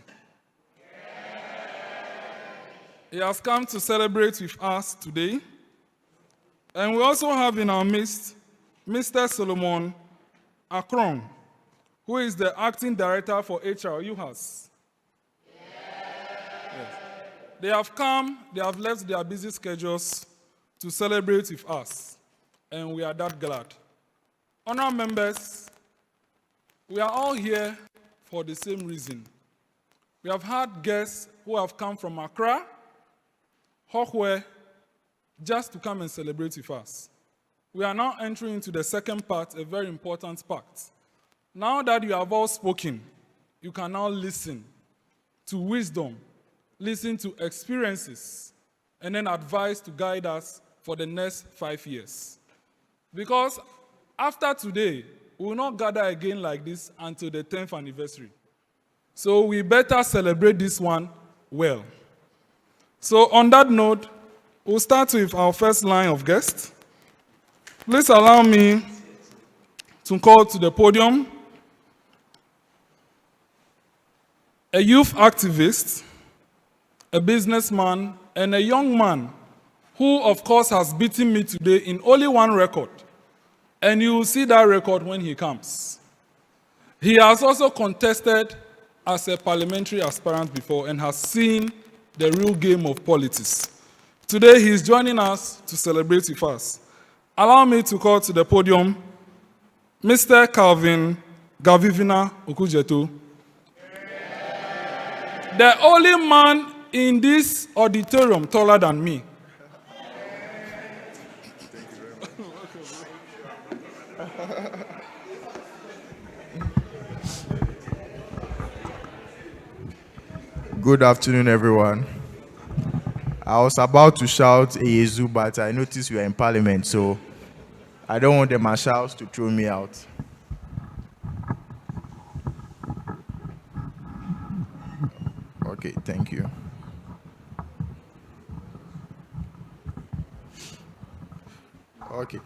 He has come to celebrate with us today. And we also have in our midst Mr. Solomon Akron, who is the acting director for HR UHAS. Yes. They have come, they have left their busy schedules to celebrate with us, and we are that glad. Honourable members, we are all here for the same reason. We have had guests who have come from Accra, Hokwe, just to come and celebrate with us. We are now entering into the second part, a very important part. Now that you have all spoken, you can now listen to wisdom, listen to experiences, and then advice to guide us for the next 5 years. Because after today, we will not gather again like this until the 10th anniversary. So we better celebrate this one well. So on that note, we'll start with our first line of guests. Please allow me to call to the podium a youth activist, a businessman, and a young man who, of course, has beaten me today in only one record. And you will see that record when he comes. He has also contested as a parliamentary aspirant before and has seen the real game of politics. Today, he is joining us to celebrate with us. Allow me to call to the podium Mr. Calvin Gavivina Okujeto, the only man in this auditorium taller than me. Good afternoon, everyone. I was about to shout Eyezu, but I noticed we are in Parliament, so I don't want the marshals to throw me out. Okay, thank you. Okay,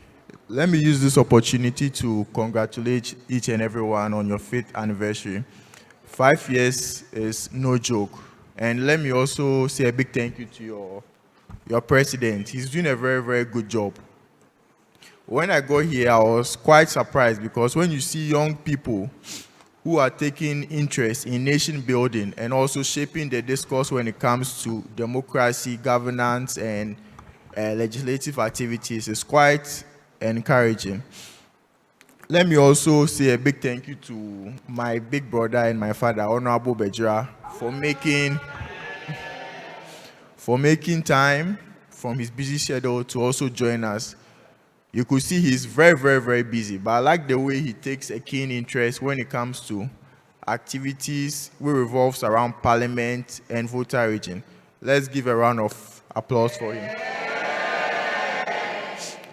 let me use this opportunity to congratulate each and everyone on your 5th anniversary. 5 years is no joke. And let me also say a big thank you to your president. He's doing a very, very good job. When I got here, I was quite surprised because when you see young people who are taking interest in nation building and also shaping the discourse when it comes to democracy, governance, and legislative activities, it's quite encouraging. Let me also say a big thank you to my big brother and my father, Honorable Bedzrah, for making time from his busy schedule to also join us. You could see he's very, very, very busy, but I like the way he takes a keen interest when it comes to activities which revolves around Parliament and Volta region. Let's give a round of applause for him.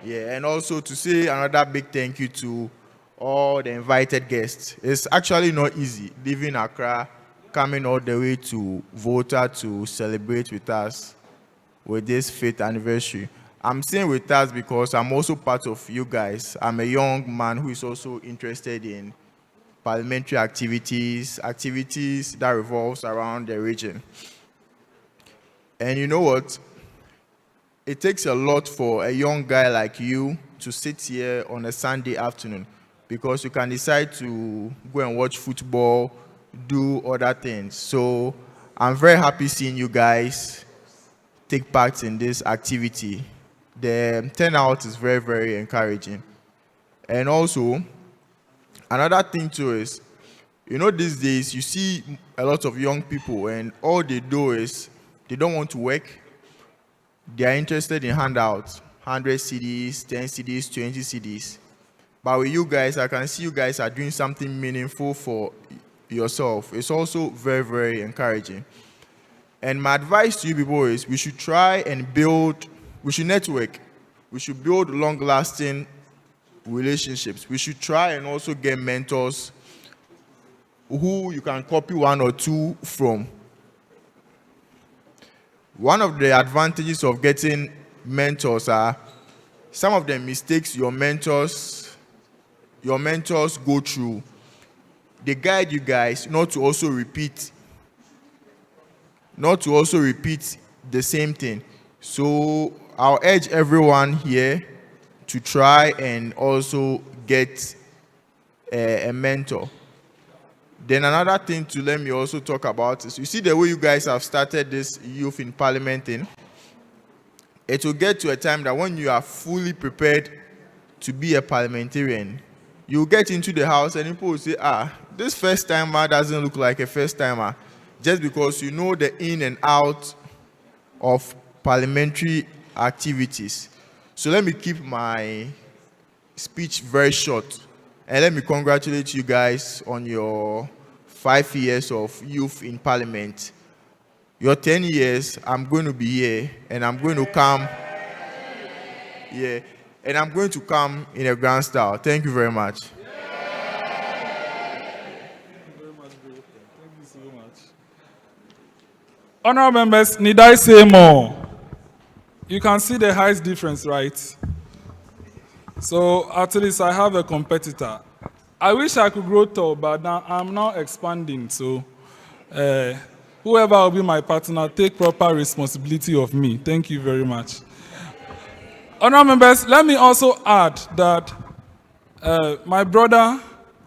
Yeah, and also to say another big thank you to all the invited guests. It's actually not easy leaving Accra, coming all the way to Volta to celebrate with us with this 5th anniversary. I'm saying with us because I'm also part of you guys. I'm a young man who is also interested in parliamentary activities that revolves around the region. And you know what? It takes a lot for a young guy like you to sit here on a Sunday afternoon because you can decide to go and watch football, do other things. So I'm very happy seeing you guys take part in this activity. The turnout is very, very encouraging. And also, another thing too is, you know, these days you see a lot of young people and all they do is they don't want to work. They are interested in handouts, 100 CDs, 10 CDs, 20 CDs. But with you guys, I can see you guys are doing something meaningful for yourself. It's also very, very encouraging. And my advice to you people is we should try and build, we should network. We should build long-lasting relationships. We should try and also get mentors who you can copy one or two from. One of the advantages of getting mentors are some of the mistakes your mentors go through. They guide you guys not to also repeat the same thing. So I'll urge everyone here to try and also get a mentor. Then another thing to let me also talk about is, you see the way you guys have started this youth in parliament thing, it will get to a time that when you are fully prepared to be a parliamentarian, you get into the house and people will say, this first timer doesn't look like a first timer, just because you know the in and out of parliamentary activities. So let me keep my speech very short. And let me congratulate you guys on your 5 years of youth in parliament. Your 10 years, I'm going to be here, and I'm going to come. Yeah, and I'm going to come in a grand style. Thank you very much. you so much. Honorable members, need I say more? You can see the height difference, right? So at least I have a competitor. I wish I could grow tall, but now I'm now expanding. So whoever will be my partner, take proper responsibility of me. Thank you very much. Honorable members, let me also add that my brother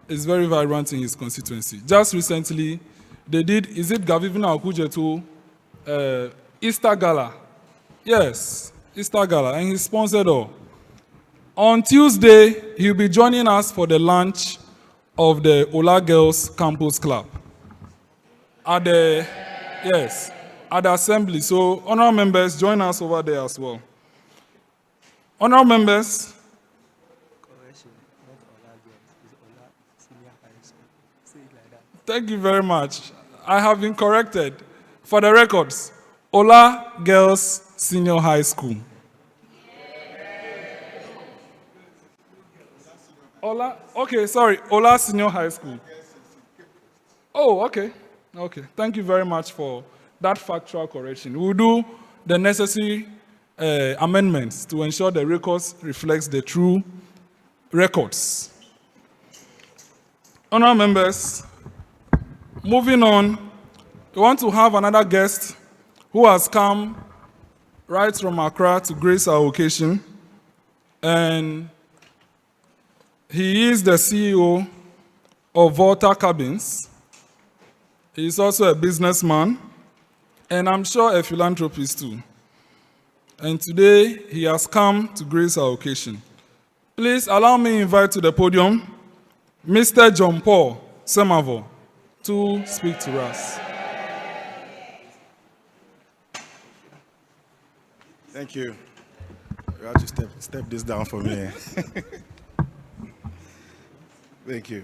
is very vibrant in his constituency. Just recently, they did, is it Gavivina or Kujetu, Easter Gala? Yes, Easter Gala, and he sponsored all. On Tuesday, he'll be joining us for the launch of the Ola Girls Campus Club at the, yes, at the assembly. So, honorable members, join us over there as well. Honorable members, thank you very much. I have been corrected. For the records, Ola Girls Senior High School. Ola, okay, sorry, Ola Senior High School. Oh, okay, okay. Thank you very much for that factual correction. We'll do the necessary amendments to ensure the records reflects the true records. Honorable members, moving on, we want to have another guest who has come right from Accra to grace our occasion, and he is the CEO of Volta Cabins. He is also a businessman, and I'm sure a philanthropist too. And today, he has come to grace our occasion. Please allow me to invite to the podium Mr. John Paul Semavo to speak to us. Thank you. You have to step this down for me. Thank you.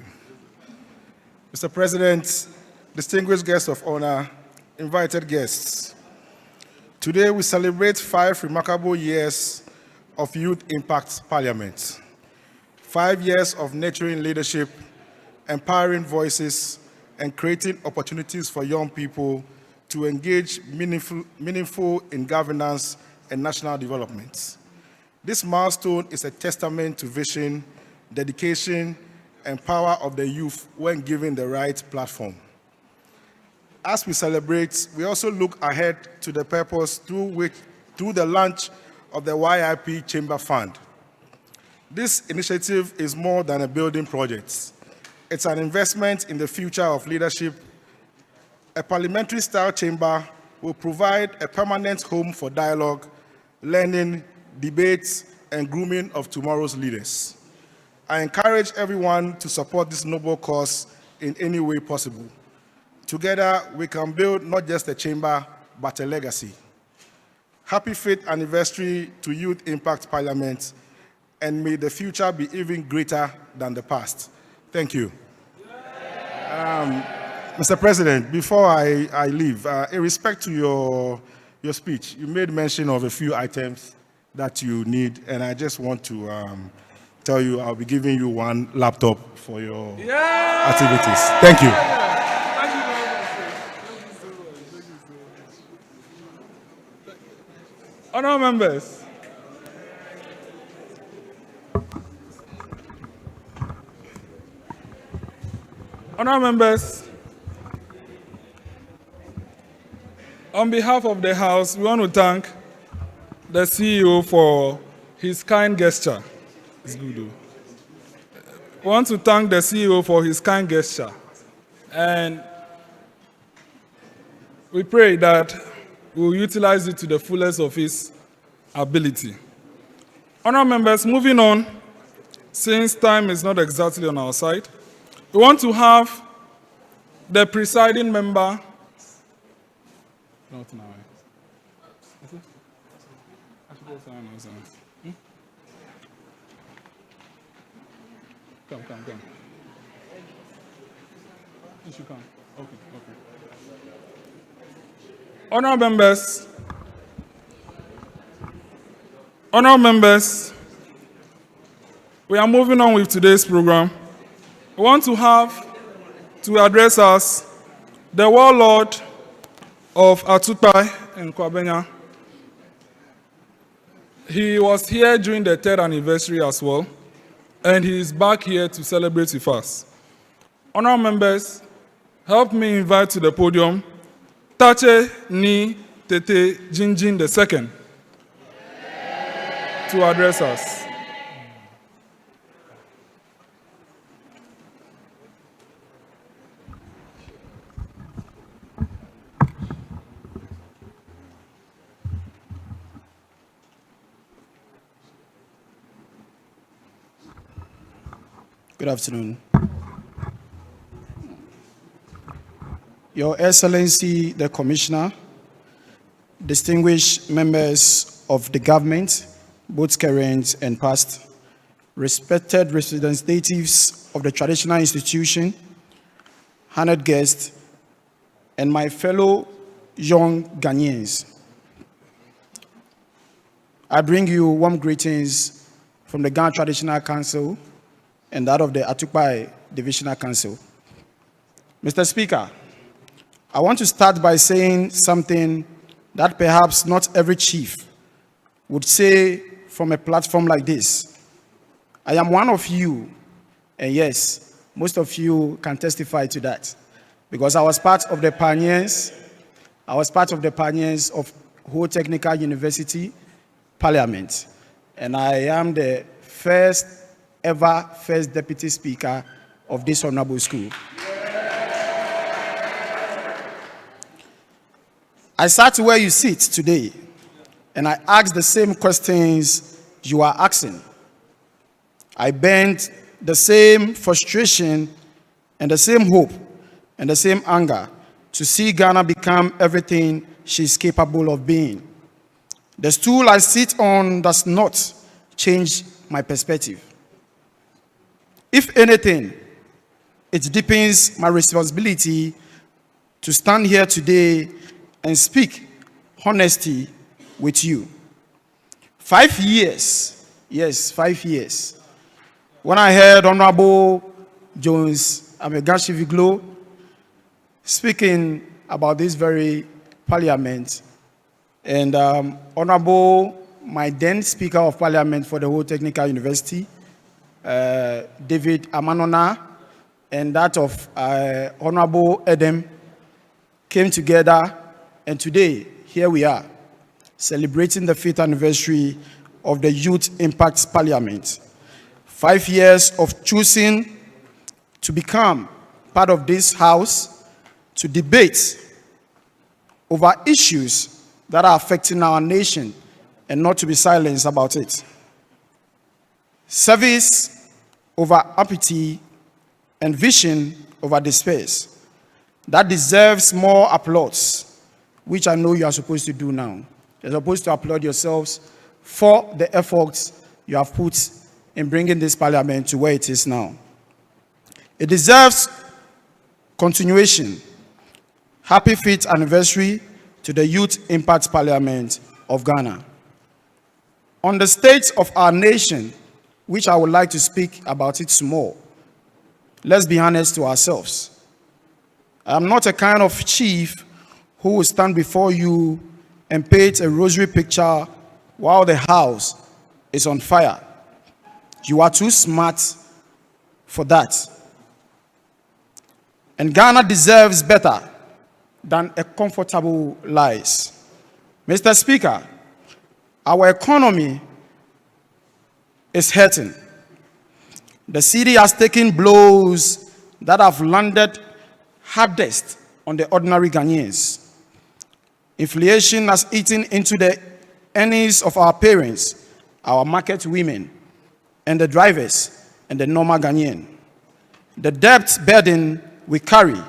Mr. President, distinguished guests of honor, invited guests. Today we celebrate 5 remarkable years of Youth Impact Parliament. 5 years of nurturing leadership, empowering voices, and creating opportunities for young people to engage meaningful in governance and national development. This milestone is a testament to vision, dedication, and power of the youth when given the right platform. As we celebrate, we also look ahead to the purpose through the launch of the YIP Chamber Fund. This initiative is more than a building project. It's an investment in the future of leadership. A parliamentary-style chamber will provide a permanent home for dialogue, learning, debates, and grooming of tomorrow's leaders. I encourage everyone to support this noble cause in any way possible. Together, we can build not just a chamber, but a legacy. Happy 5th anniversary to Youth Impact Parliament, and may the future be even greater than the past. Thank you. Mr. President, before I leave, in respect to your speech, you made mention of a few items that you need, and I just want to tell you I'll be giving you 1 laptop for your activities. Thank you. Honourable members, on behalf of the House, we want to thank the CEO for his kind gesture. It's good. We want to thank the CEO for his kind gesture. And we pray that we will utilize it to the fullest of his ability. Honourable members, moving on, since time is not exactly on our side, we want to have the presiding member. Not now. Come. You should come. Okay. Honourable members, we are moving on with today's program. We want to have to address us the warlord of Atukpai in Kwabenya. He was here during the 3rd anniversary as well, and he is back here to celebrate with us. Honourable members, help me invite to the podium Tatse ni Tete Jijin II to address us. Good afternoon. Your Excellency, the Commissioner, distinguished members of the government, both current and past, respected representatives of the traditional institution, honored guests, and my fellow young Ghanaians. I bring you warm greetings from the Ghana Traditional Council and that of the Atukpai Divisional Council. Mr. Speaker, I want to start by saying something that perhaps not every chief would say from a platform like this. I am one of you, and yes, most of you can testify to that, because I was part of the pioneers of Ho Technical University Parliament, and I am the first Deputy Speaker of this honorable school. I sat where you sit today, and I asked the same questions you are asking. I bent the same frustration and the same hope and the same anger to see Ghana become everything she's capable of being. The stool I sit on does not change my perspective. If anything, it deepens my responsibility to stand here today and speak honesty with you. 5 years, yes, 5 years. When I heard Honorable Jones Amegashie-Viglo speaking about this very parliament, and Honorable, my then Speaker of Parliament for the Whole Technical University, David Amanona, and that of Honorable Adam came together, and today, here we are, celebrating the 5th anniversary of the Youth Impact Parliament. 5 years of choosing to become part of this house to debate over issues that are affecting our nation and not to be silenced about it. Service over apathy and vision over despair. That deserves more applause, which I know you are supposed to do now. You're supposed to applaud yourselves for the efforts you have put in bringing this parliament to where it is now. It deserves continuation. Happy 5th anniversary to the Youth Impact Parliament of Ghana. On the state of our nation, which I would like to speak about it small, let's be honest to ourselves. I'm not a kind of chief who will stand before you and paint a rosary picture while the house is on fire. You are too smart for that. And Ghana deserves better than a comfortable lies. Mr. Speaker, our economy is hurting. The city has taken blows that have landed hardest on the ordinary Ghanaians. Inflation has eaten into the earnings of our parents, our market women, and the drivers, and the normal Ghanaian. The debt burden we carry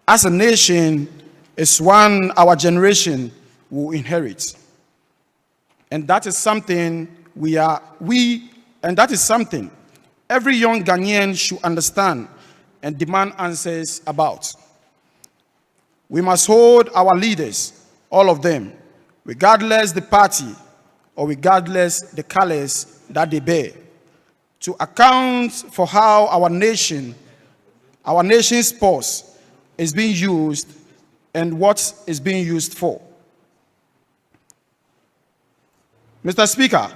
as a nation is one our generation will inherit. And that is something that is something every young Ghanaian should understand and demand answers about. We must hold our leaders, all of them, regardless the party or regardless the colors that they bear, to account for how our nation's pulse is being used and what is being used for. Mr. Speaker,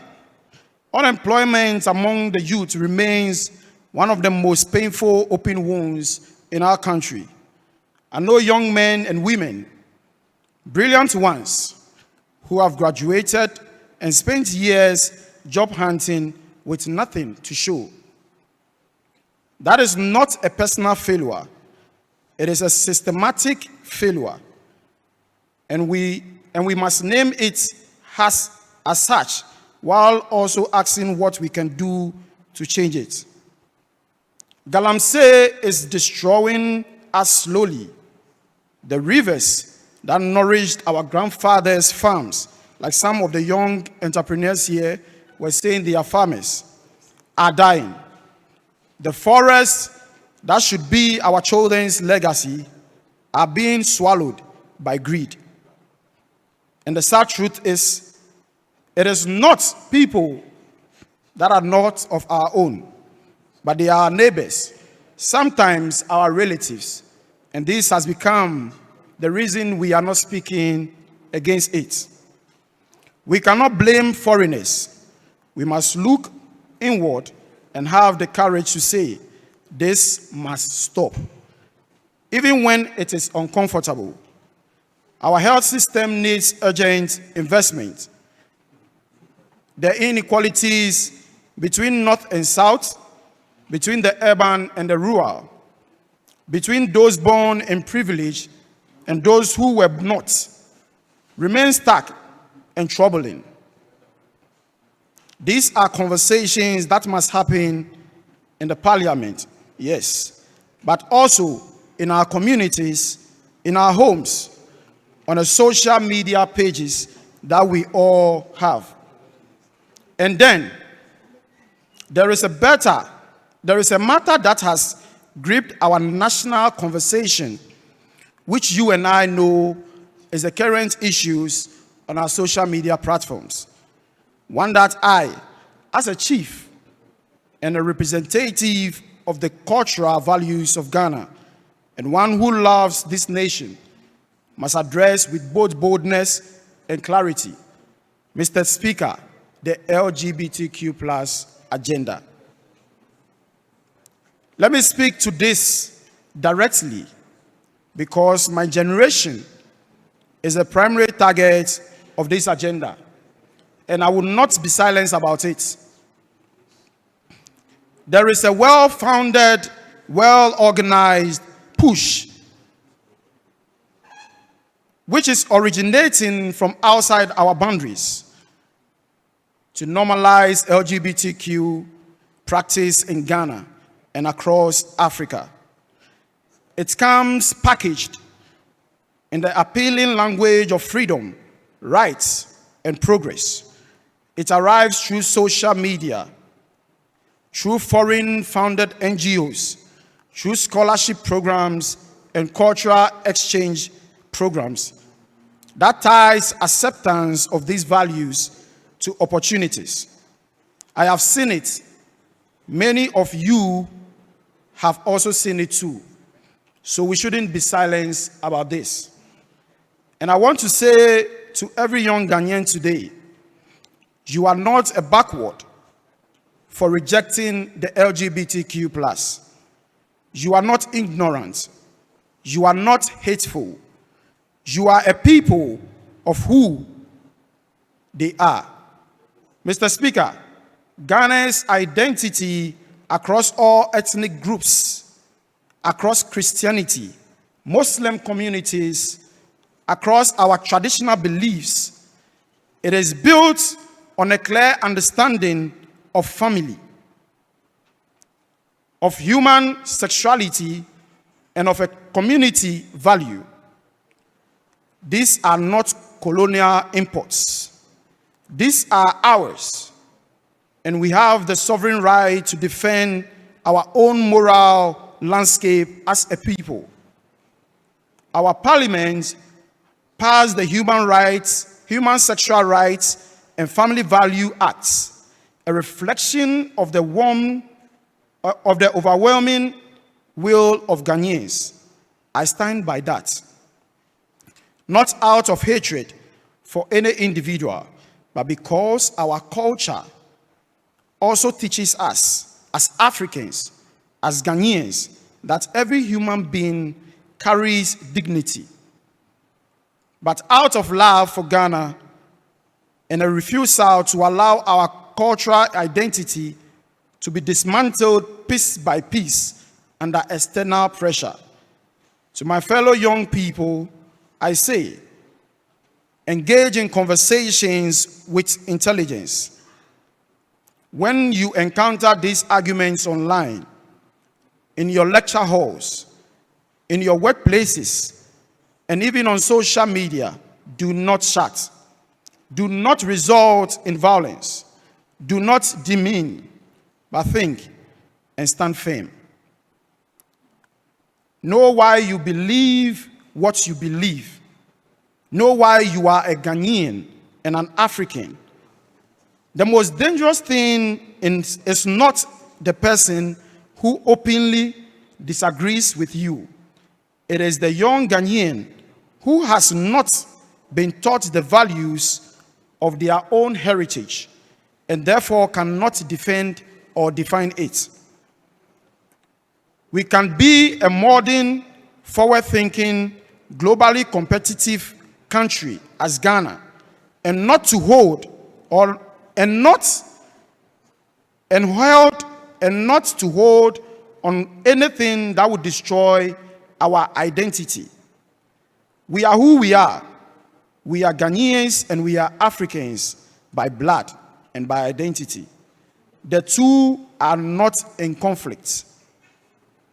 unemployment among the youth remains one of the most painful open wounds in our country. I know young men and women, brilliant ones, who have graduated and spent years job hunting with nothing to show. That is not a personal failure. It is a systematic failure. And we must name it as such, while also asking what we can do to change it. Galamsey is destroying us slowly. The rivers that nourished our grandfathers' farms, like some of the young entrepreneurs here were saying they are farmers, are dying. The forests that should be our children's legacy are being swallowed by greed. And the sad truth is, it is not people that are not of our own, but they are our neighbors, sometimes our relatives. And this has become the reason we are not speaking against it. We cannot blame foreigners. We must look inward and have the courage to say, this must stop, even when it is uncomfortable. Our health system needs urgent investment. The inequalities between North and South, between the urban and the rural, between those born in privilege and those who were not, remain stark and troubling. These are conversations that must happen in the parliament, yes, but also in our communities, in our homes, on the social media pages that we all have. And then there is a matter that has gripped our national conversation, which you and I know is the current issues on our social media platforms. One that I, as a chief and a representative of the cultural values of Ghana, and one who loves this nation, must address with both boldness and clarity. Mr. Speaker, the LGBTQ+ agenda. Let me speak to this directly, because my generation is a primary target of this agenda, and I will not be silenced about it. There is a well-founded, well-organized push which is originating from outside our boundaries to normalize LGBTQ practice in Ghana and across Africa. It comes packaged in the appealing language of freedom, rights, and progress. It arrives through social media, through foreign-founded NGOs, through scholarship programs and cultural exchange programs that ties acceptance of these values to opportunities. I have seen it. Many of you have also seen it too. So we shouldn't be silenced about this. And I want to say to every young Ghanaian today, you are not a backward for rejecting the LGBTQ+. You are not ignorant. You are not hateful. You are a people of who they are. Mr. Speaker, Ghana's identity across all ethnic groups, across Christianity, Muslim communities, across our traditional beliefs, it is built on a clear understanding of family, of human sexuality, and of a community value. These are not colonial imports. These are ours. And we have the sovereign right to defend our own moral landscape as a people. Our parliament passed the Human Sexual Rights and Family Value Acts, a reflection of the overwhelming will of Ghanaians. I stand by that. Not out of hatred for any individual, but because our culture also teaches us as Africans, as Ghanaians, that every human being carries dignity. But out of love for Ghana and a refusal to allow our cultural identity to be dismantled piece by piece under external pressure, to my fellow young people, I say, engage in conversations with intelligence. When you encounter these arguments online, in your lecture halls, in your workplaces, and even on social media, do not shout. Do not result in violence. Do not demean, but think and stand firm. Know why you believe what you believe. Know why you are a Ghanaian and an African. The most dangerous thing is not the person who openly disagrees with you. It is the young Ghanaian who has not been taught the values of their own heritage and therefore cannot defend or define it. We can be a modern, forward-thinking, globally competitive country as Ghana and not to hold or not to hold on anything that would destroy our identity. We are who we are. We are Ghanaians and we are Africans by blood and by identity. The two are not in conflict.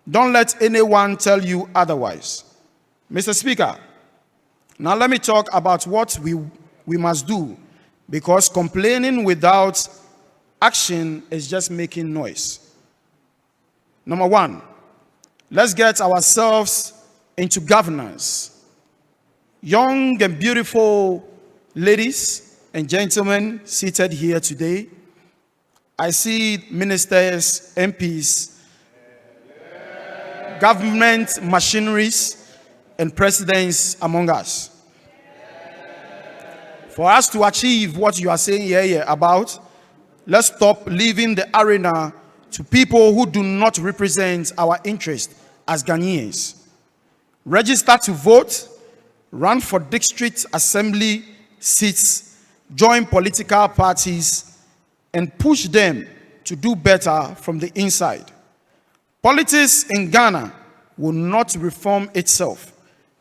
Don't let anyone tell you otherwise. Mr. Speaker, now let me talk about what we must do, because complaining without action is just making noise. Number one, let's get ourselves into governance. Young and beautiful ladies and gentlemen seated here today, I see ministers, MPs, government machineries, and presidents among us. For us to achieve what you are saying here about, let's stop leaving the arena to people who do not represent our interest as Ghanaians. Register to vote, run for district assembly seats, join political parties, and push them to do better from the inside. Politics in Ghana will not reform itself.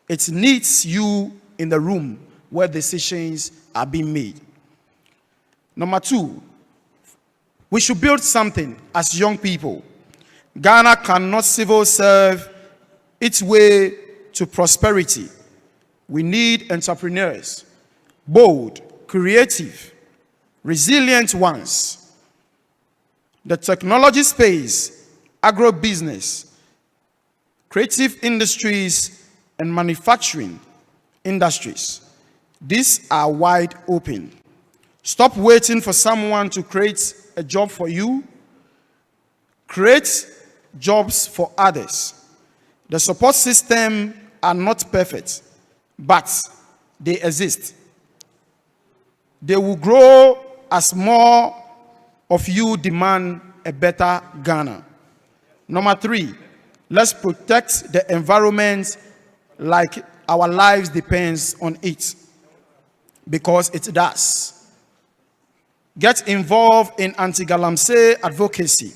It needs you in the room where decisions are being made. Number two, we should build something as young people. Ghana cannot civil serve its way to prosperity. We need entrepreneurs, bold, creative, resilient ones. The technology space, agro-business, creative industries, and manufacturing industries. These are wide open. Stop waiting for someone to create a job for you. Create jobs for others. The support systems are not perfect, but they exist. They will grow as more of you demand a better Ghana. Number three, let's protect the environment like our lives depends on it, because it does. Get involved in anti-galamsey advocacy.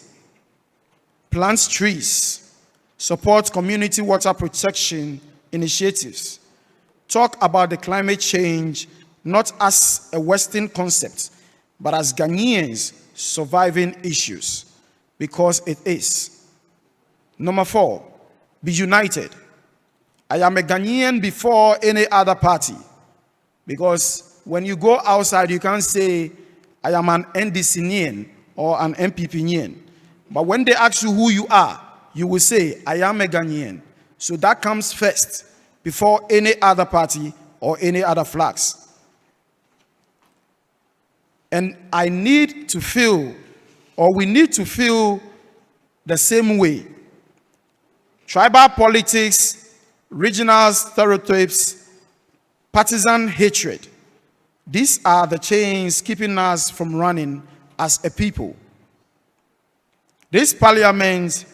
Plant trees. Support community water protection initiatives. Talk about the climate change not as a Western concept, but as Ghanaians surviving issues, because it is. Number four, be united. I am a Ghanaian before any other party, because when you go outside, you can't say, I am an NDC-nian or an MPP-nian. But when they ask you who you are, you will say, I am a Ghanaian. So that comes first, before any other party or any other flags. And I need to feel, or we need to feel the same way. Tribal politics regional stereotypes, partisan hatred. These are the chains keeping us from running as a people. This parliament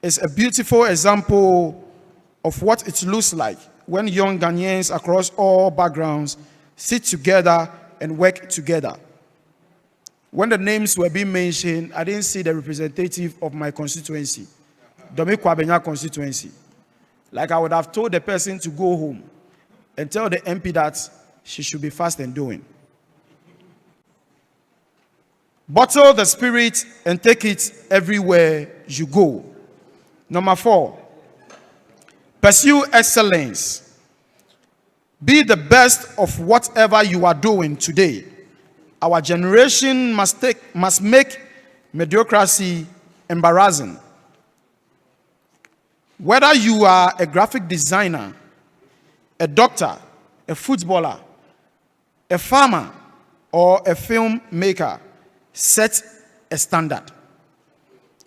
is a beautiful example of what it looks like when young Ghanaians across all backgrounds sit together and work together. When the names were being mentioned, I didn't see the representative of my constituency, the Kwabenya constituency. Like I would have told the person to go home and tell the MP that she should be fast and doing. Bottle the spirit and take it everywhere you go. Number 4, pursue excellence. Be the best of whatever you are doing today. Our generation must make mediocrity embarrassing. Whether you are a graphic designer, a doctor, a footballer, a farmer, or a filmmaker, set a standard.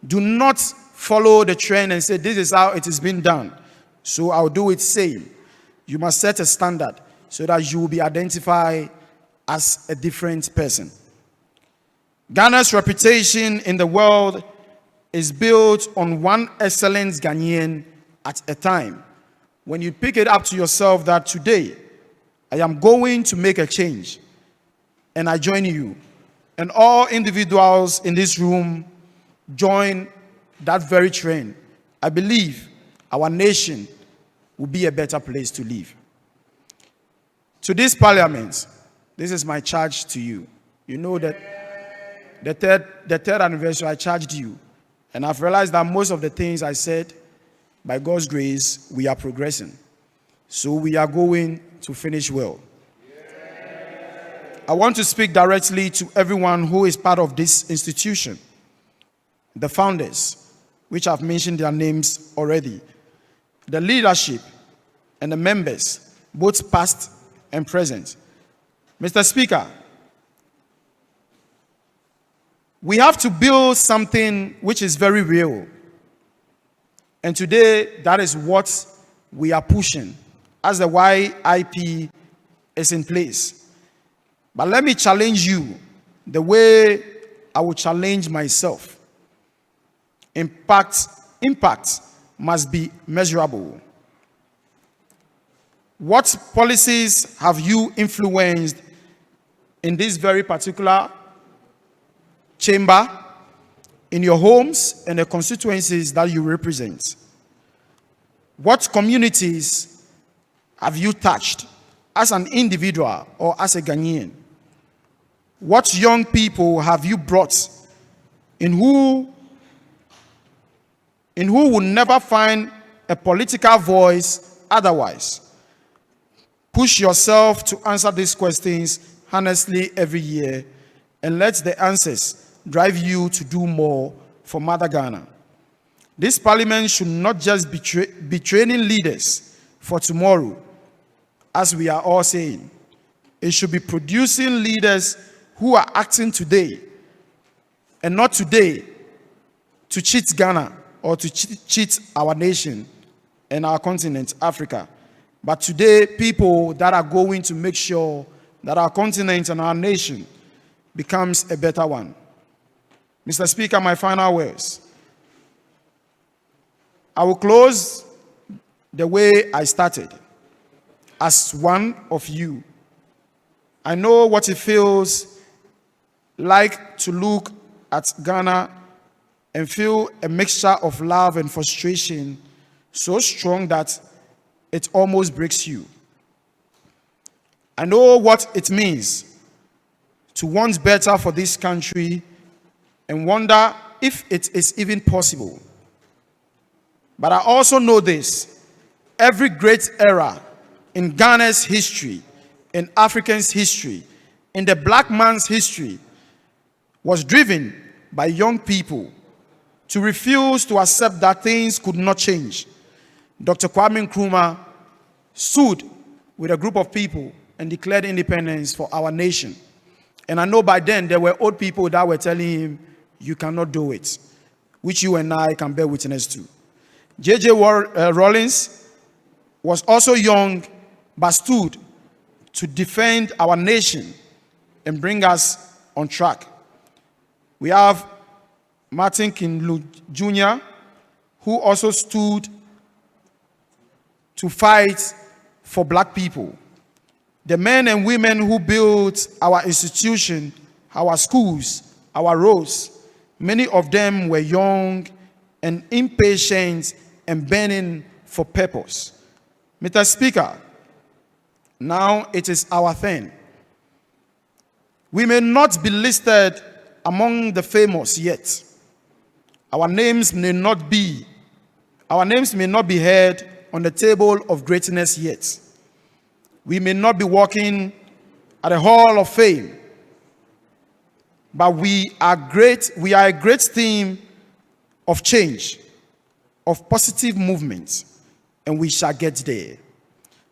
Do not follow the trend and say, this is how it is being done, so I'll do it same. You must set a standard so that you will be identified as a different person. Ghana's reputation in the world is built on one excellent Ghanaian at a time. When you pick it up to yourself that today, I am going to make a change, and I join you, and all individuals in this room join that very trend, I believe our nation will be a better place to live. To this parliament, this is my charge to you. You know that the third anniversary, I charged you. And I've realized that most of the things I said, by God's grace, we are progressing. So we are going to finish well. I want to speak directly to everyone who is part of this institution. The founders, which I've mentioned their names already. The leadership and the members, both past and present. Mr. Speaker, we have to build something which is very real. And today, that is what we are pushing as the YIP is in place. But let me challenge you the way I will challenge myself. Impact must be measurable. What policies have you influenced in this very particular chamber, in your homes and the constituencies that you represent? What communities have you touched as an individual or as a Ghanaian? What young people have you brought in who will never find a political voice otherwise? Push yourself to answer these questions honestly every year, and let the answers drive you to do more for Mother Ghana. This parliament should not just be training leaders for tomorrow, as we are all saying. It should be producing leaders who are acting today, and not today to cheat Ghana or to cheat our nation and our continent, Africa. But today, people that are going to make sure that our continent and our nation becomes a better one. Mr. Speaker, my final words. I will close the way I started, as one of you. I know what it feels like to look at Ghana and feel a mixture of love and frustration so strong that it almost breaks you. I know what it means to want better for this country and wonder if it is even possible. But I also know this: every great era in Ghana's history, in African's history, in the black man's history, was driven by young people to refuse to accept that things could not change. Dr. Kwame Nkrumah stood with a group of people and declared independence for our nation. And I know by then there were old people that were telling him, you cannot do it, which you and I can bear witness to. J.J. Rawlings was also young but stood to defend our nation and bring us on track. We have Martin Kinlu Jr., who also stood to fight for black people. The men and women who built our institution, our schools, our roads, many of them were young and impatient and burning for purpose. Mr. Speaker, now it is our turn. We may not be listed among the famous yet. Our names may not be heard on the table of greatness yet. We may not be walking at the Hall of Fame, but we are a great team of change, of positive movement, and we shall get there.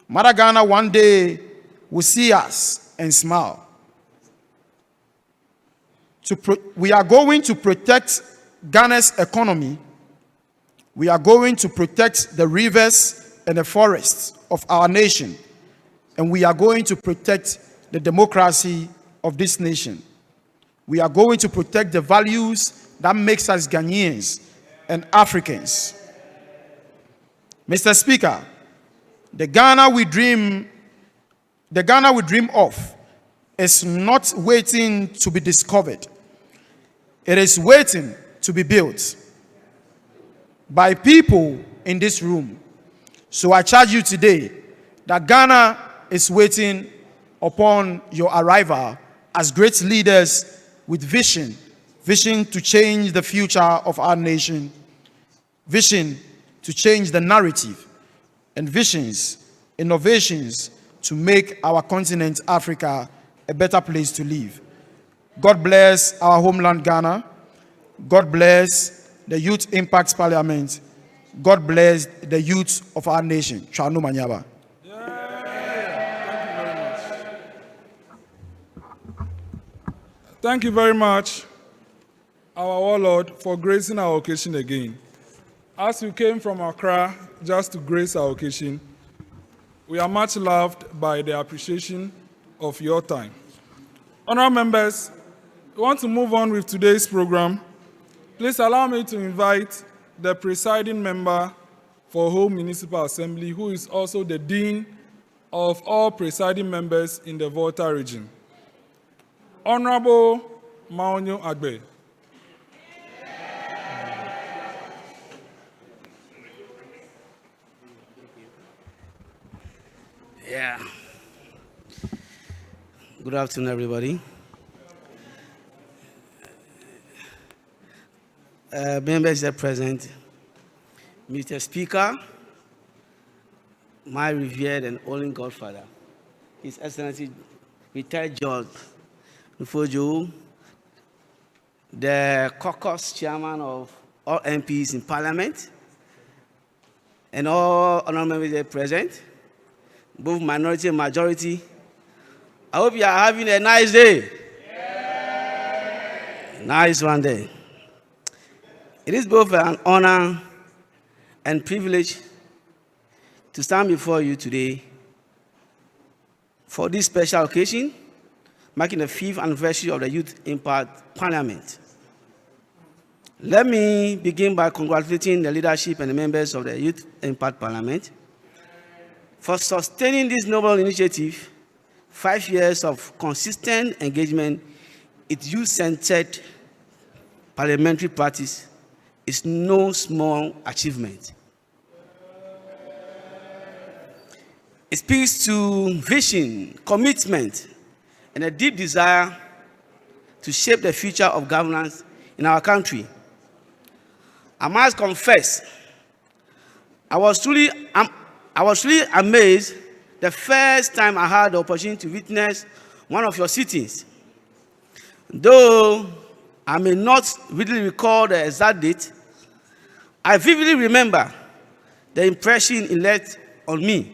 Mother Ghana one day will see us and smile. We are going to protect Ghana's economy. We are going to protect the rivers and the forests of our nation. And we are going to protect the democracy of this nation. We are going to protect the values that makes us Ghanaians and Africans. Mr. Speaker, the Ghana we dream of is not waiting to be discovered. It is waiting to be built by people in this room. So I charge you today that Ghana is waiting upon your arrival as great leaders with vision to change the future of our nation, vision to change the narrative, and innovations to make our continent, Africa, a better place to live. God bless our homeland, Ghana. God bless the Youth Impact Parliament. God bless the youth of our nation. Chanu Manyaba. Thank you very much, our Warlord, for gracing our occasion again. As we came from Accra just to grace our occasion, we are much loved by the appreciation of your time. Honourable members, we want to move on with today's program. Please allow me to invite the presiding member for Home Municipal Assembly, who is also the Dean of all presiding members in the Volta region. Honorable Mawunyo Agbe. Yeah. Good afternoon, everybody. Members that are present, Mr. Speaker, my revered and only godfather, His Excellency retired Judge Nfojoh, the caucus chairman of all MPs in Parliament, and all honorable members that are present, both minority and majority. I hope you are having a nice day. Yeah. Nice one day. It is both an honor and privilege to stand before you today for this special occasion, marking the 5th anniversary of the Youth Impact Parliament. Let me begin by congratulating the leadership and the members of the Youth Impact Parliament for sustaining this noble initiative. 5 years of consistent engagement in youth-centered parliamentary practice is no small achievement. It speaks to vision, commitment, and a deep desire to shape the future of governance in our country. I must confess, I was truly amazed the first time I had the opportunity to witness one of your sittings. Though I may not really recall the exact date, I vividly remember the impression it left on me.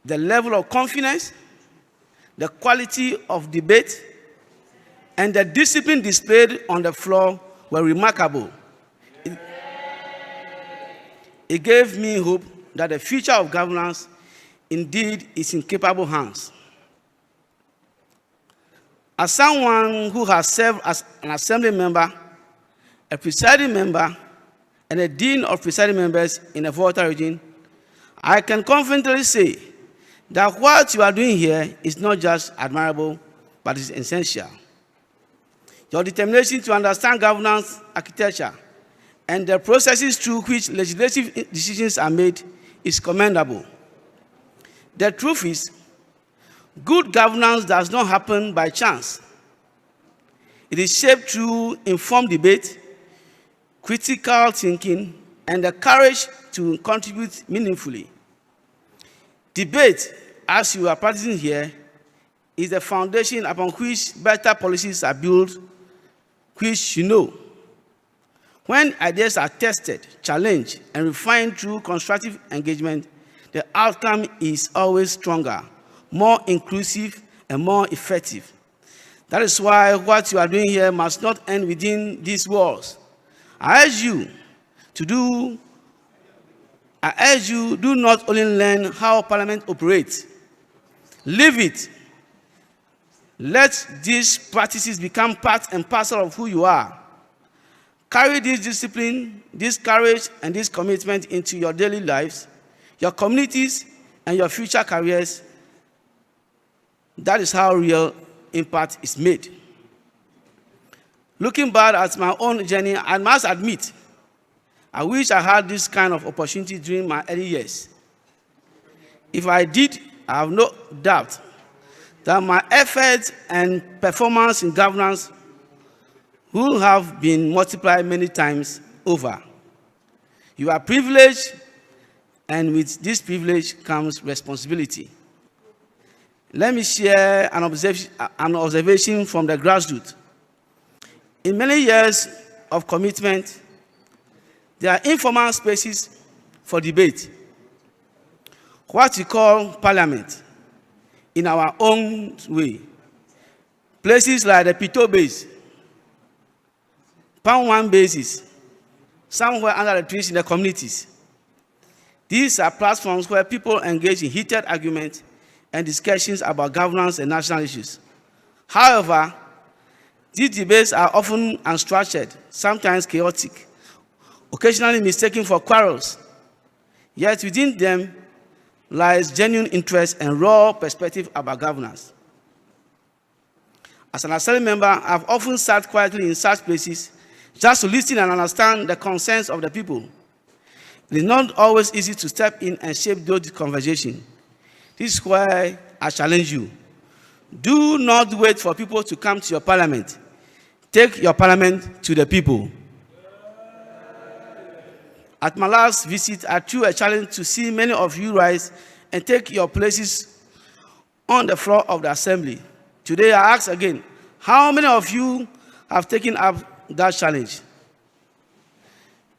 The level of confidence, the quality of debate, and the discipline displayed on the floor were remarkable. It gave me hope that the future of governance indeed is in capable hands. As someone who has served as an assembly member, a presiding member, and a dean of presiding members in the Volta region, I can confidently say that what you are doing here is not just admirable, but is essential. Your determination to understand governance architecture and the processes through which legislative decisions are made is commendable. The truth is, good governance does not happen by chance. It is shaped through informed debate, critical thinking, and the courage to contribute meaningfully. Debate, as you are practicing here, is the foundation upon which better policies are built, which you know. When ideas are tested, challenged, and refined through constructive engagement, the outcome is always stronger, more inclusive, and more effective. That is why what you are doing here must not end within these walls. I urge you, do not only learn how Parliament operates, live it. Let these practices become part and parcel of who you are. Carry this discipline, this courage, and this commitment into your daily lives, your communities, and your future careers. That is how real impact is made. Looking back at my own journey, I must admit, I wish I had this kind of opportunity during my early years. If I did, I have no doubt that my efforts and performance in governance will have been multiplied many times over. You are privileged, and with this privilege comes responsibility. Let me share an observation from the grassroots. In many years of commitment, there are informal spaces for debate, what we call parliament, in our own way. Places like the Pito base, Pound 1 bases, somewhere under the trees in the communities. These are platforms where people engage in heated arguments and discussions about governance and national issues. However, these debates are often unstructured, sometimes chaotic, occasionally mistaken for quarrels. Yet within them lies genuine interest and raw perspective about governance. As an assembly member, I've often sat quietly in such places just to listen and understand the concerns of the people. It is not always easy to step in and shape those conversations. This is why I challenge you. Do not wait for people to come to your parliament. Take your parliament to the people. At my last visit, I threw a challenge to see many of you rise and take your places on the floor of the assembly. Today, I ask again, how many of you have taken up that challenge?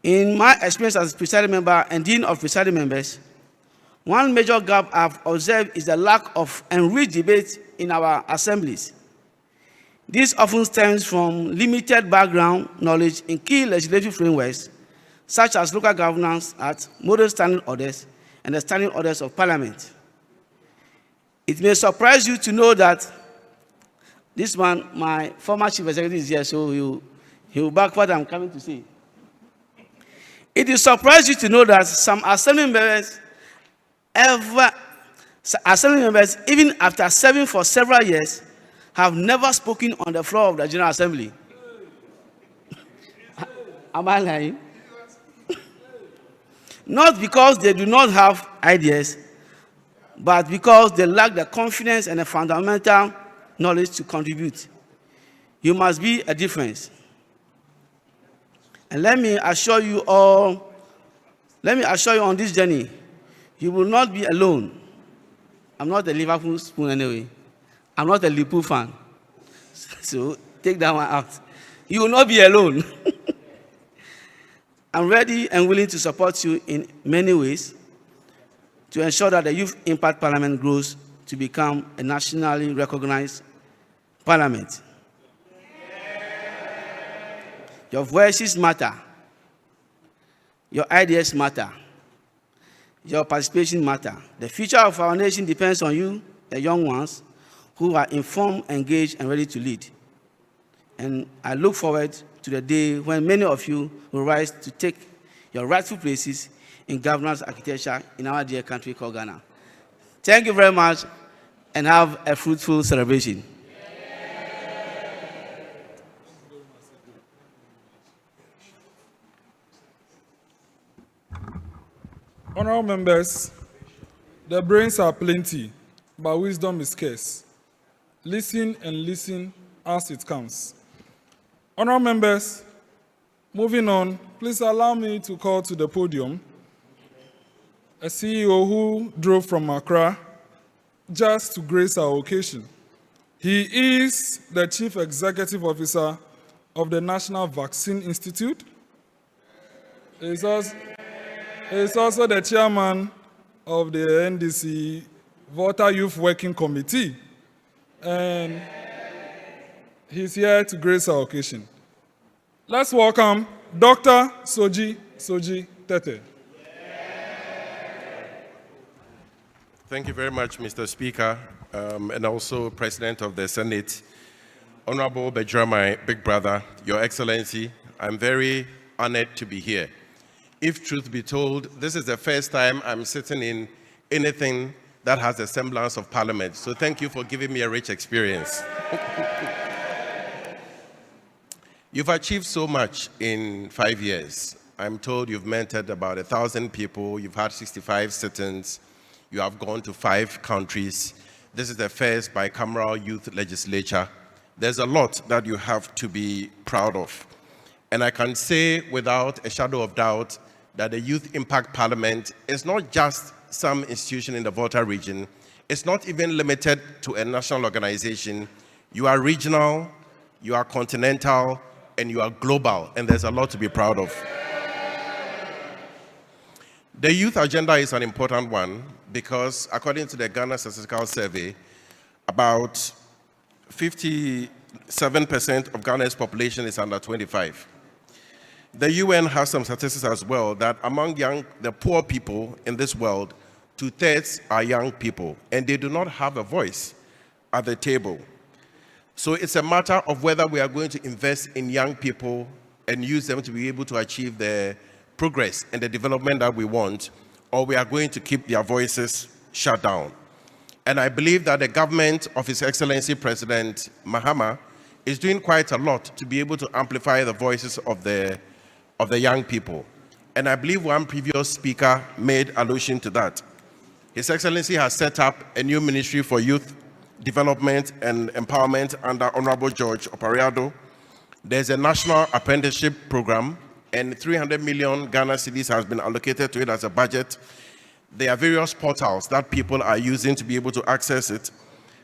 In my experience as presiding member and dean of presiding members, one major gap I've observed is the lack of enriched debate in our assemblies. This often stems from limited background knowledge in key legislative frameworks, such as local governance at model standing orders and the standing orders of parliament. It may surprise you to know that this man, my former chief executive, is here, so he will back what I'm coming to say. It will surprise you to know that some assembly members, even after serving for several years, have never spoken on the floor of the General Assembly. Am I lying? Not because they do not have ideas, but because they lack the confidence and the fundamental knowledge to contribute. You must be a difference. And let me assure you on this journey, you will not be alone. I'm not a Liverpool spoon anyway. I'm not a Liverpool fan. So take that one out. You will not be alone. I'm ready and willing to support you in many ways to ensure that the Youth Impact Parliament grows to become a nationally recognized parliament. Your voices matter. Your ideas matter. Your participation matters. The future of our nation depends on you, the young ones, who are informed, engaged, and ready to lead. And I look forward to the day when many of you will rise to take your rightful places in governance architecture in our dear country called Ghana. Thank you very much, and have a fruitful celebration. Honorable members, the brains are plenty, but wisdom is scarce. Listen and listen as it comes. Honorable members, moving on, please allow me to call to the podium a CEO who drove from Accra just to grace our occasion. He is the Chief Executive Officer of the National Vaccine Institute. He is also the chairman of the NDC Volta Youth Working Committee. And he's here to grace our occasion. Let's welcome Dr. Sodzi-Tettey. Thank you very much, Mr. Speaker, and also President of the Senate. Honorable Bedzrah, my big brother, Your Excellency, I'm very honored to be here. If truth be told, this is the first time I'm sitting in anything that has a semblance of parliament. So thank you for giving me a rich experience. You've achieved so much in 5 years. I'm told you've mentored about 1,000 people. You've had 65 sit-ins. You have gone to 5 countries. This is the first bicameral youth legislature. There's a lot that you have to be proud of. And I can say without a shadow of doubt that the Youth Impact Parliament is not just some institution in the Volta region. It's not even limited to a national organization. You are regional, you are continental, and you are global, and there's a lot to be proud of. The youth agenda is an important one because according to the Ghana Statistical Survey, about 57% of Ghana's population is under 25. The UN has some statistics as well that among the poor people in this world, 2/3 are young people, and they do not have a voice at the table. So it's a matter of whether we are going to invest in young people and use them to be able to achieve the progress and the development that we want, or we are going to keep their voices shut down. And I believe that the government of His Excellency President Mahama is doing quite a lot to be able to amplify the voices of the young people. And I believe one previous speaker made allusion to that. His Excellency has set up a new ministry for youth development and empowerment under Honorable George Opariado. There's a national apprenticeship program, and 300 million Ghana cedis has been allocated to it as a budget. There are various portals that people are using to be able to access it.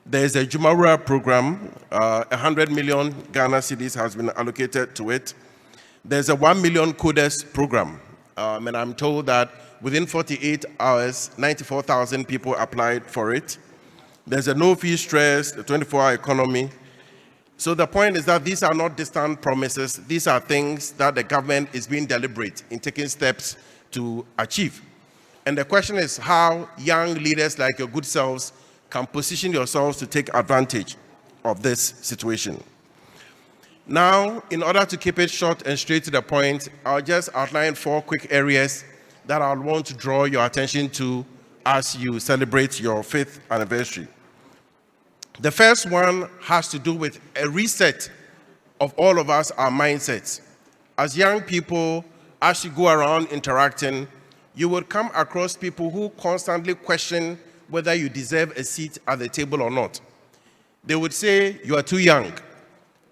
There's a Jumarua program, 100 million Ghana cedis has been allocated to it. There's a 1 million coders program, and I'm told that within 48 hours, 94,000 people applied for it. There's a no-fee stress, the 24-hour economy. So the point is that these are not distant promises. These are things that the government is being deliberate in taking steps to achieve. And the question is how young leaders like your good selves can position yourselves to take advantage of this situation. Now, in order to keep it short and straight to the point, I'll just outline 4 quick areas that I want to draw your attention to as you celebrate your 5th anniversary. The first one has to do with a reset of all of us, our mindsets. As young people, as you go around interacting, you will come across people who constantly question whether you deserve a seat at the table or not. They would say, you are too young.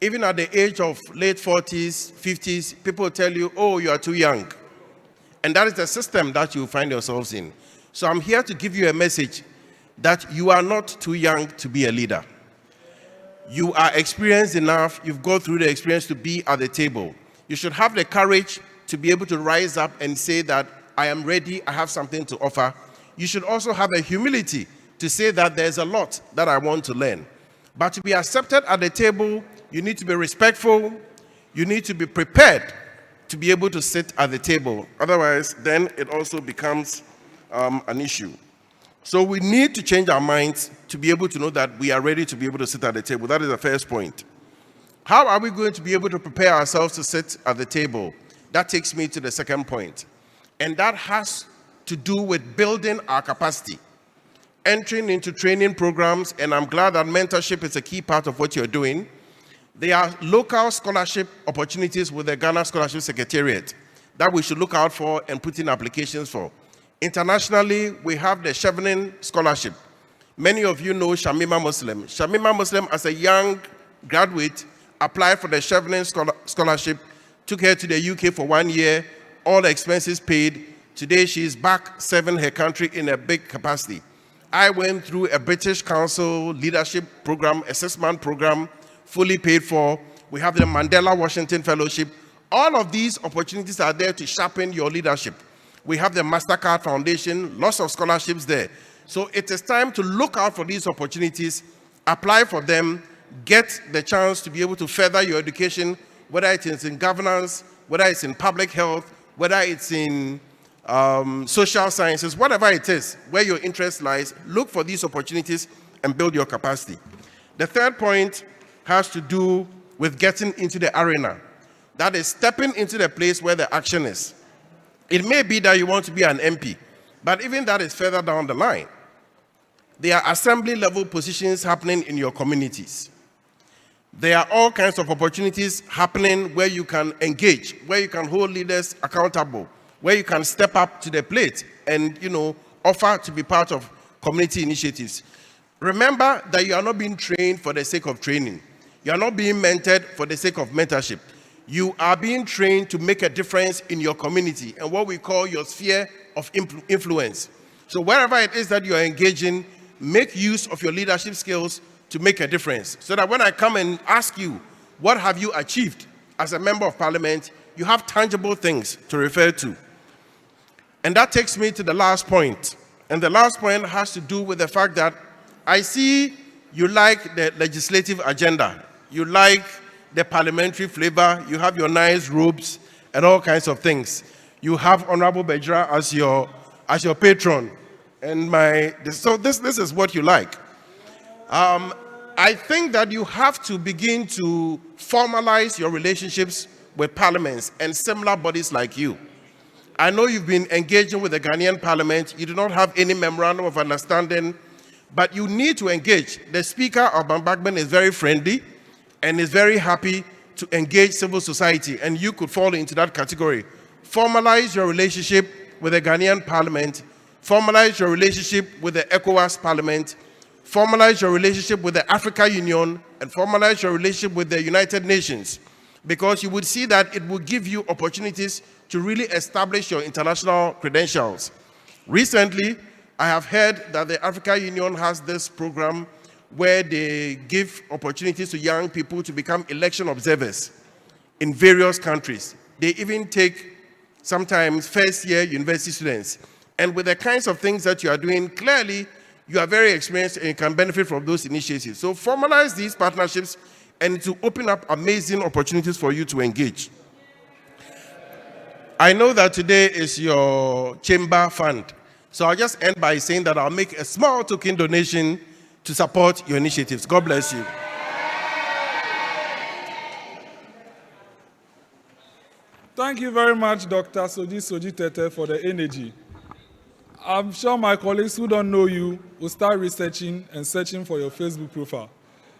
Even at the age of late 40s, 50s, people tell you, oh, you are too young. And that is the system that you find yourselves in. So I'm here to give you a message that you are not too young to be a leader. You are experienced enough, you've gone through the experience to be at the table. You should have the courage to be able to rise up and say that I am ready, I have something to offer. You should also have a humility to say that there's a lot that I want to learn. But to be accepted at the table, you need to be respectful, you need to be prepared to be able to sit at the table. Otherwise, then it also becomes an issue. So we need to change our minds to be able to know that we are ready to be able to sit at the table. That is the first point. How are we going to be able to prepare ourselves to sit at the table? That takes me to the second point. And that has to do with building our capacity, entering into training programs, and I'm glad that mentorship is a key part of what you're doing. There are local scholarship opportunities with the Ghana Scholarship Secretariat that we should look out for and put in applications for. Internationally, we have the Chevening Scholarship. Many of you know Shamima Muslim. Shamima Muslim, as a young graduate, applied for the Chevening Scholarship, took her to the UK for 1 year, all the expenses paid. Today, she is back serving her country in a big capacity. I went through a British Council leadership program, assessment program, fully paid for. We have the Mandela Washington Fellowship. All of these opportunities are there to sharpen your leadership. We have the MasterCard Foundation, lots of scholarships there. So it is time to look out for these opportunities, apply for them, get the chance to be able to further your education, whether it is in governance, whether it's in public health, whether it's in social sciences, whatever it is, where your interest lies, look for these opportunities and build your capacity. The third point has to do with getting into the arena. That is stepping into the place where the action is. It may be that you want to be an MP, but even that is further down the line. There are assembly level positions happening in your communities. There are all kinds of opportunities happening where you can engage, where you can hold leaders accountable, where you can step up to the plate and, offer to be part of community initiatives. Remember that you are not being trained for the sake of training. You are not being mentored for the sake of mentorship. You are being trained to make a difference in your community and what we call your sphere of influence. So wherever it is that you are engaging, make use of your leadership skills to make a difference. So that when I come and ask you, what have you achieved as a member of parliament, you have tangible things to refer to. And that takes me to the last point. And the last point has to do with the fact that I see you like the legislative agenda. You like the parliamentary flavor. You have your nice robes and all kinds of things. You have Honorable Bedzrah as your patron. And so this is what you like. I think that you have to begin to formalize your relationships with parliaments and similar bodies like you. I know you've been engaging with the Ghanaian parliament. You do not have any memorandum of understanding, but you need to engage. The Speaker of Bambagman is very friendly and is very happy to engage civil society, and you could fall into that category. Formalize your relationship with the Ghanaian parliament, formalize your relationship with the ECOWAS parliament, formalize your relationship with the Africa Union, and formalize your relationship with the United Nations, because you would see that it will give you opportunities to really establish your international credentials. Recently, I have heard that the Africa Union has this program where they give opportunities to young people to become election observers in various countries. They even take sometimes first-year university students. And with the kinds of things that you are doing, clearly you are very experienced and you can benefit from those initiatives. So formalize these partnerships and to open up amazing opportunities for you to engage. I know that today is your chamber fund. So I'll just end by saying that I'll make a small token donation to support your initiatives. God bless you. Thank you very much, Dr. Sodzi-Tettey, for the energy. I'm sure my colleagues who don't know you will start researching and searching for your Facebook profile.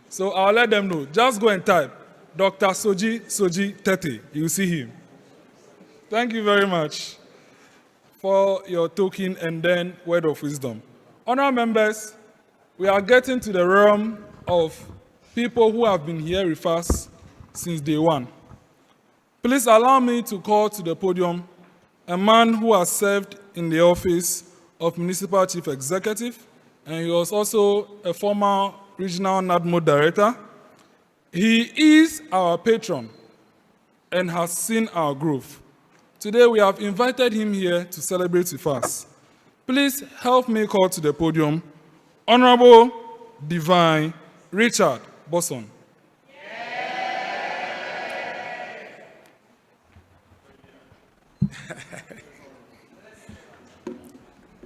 So I'll let them know. Just go and type Dr. Sodzi-Tettey. You'll see him. Thank you very much for your token and then word of wisdom. Honourable members, we are getting to the realm of people who have been here with us since day one. Please allow me to call to the podium a man who has served in the office of Municipal Chief Executive, and he was also a former Regional NADMO Director. He is our patron and has seen our growth. Today we have invited him here to celebrate with us. Please help me call to the podium Honorable Divine Richard Bosson.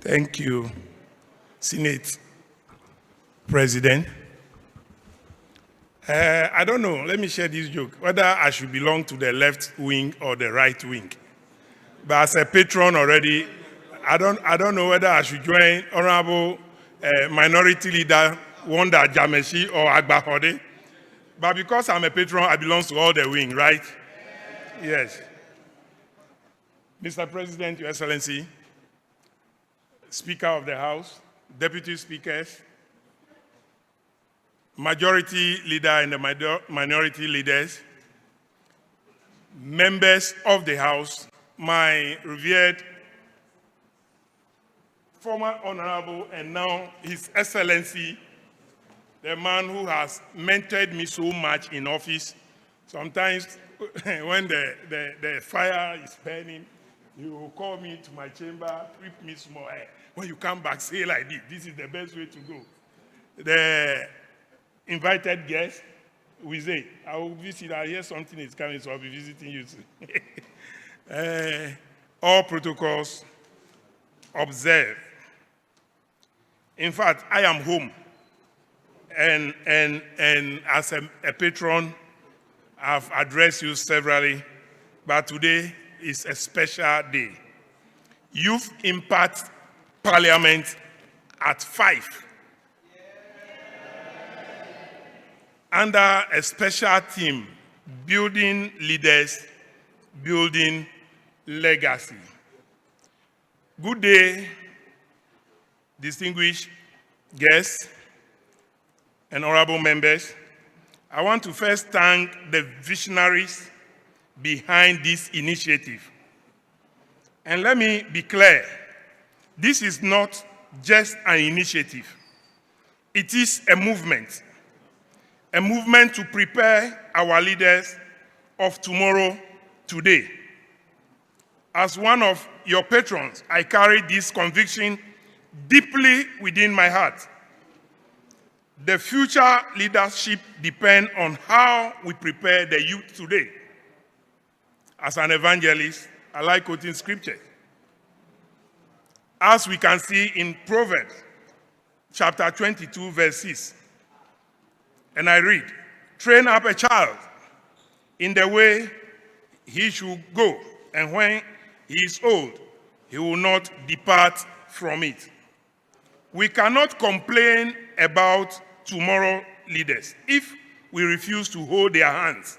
Thank you, Senate President. I don't know, let me share this joke, whether I should belong to the left wing or the right wing. But as a patron already, I don't know whether I should join Honorable Minority Leader Wanda Jameshi or Agbe. But because I'm a patron, I belong to all the wing, right? Yes. Mr. President, Your Excellency, Speaker of the House, Deputy Speakers, Majority Leader and the Minority Leaders, members of the House, my revered former Honorable and now His Excellency, the man who has mentored me so much in office. Sometimes when the fire is burning, you will call me to my chamber, trip me small. When you come back, say like this. This is the best way to go. The invited guest, we say, I will visit, I hear something is coming, so I'll be visiting you too. All protocols observed. In fact, I am home. And as a patron, I've addressed you severally, but today is a special day. Youth Impact Parliament at 5. Under a special theme, building leaders, building legacy. Good day, distinguished guests and honorable members. I want to first thank the visionaries behind this initiative. And let me be clear, this is not just an initiative. It is a movement to prepare our leaders of tomorrow, today. As one of your patrons, I carry this conviction deeply within my heart. The future leadership depends on how we prepare the youth today. As an evangelist, I like quoting scripture. As we can see in Proverbs, chapter 22, verse 6. And I read, train up a child in the way he should go, and when he is old, he will not depart from it. We cannot complain about tomorrow leaders if we refuse to hold their hands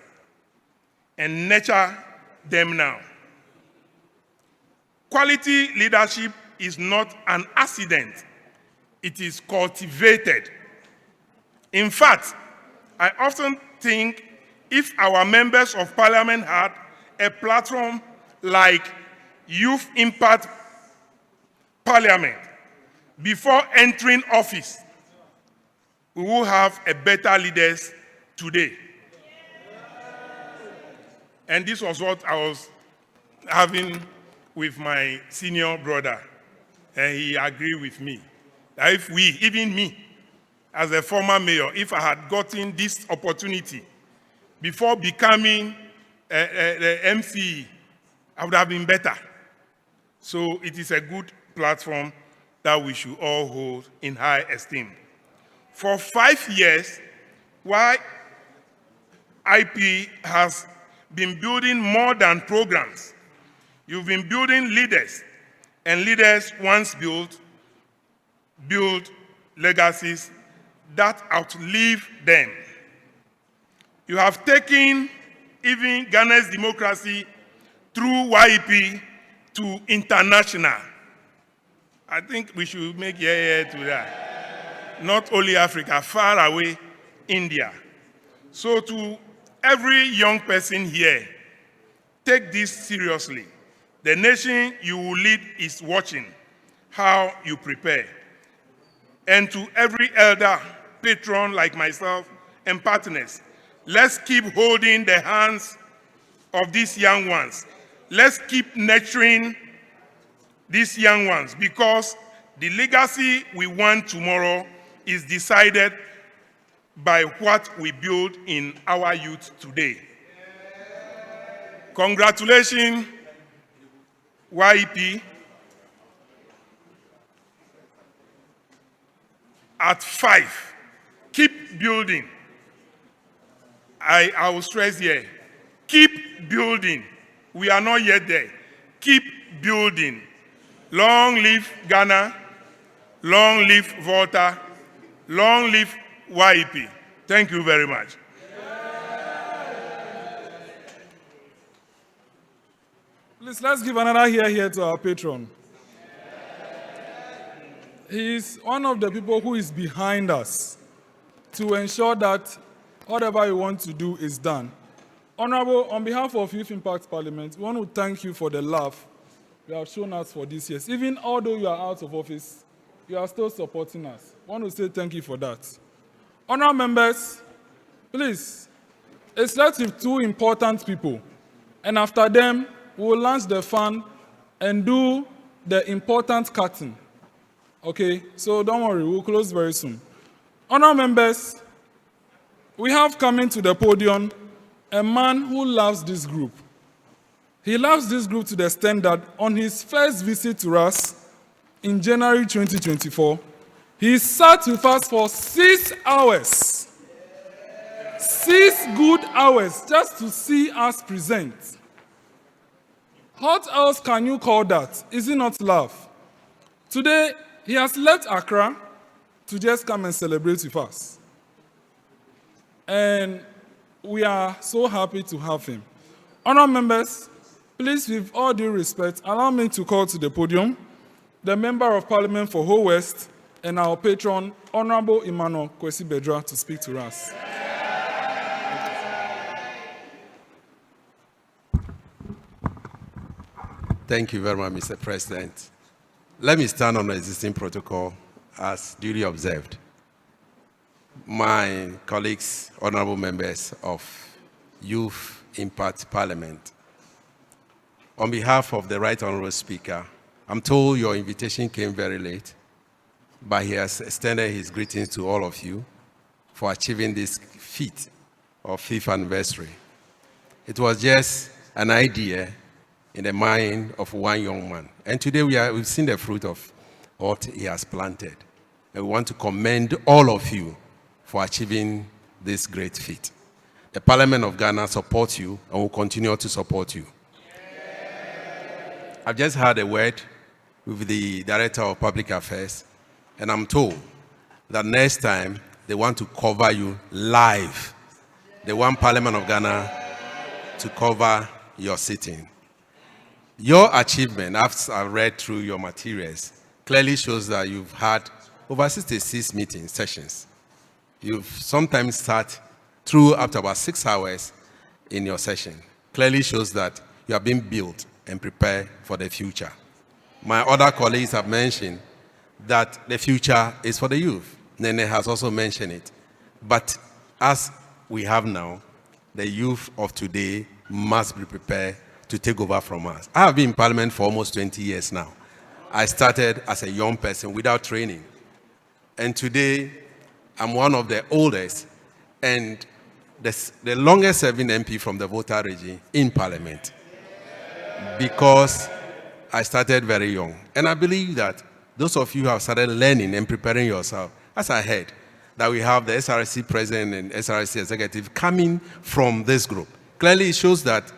and nurture them now. Quality leadership is not an accident. It is cultivated. In fact, I often think if our members of parliament had a platform like Youth Impact Parliament before entering office, we will have a better leaders today. And this was what I was having with my senior brother, and he agreed with me. That if we, even me, as a former mayor, if I had gotten this opportunity before becoming the MC, I would have been better. So it is a good platform that we should all hold in high esteem. For 5 years, YIP has been building more than programs. You've been building leaders, and leaders once build legacies that outlive them. You have taken even Ghana's democracy through YIP to international. I think we should make yeah to that. Not only Africa, far away, India. So to every young person here, take this seriously. The nation you will lead is watching how you prepare. And to every elder, patron like myself, and partners, let's keep holding the hands of these young ones. Let's keep nurturing these young ones, because the legacy we want tomorrow is decided by what we build in our youth today. Congratulations, YIP. at 5. Keep building. I will stress here. Keep building. We are not yet there. Keep building. Long live Ghana. Long live Volta. Long live YIP. Thank you very much. Please, let's give another here to our patron. He's one of the people who is behind us to ensure that whatever we want to do is done. Honorable, on behalf of Youth Impact Parliament, we want to thank you for the love you have shown us for these years. Even although you are out of office, you are still supporting us. I want to say thank you for that. Honorable members, please, it's left with 2 important people. And after them, we will launch the fund and do the important cutting. Okay, so don't worry, we'll close very soon. Honorable members, we have coming to the podium a man who loves this group. He loves this group to the extent that on his first visit to us in January 2024, he sat with us for 6 hours. 6 good hours just to see us present. What else can you call that? Is it not love? Today, he has left Accra to just come and celebrate with us. And we are so happy to have him. Honourable members, please, with all due respect, allow me to call to the podium the Member of Parliament for Ho West and our patron, Honourable Emmanuel Kwasi Bedzrah, to speak to us. Thank you very much, Mr. President. Let me stand on the existing protocol as duly observed. My colleagues, honorable members of Youth Impact Parliament, on behalf of the Right Honorable Speaker, I'm told your invitation came very late, but he has extended his greetings to all of you for achieving this feat of 5th anniversary. It was just an idea in the mind of one young man. And today we've seen the fruit of what he has planted. And we want to commend all of you for achieving this great feat. The Parliament of Ghana supports you and will continue to support you. I've just had a word with the Director of Public Affairs, and I'm told that next time they want to cover you live. They want Parliament of Ghana to cover your sitting. Your achievement, after I read through your materials, clearly shows that you've had over 66 meeting sessions. You've sometimes sat through up to about 6 hours in your session. Clearly shows that you have been built and prepared for the future. My other colleagues have mentioned that the future is for the youth. Nene has also mentioned it. But as we have now, the youth of today must be prepared to take over from us. I have been in Parliament for almost 20 years now. I started as a young person without training. And today, I'm one of the oldest and the longest serving MP from the Volta region in Parliament. Because I started very young. And I believe that those of you who have started learning and preparing yourself, as I heard, that we have the SRC president and SRC executive coming from this group. Clearly, it shows that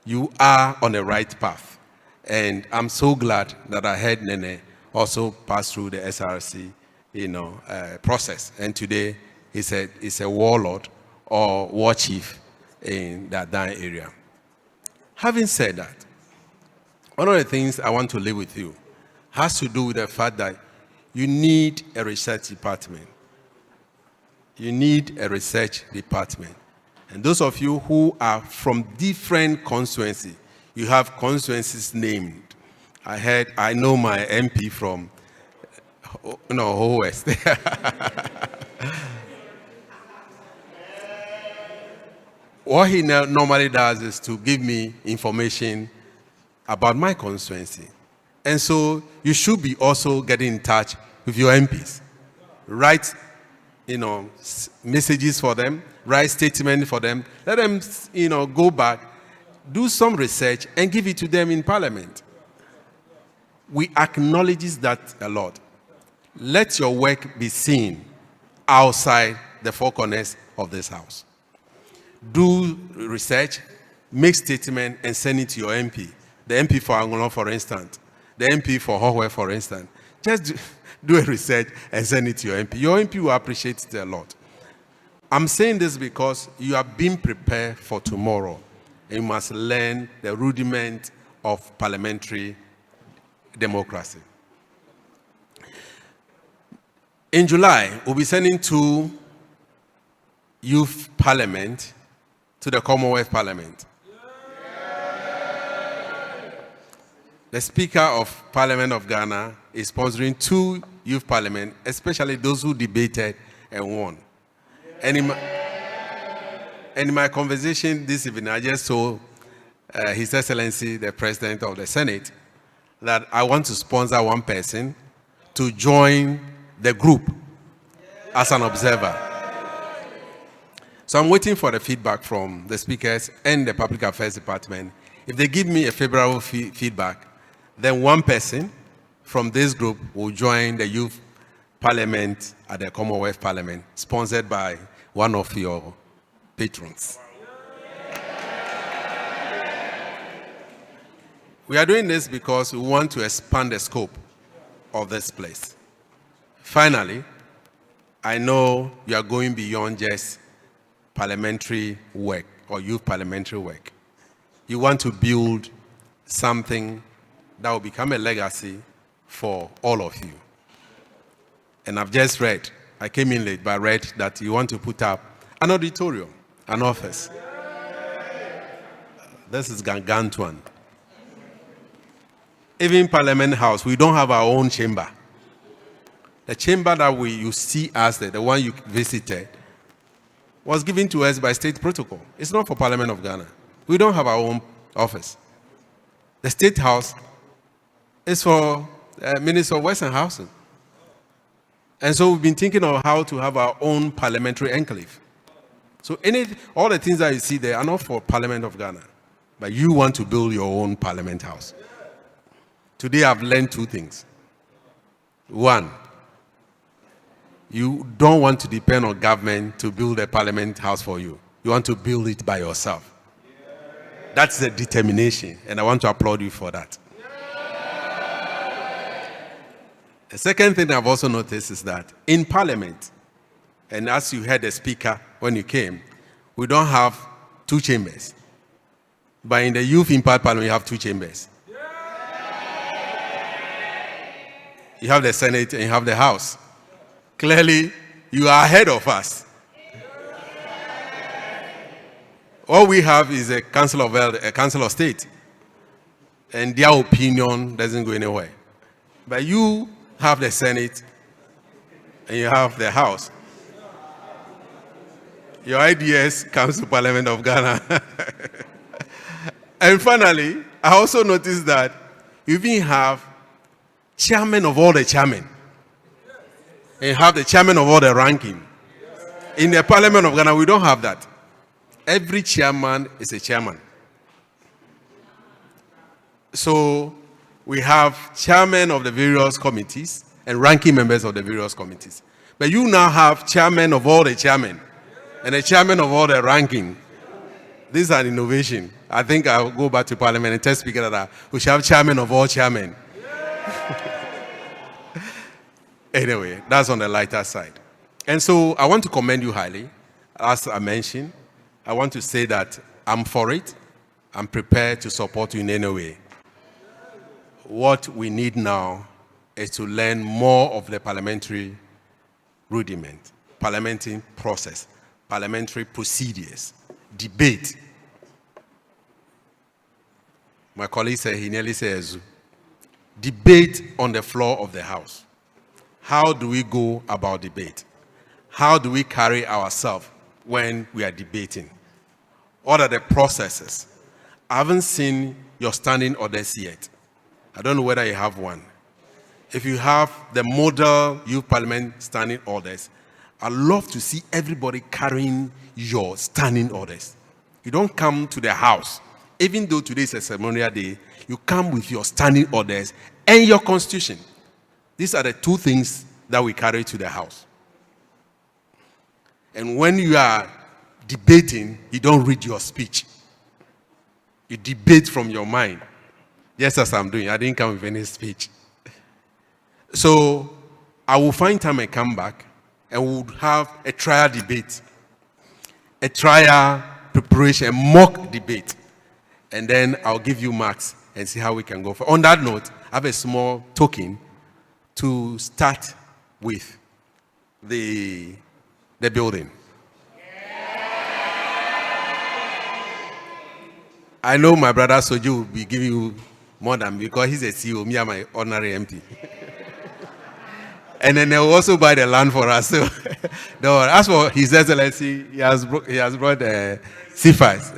you are on the right path. And I'm so glad that I heard Nene also pass through the SRC process. And today, he's a warlord or war chief in that area. Having said that, one of the things I want to leave with you has to do with the fact that you need a research department. You need a research department. And those of you who are from different constituencies, you have constituencies named. I know my MP from Ho West. What he normally does is to give me information about my constituency. And so you should be also getting in touch with your MPs. Write, messages for them, write statements for them. Let them, go back, do some research and give it to them in Parliament. We acknowledge that a lot. Let your work be seen outside the four corners of this house. Do research, make statement, and send it to your MP. The MP for Angola, for instance. The MP for Hohwe, for instance. Just do a research and send it to your MP. Your MP will appreciate it a lot. I'm saying this because you are being prepared for tomorrow. And you must learn the rudiment of parliamentary democracy. In July, we'll be sending 2 youth parliament to the Commonwealth Parliament. The Speaker of Parliament of Ghana is sponsoring 2 youth parliament, especially those who debated and won. And in my conversation this evening, I just told His Excellency, the President of the Senate, that I want to sponsor 1 person to join the group as an observer. So I'm waiting for the feedback from the speakers and the Public Affairs Department. If they give me a favorable feedback, then 1 person from this group will join the youth parliament at the Commonwealth Parliament, sponsored by one of your patrons. We are doing this because we want to expand the scope of this place. Finally, I know you are going beyond just parliamentary work or youth parliamentary work. You want to build something that will become a legacy for all of you. And I've just read, I came in late, but I read that you want to put up an auditorium, an office. This is Gangantuan. Even Parliament House, we don't have our own chamber. The chamber that you see us there, the one you visited, was given to us by state protocol. It's not for Parliament of Ghana. We don't have our own office. The State House is for Minister of Western Housing. And so we've been thinking of how to have our own parliamentary enclave. So all the things that you see there are not for Parliament of Ghana, but you want to build your own Parliament House. Today I've learned 2 things. 1, you don't want to depend on government to build a Parliament House for you. You want to build it by yourself. That's the determination, and I want to applaud you for that. The second thing I've also noticed is that in Parliament, and as you heard the speaker when you came, we don't have 2 chambers. But in the Youth Impact Parliament, you have 2 chambers. You have the Senate and you have the House. Clearly, you are ahead of us. All we have is a Council of State, and their opinion doesn't go anywhere. But you have the Senate and you have the House. Your ideas comes to Parliament of Ghana. And finally, I also noticed that you even have chairman of all the chairmen. And you have the chairman of all the ranking. In the Parliament of Ghana, we don't have that. Every chairman is a chairman. So we have chairman of the various committees and ranking members of the various committees. But you now have chairman of all the chairmen and a chairman of all the ranking. This is an innovation. I think I'll go back to Parliament and tell Speaker that we shall have chairman of all chairmen. Anyway, that's on the lighter side. And so I want to commend you highly. As I mentioned, I want to say that I'm for it. I'm prepared to support you in any way. What we need now is to learn more of the parliamentary rudiment, parliamentary process, parliamentary procedures, debate. My colleague said, he nearly says, debate on the floor of the House. How do we go about debate? How do we carry ourselves when we are debating? What are the processes? I haven't seen your standing orders yet. I don't know whether you have one. If you have the model youth parliament standing orders, I'd love to see everybody carrying your standing orders. You don't come to the House, even though today is a ceremonial day, you come with your standing orders and your constitution. These are the 2 things that we carry to the House. And when you are debating, you don't read your speech. You debate from your mind. Just as I'm doing. I didn't come with any speech. So I will find time and come back, and we'll have a trial debate, a trial preparation, a mock debate. And then I'll give you marks and see how we can go. On that note, I have a small token to start with the building. I know my brother Soji will be giving you more than me because he's a CEO, me and my ordinary MP. And then they will also buy the land for us. So, as for His Excellency, he has brought CFAs.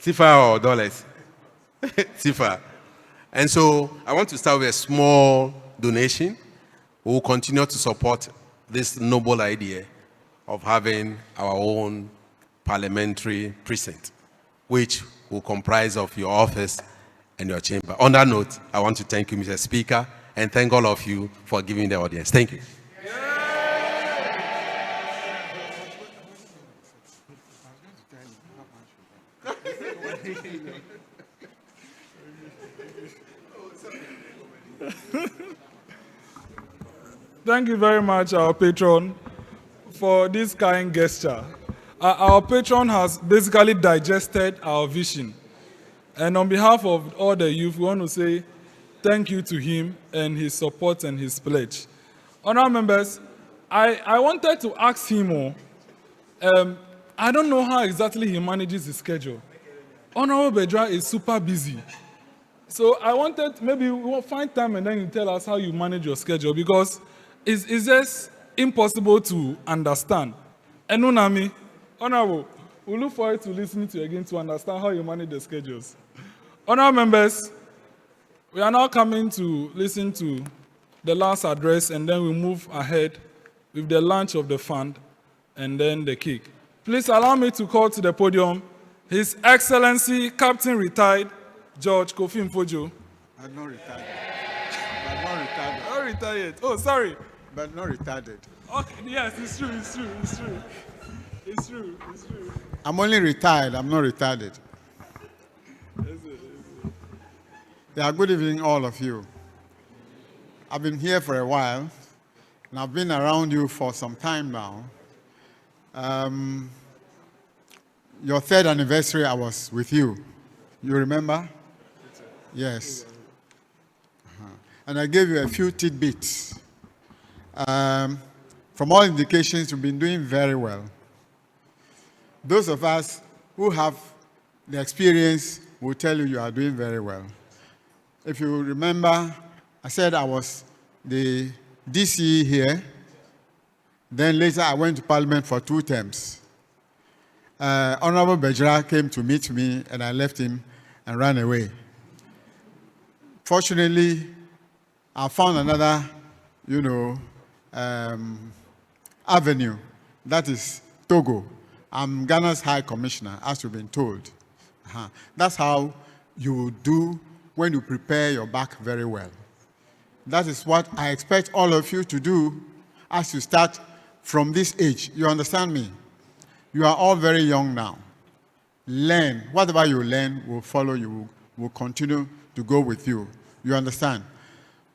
CFA or dollars. CFA. And so I want to start with a small donation. We will continue to support this noble idea of having our own parliamentary precinct, which will comprise of your office and your chamber. On that note, I want to thank you, Mr. Speaker, and thank all of you for giving the audience. Thank you. Thank you very much, our patron, for this kind gesture. Our patron has basically digested our vision. And on behalf of all the youth, we want to say thank you to him and his support and his pledge. Honourable members, I wanted to ask him, I don't know how exactly he manages his schedule. Honourable Bedzrah is super busy. So I wanted, maybe we'll find time and then you tell us how you manage your schedule, because it's just impossible to understand. And Unami, Honourable, we look forward to listening to you again to understand how you manage the schedules. Honourable members, we are now coming to listen to the last address, and then we move ahead with the launch of the fund and then the cake. Please allow me to call to the podium His Excellency Captain Retired George Kofi Mfojoh. I'm not retired. But not retired. Not retired. Oh, sorry. But not retired. Okay, yes, it's true, it's true, it's true. It's true, it's true. I'm only retired, I'm not retired. Yeah, good evening, all of you. I've been here for a while, and I've been around you for some time now. Your third anniversary, I was with you. You remember? Yes. And I gave you a few tidbits. From all indications, you've been doing very well. Those of us who have the experience will tell you you are doing very well. If you remember, I said I was the DC here. Then later I went to Parliament for 2 terms. Honorable Bedzrah came to meet me, and I left him and ran away. Fortunately, I found another, avenue. That is Togo. I'm Ghana's High Commissioner, as you've been told. That's how you do when you prepare your back very well. That is what I expect all of you to do as you start from this age. You understand me? You are all very young now. Learn. Whatever you learn will follow you, will continue to go with you. You understand?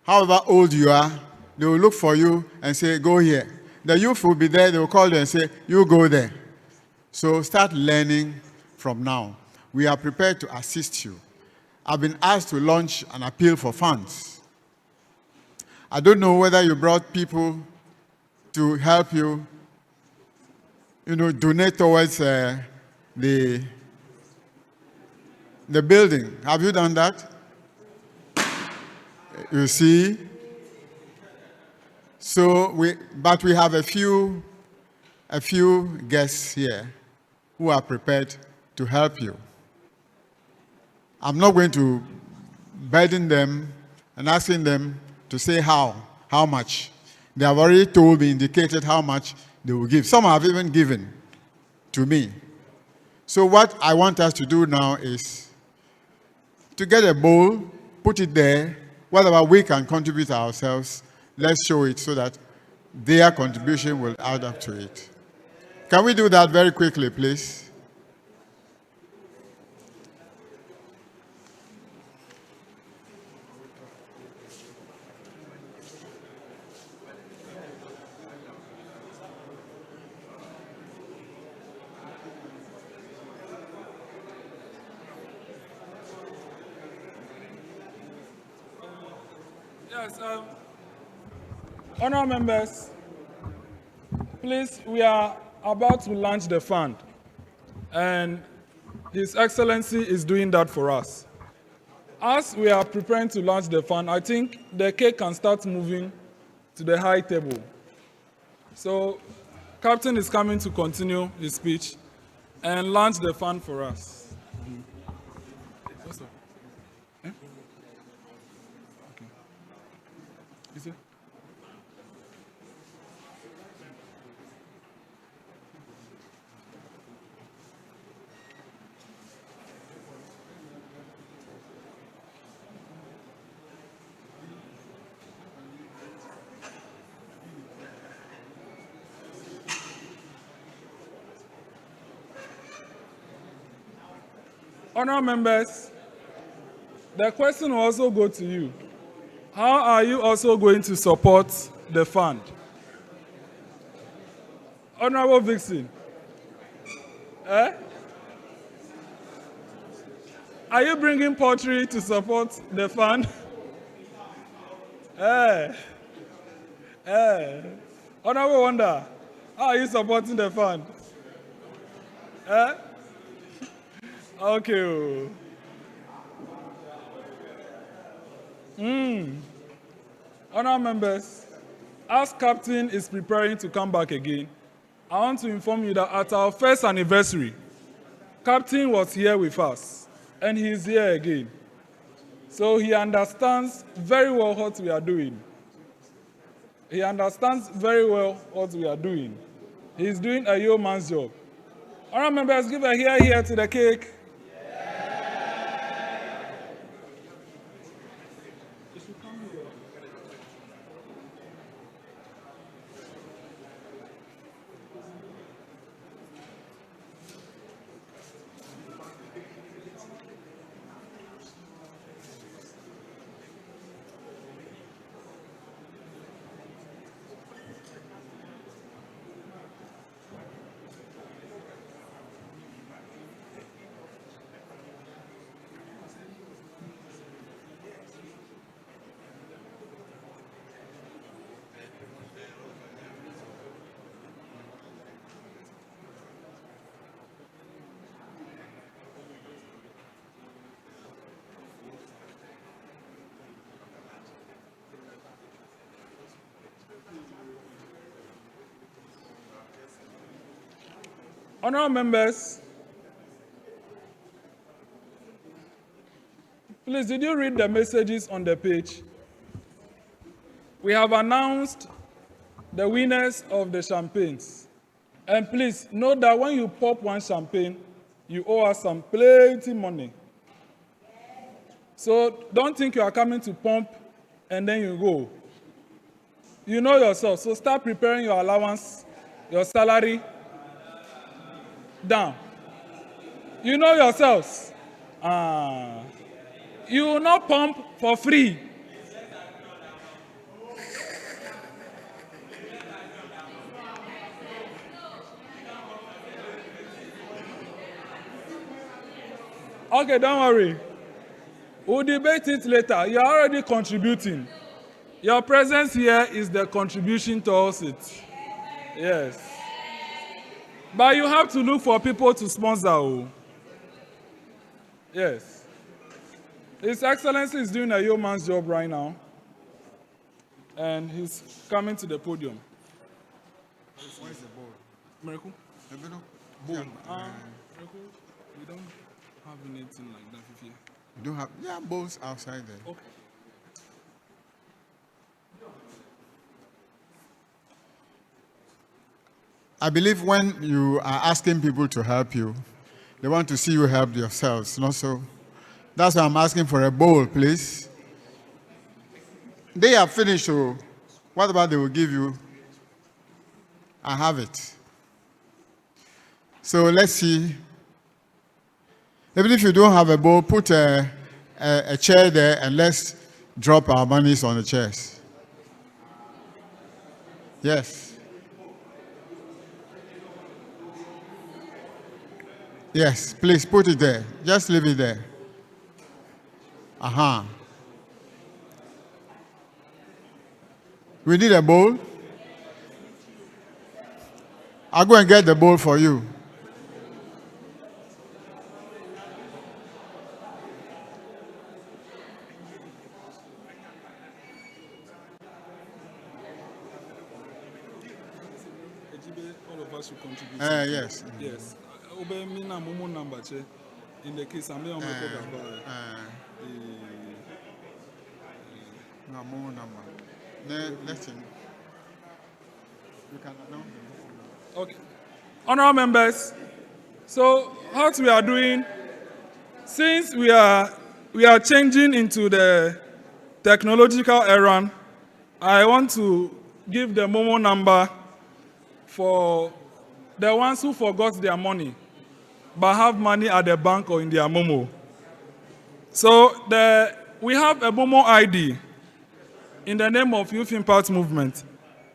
However old you are, they will look for you and say, go here. The youth will be there, they will call you and say, you go there. So start learning from now. We are prepared to assist you. I've been asked to launch an appeal for funds. I don't know whether you brought people to help you, donate towards the building. Have you done that? You see? So but we have a few guests here who are prepared to help you. I'm not going to burden them and asking them to say how much. They have already told me, indicated how much they will give. Some have even given to me. So what I want us to do now is to get a bowl, put it there, whatever we can contribute ourselves, let's show it so that their contribution will add up to it. Can we do that very quickly, please? Yes, honourable members, please, we are about to launch the fund, and His Excellency is doing that for us. As we are preparing to launch the fund, I think the cake can start moving to the high table. So, Captain is coming to continue his speech and launch the fund for us. Honourable members, the question will also go to you. How are you also going to support the fund? Honourable Vixen, are you bringing poultry to support the fund? Honourable Wonder, how are you supporting the fund? Okay. Honourable members, as Captain is preparing to come back again, I want to inform you that at our first anniversary, Captain was here with us, and he is here again. So he understands very well what we are doing. He understands very well what we are doing. He's doing a yeoman's job. Honourable members, give a here to the cake. Honourable members, please, did you read the messages on the page? We have announced the winners of the champagnes. And please, note that when you pop one champagne, you owe us some plenty money. So don't think you are coming to pump and then you go. You know yourself, so start preparing your allowance, your salary, down. You know yourselves. You will not pump for free. Okay, don't worry. We'll debate it later. You're already contributing. Your presence here is the contribution towards it. Yes. But you have to look for people to sponsor. Yes. His Excellency is doing a yeoman's job right now. And he's coming to the podium. Where's the bowl? Miracle? The bowl? Miracle, we don't have anything like that here. You don't have, yeah, bowls outside there. Okay. I believe when you are asking people to help you, they want to see you help yourselves, not so. That's why I'm asking for a bowl, please. They are finished, so what about they will give you I have it. So let's see. Even if you don't have a bowl, put a chair there and let's drop our monies on the chairs. Yes. Yes, please put it there. Just leave it there. Uh-huh. We need a bowl. I'll go and get the bowl for you. All of us should contribute. Yes. Yes. Mina Momo number in the case I'm going Listen. You can announce them. Okay. Honorable members, so what we are doing, since we are changing into the technological era, I want to give the Momo number for the ones who forgot their money but have money at the bank or in their Momo. So we have a Momo ID in the name of Youth Impact Movement.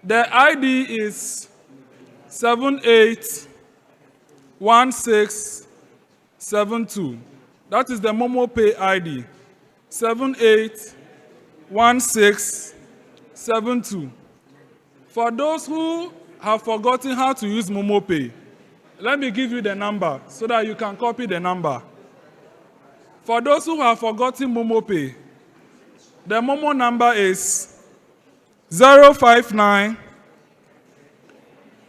The ID is 781672. That is the Momo Pay ID. 781672. For those who have forgotten how to use Momo Pay, let me give you the number so that you can copy the number. For those who have forgotten Momo Pay, the Momo number is 059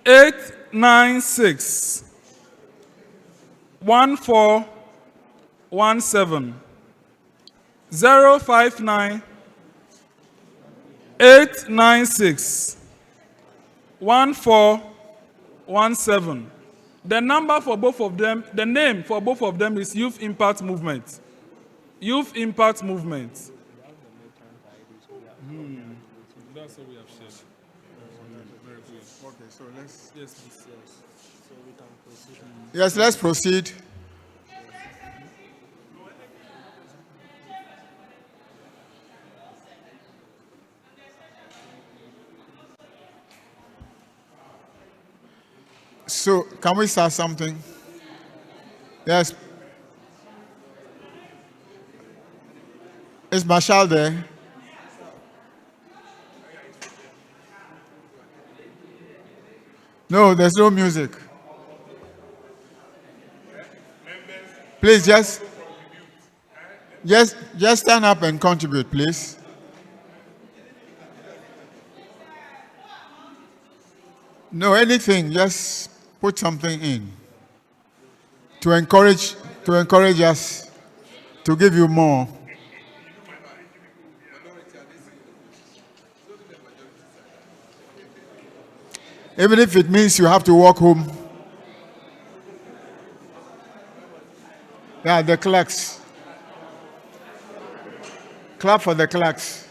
896 1417. 059 896 1417. The number for both of them, the name for both of them is Youth Impact Movement. Youth Impact Movement. That's what we have shared. Okay, so let's. Yes, please. So we can proceed. Yes, let's proceed. So, can we start something? Yes. Is Marshall there? No, there's no music. Please just stand up and contribute, please. No, anything, just put something in to encourage us to give you more. Even if it means you have to walk home. Yeah, the clerks. Clap for the clerks.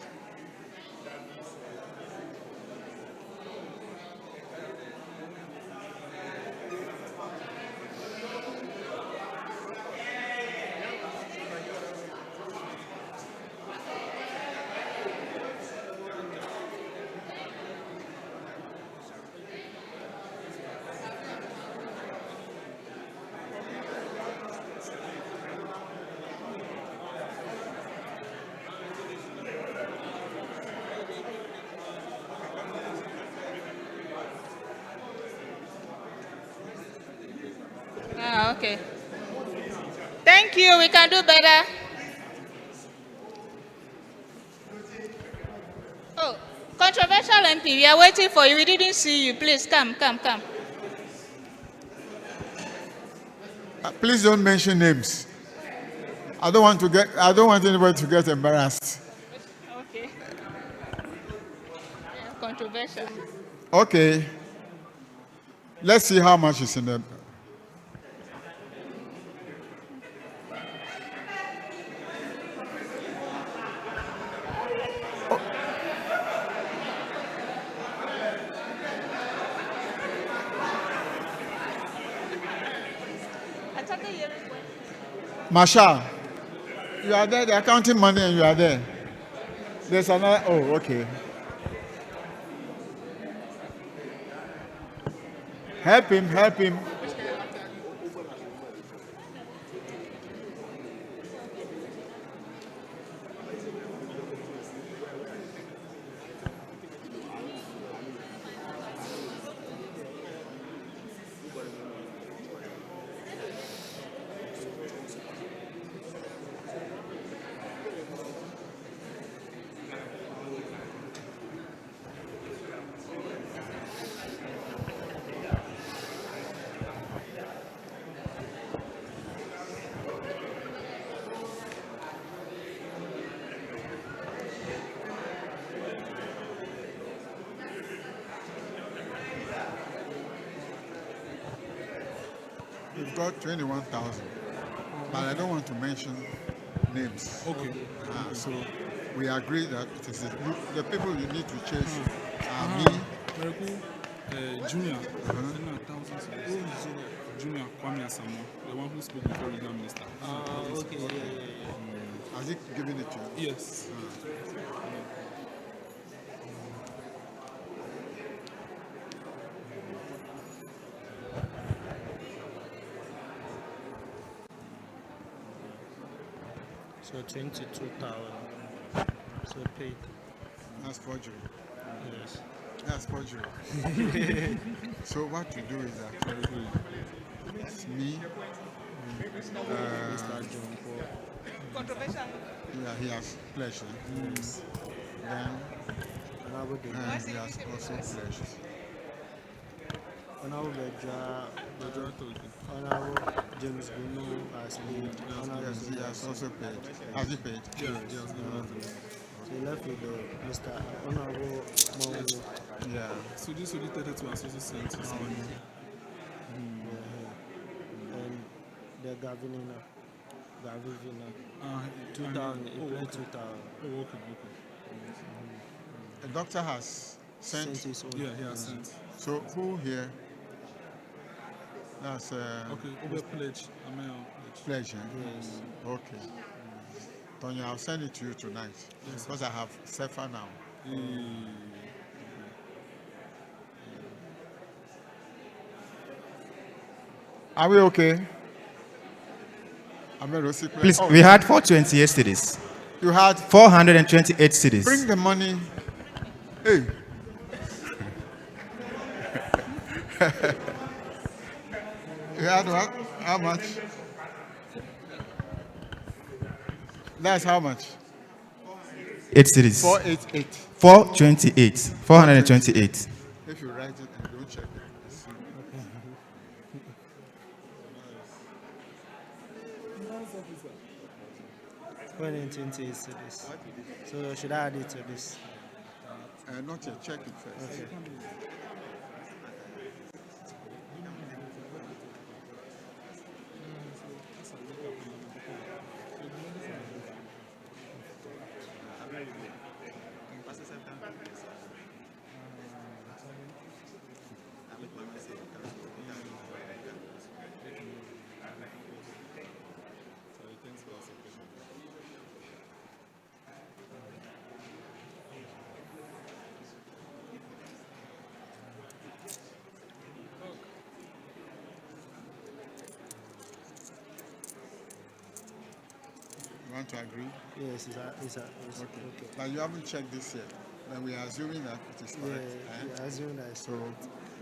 Okay. Thank you. We can do better. Oh, controversial MP, we are waiting for you. We didn't see you. Please come. Please don't mention names. I don't want anybody to get embarrassed. Okay. Controversial. Okay. Let's see how much is in the. Marshal, you are there, they are counting money and you are there. There's another, oh, okay. Help him, help him. We've got 21,000, but I don't want to mention names. Okay. So we agree that it is the people you need to chase are me. Junior. Junior Kwame Asiemoah, the one who spoke before regional minister. Okay. Has he given it to you? Yes. So 22,000. So paid. That's forgery. Yes. That's forgery. So what you do is that it's me. Mr. John Paul. Yeah, he has pledged. Then he has also pledged. Honorable Bedzrah, Honorable James Gunu has paid. Yes, he has also paid. Has he paid? Yes. So left with Mr. Honorable Mawunyo. Yeah. Sodzi-Tettey has also sent his money. And the Gavivina. 2,000, he played 2,000. Oh, okay. The doctor has sent his own. Yeah, he has sent. So who here? That's okay, over pledge. Pledge. Yes. Okay. Tonya, I'll send it to you tonight because I have Sefa now. Are we okay? Please, we had 420 yesterday. You had 428 cities. Bring the money. Hey. You had what? How much? That's how much? 8 cities. 488. 428. 428. If you write it and don't check it. 128 cities. So should I add it to this? Not yet. Check it first. Okay. Want to agree? Yes, it's okay. But you haven't checked this yet. Then we are assuming that it is correct. Yeah, assuming that it's so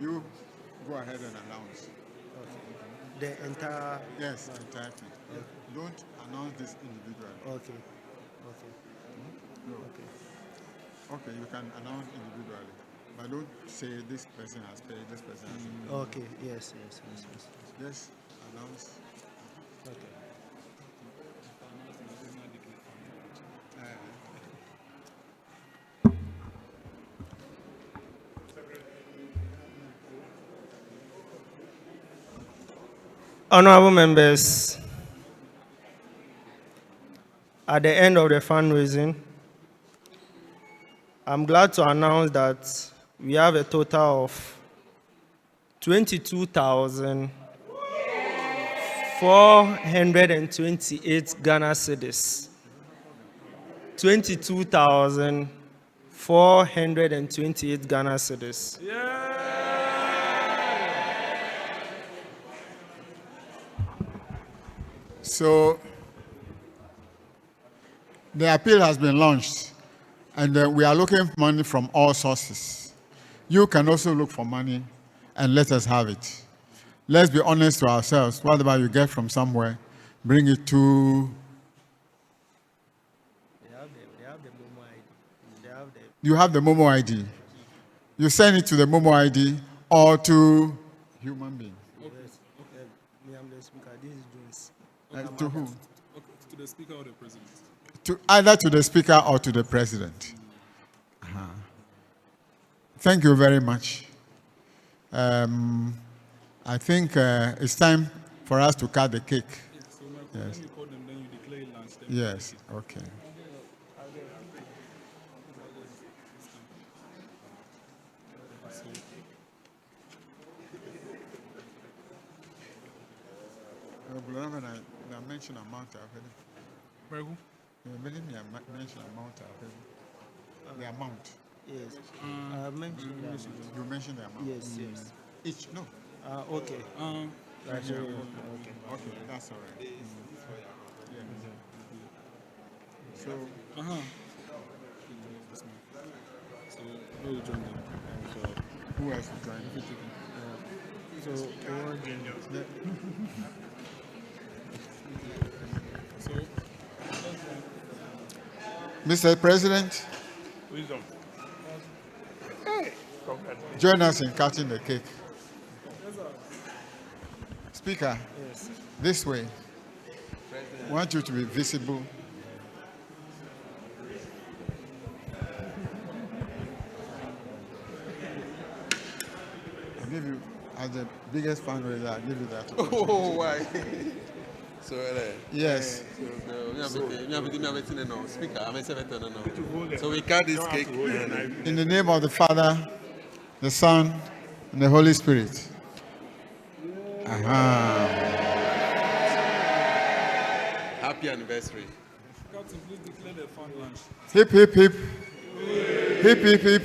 you go ahead and announce. Okay. The entire. Yes, the entire thing. Okay. Don't announce this individually. Okay. No. Okay, you can announce individually, but don't say this person has paid, this person has paid. Okay. Yes. Yes, announce. Okay. Honorable members, at the end of the fundraising, I'm glad to announce that we have a total of 22,000 428 Ghana cedis. 22,428 Ghana cedis. So the appeal has been launched, and we are looking for money from all sources. You can also look for money and let us have it. Let's be honest to ourselves. Whatever you get from somewhere, bring it to... You have the Momo ID. You send it to the Momo ID or to human being. To who? To the Speaker or the President? Either to the Speaker or to the President. Thank you very much. I think it's time for us to cut the cake. Yes. When you call them, then you declare it lunch. Yes, okay. Mention amount of mention amount of the amount. Yes. You mentioned the amount. Yes, yes. Each no. Okay. Okay, Okay. that's all right. So. So who will join them? Who else will join? Mr. President, Wisdom. join us in cutting the cake. Speaker, this way. I want you to be visible. I'll give you, as the biggest fundraiser, I'll give you that. Oh, why? So, yes. So we cut this cake. In the name of the Father, the Son, and the Holy Spirit. Happy anniversary. Captain, please declare the fund lunch. Hip, hip, hip. Hip, hip, hip.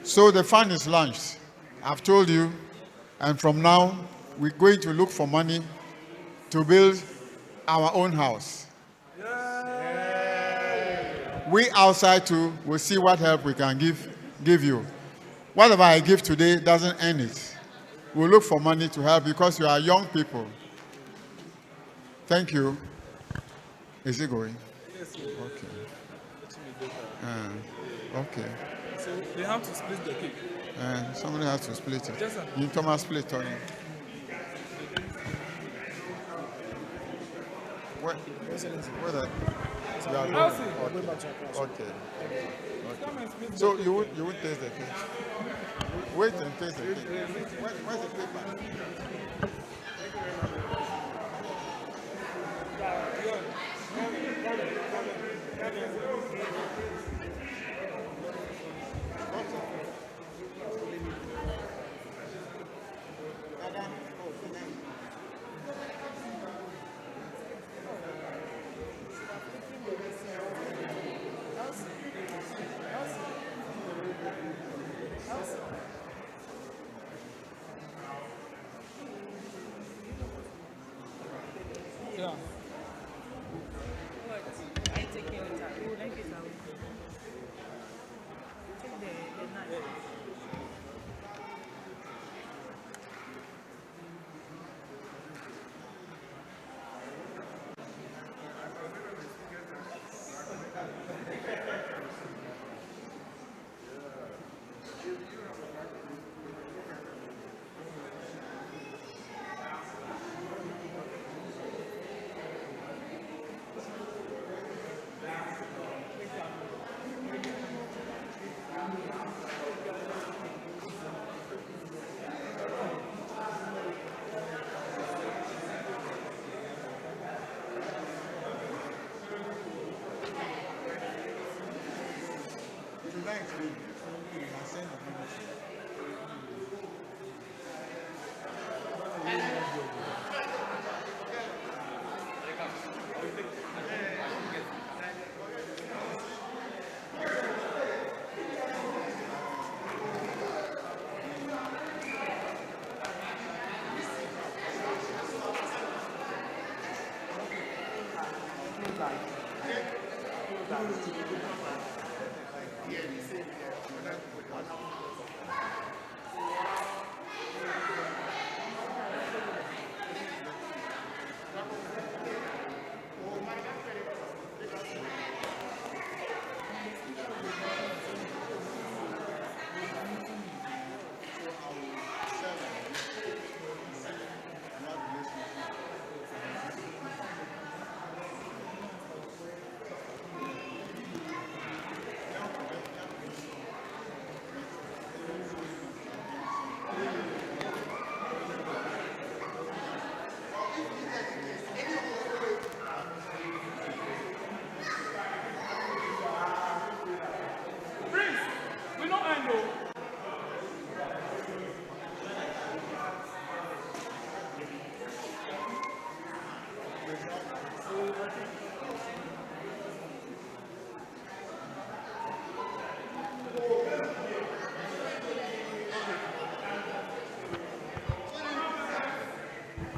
So the fund is launched. I've told you. And from now, we're going to look for money to build our own house. We outside too will see what help we can give you. Whatever I give today doesn't end it. We'll look for money to help because you are young people. Thank you. Is it going? Yes, sir. Okay. Okay. So they have to split the cake. Somebody has to split it. Yes, sir. You Thomas split on it. Where that? Okay. So you would taste the cake. Wait and taste the cake. Where's the paper? Yeah.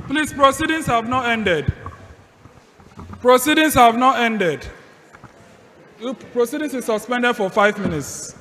Please, proceedings have not ended. Proceedings have not ended. Proceedings is suspended for 5 minutes.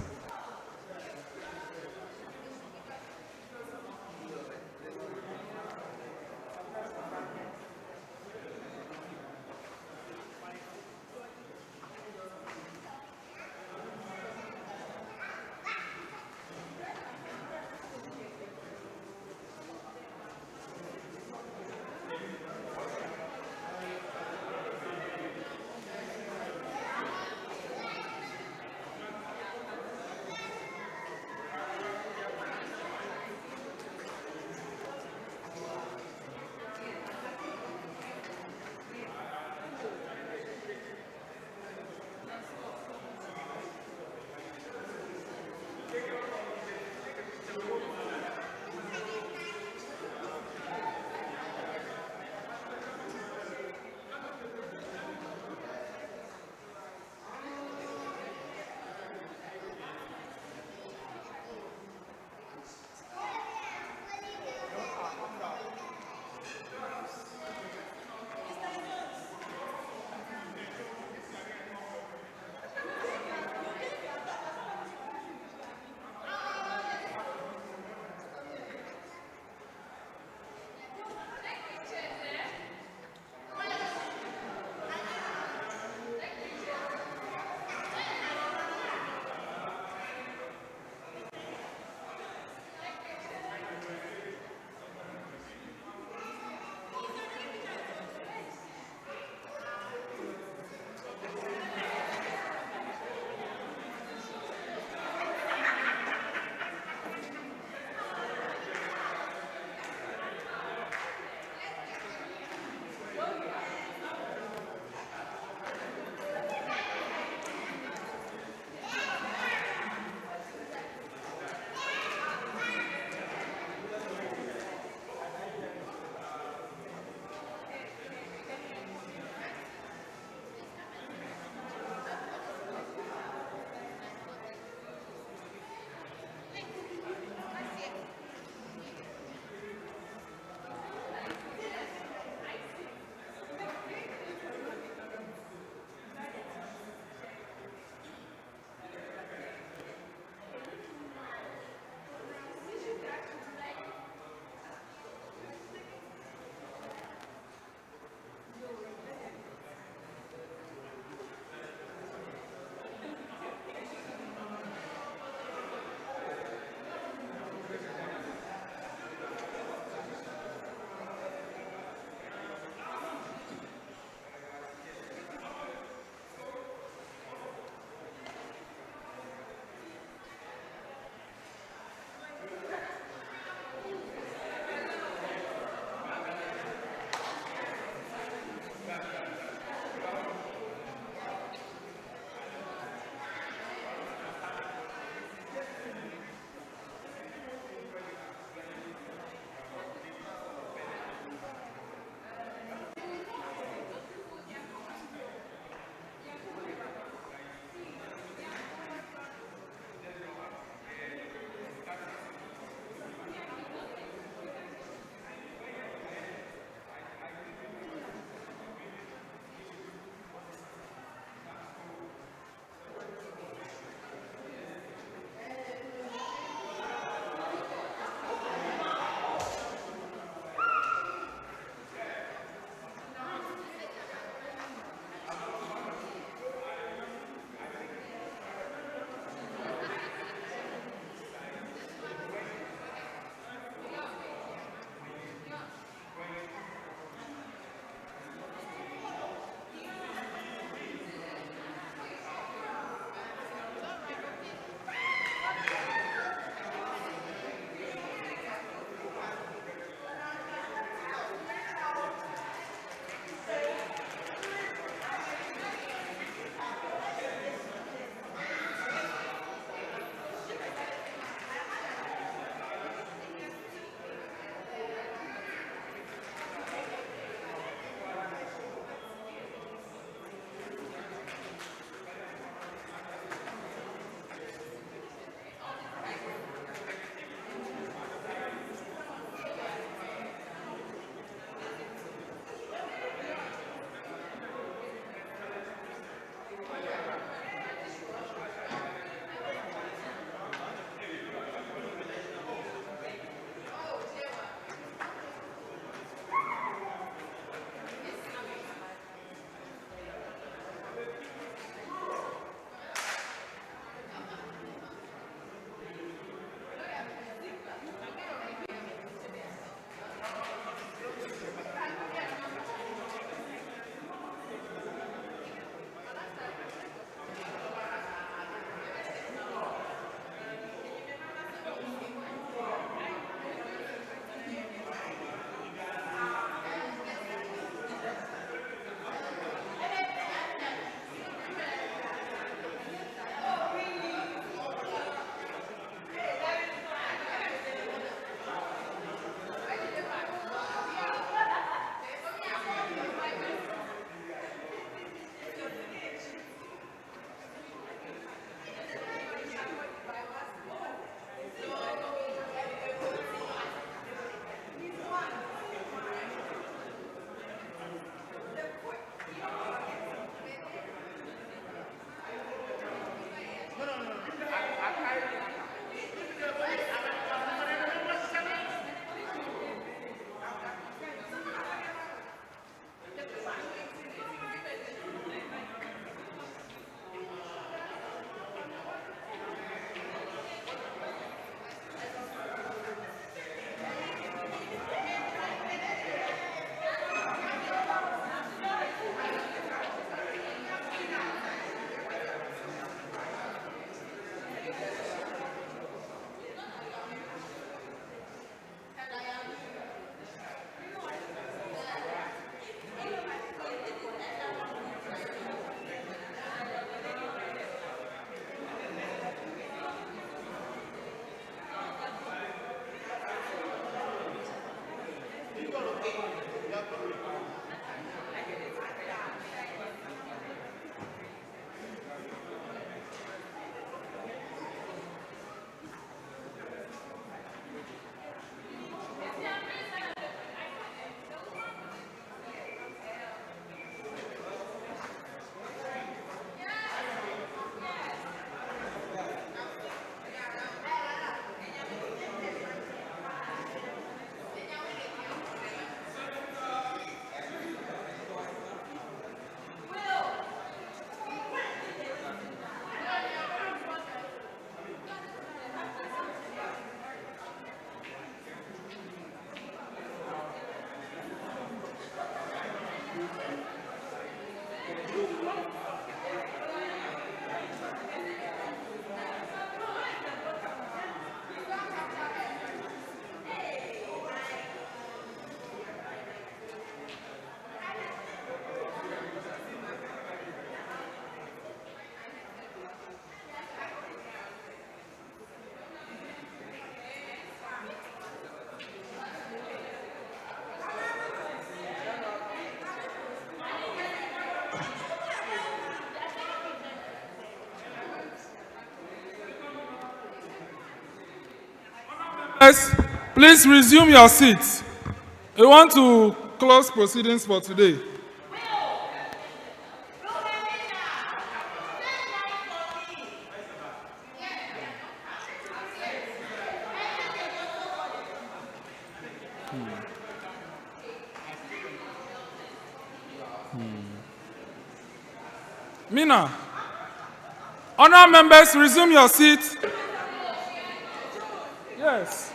members, please resume your seats. We want to close proceedings for today. Mina, honour members, resume your seat. Yes.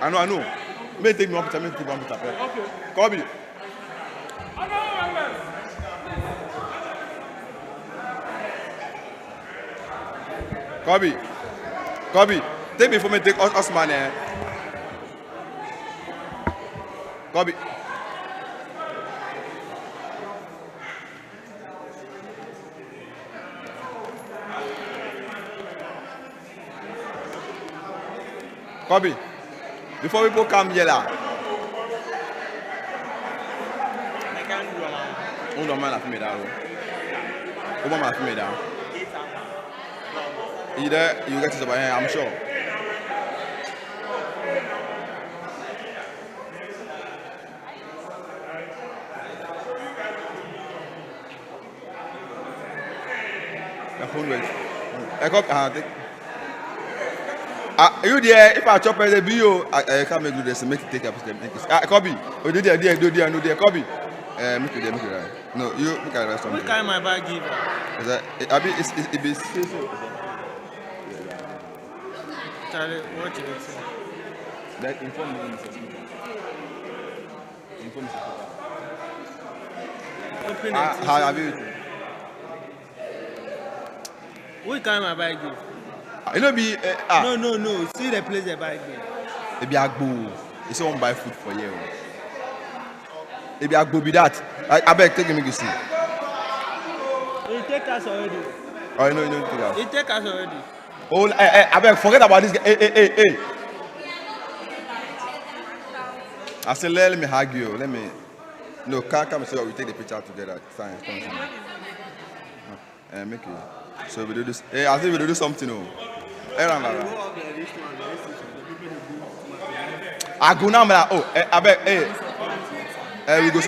I know. May take me one picture, may take one picture. Okay. Kofi. Kofi. Take me for me, take Usman. Kofi. Kofi, before people come here, I can't do that. Who don't mind if me down? Who don't mind if me down? Either you get it over here, I'm sure. You there? If I chop the video, I can't make this. Make it take up. Kofi, you do there, no there. Kofi, make it there. No, you make a rest. What kind of my bag give? Is that? It be so. Charlie, what you say? That inform me. Inform me. Open it. How have you? What kind of my bag give? You know be No. See the place the bag give. It be Agbe. You say one buy food for you. It be Agbe be that. I beg take me to see. It take us already. Oh, you know take us. It take us already. Oh, I beg forget about this. Hey. I said let me hug you. Let me. No, come so we take the picture together. Fine, come. Make it. So we do this. Hey, I think we do something. I go now. I beg. Hey, we go.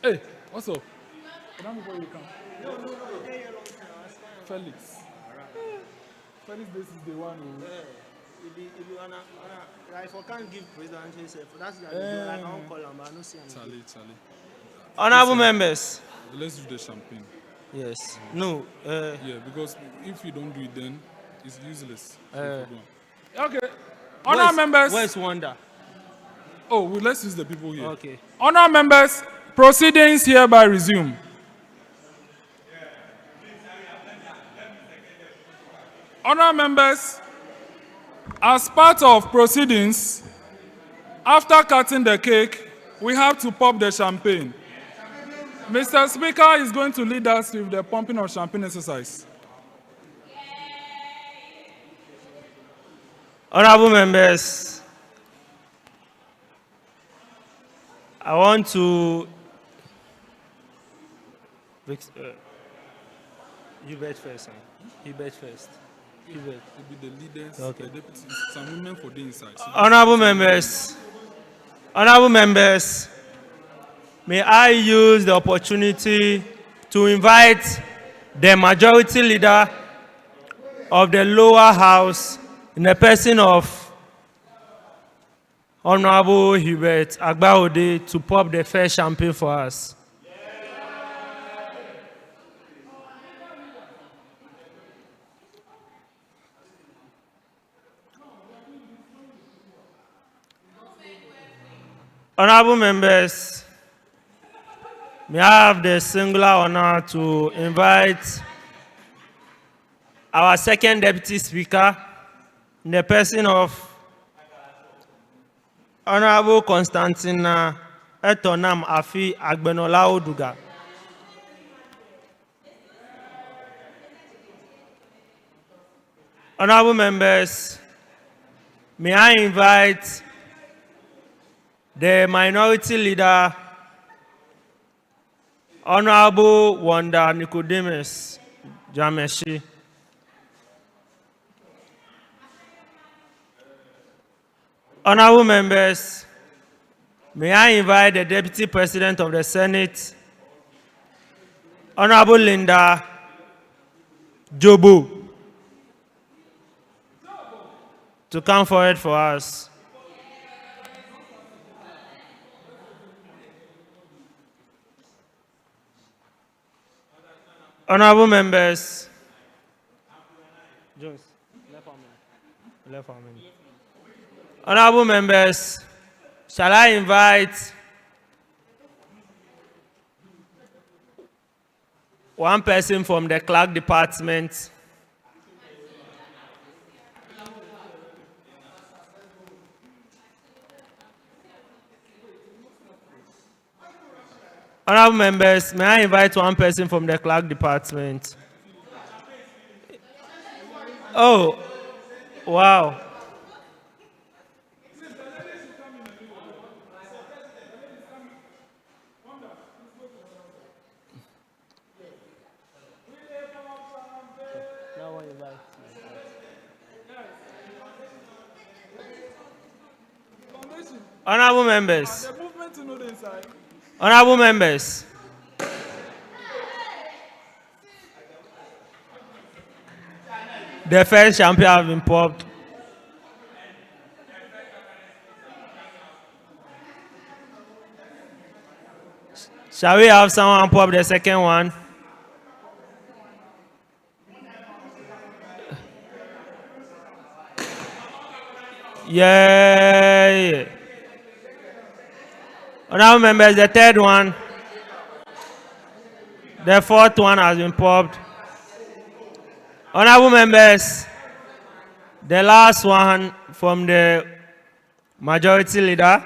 Hey, what's up? Before you come. Felix. Felix, this is the one who. If I can't give presidential, that's the I can't call him, but I don't see anything. Charlie. Honorable members. Let's do the champagne. Yes. No. Yeah, because if you don't do it, then it's useless. Okay. Honour members. Where's Wanda? Oh, well, let's use the people here. Okay. Honour members, proceedings hereby resume. Honour members, as part of proceedings, after cutting the cake, we have to pop the champagne. Mr. Speaker is going to lead us with the pumping of champagne exercise. Honorable members, I want to. You bet first, You bet first. You bet. To be the leaders, okay. The deputies, some women for the inside. So Honorable members, may I use the opportunity to invite the majority leader of the lower house in the person of Honorable Hubert Agbe to pop the first champagne for us. Honorable members, may I have the singular honor to invite our second deputy speaker in the person of Honorable Constantina Etonam Afi Agbenola Oduga. Honorable members, may I invite the minority leader, Honorable Wanda Nicodemus Jameshi. Honorable members, may I invite the Deputy President of the Senate, Honorable Linda Jobu, to come forward for us. Honorable members, Jones, left arm. Honorable members, shall I invite one person from the clerk department? Honorable members, may I invite one person from the clerk department? Oh, wow. Honorable members. Honorable members. The first champion has been popped. Shall we have someone pop the second one? Yeah. Honorable members, the third one. The fourth one has been popped. Honorable members, the last one from the majority leader.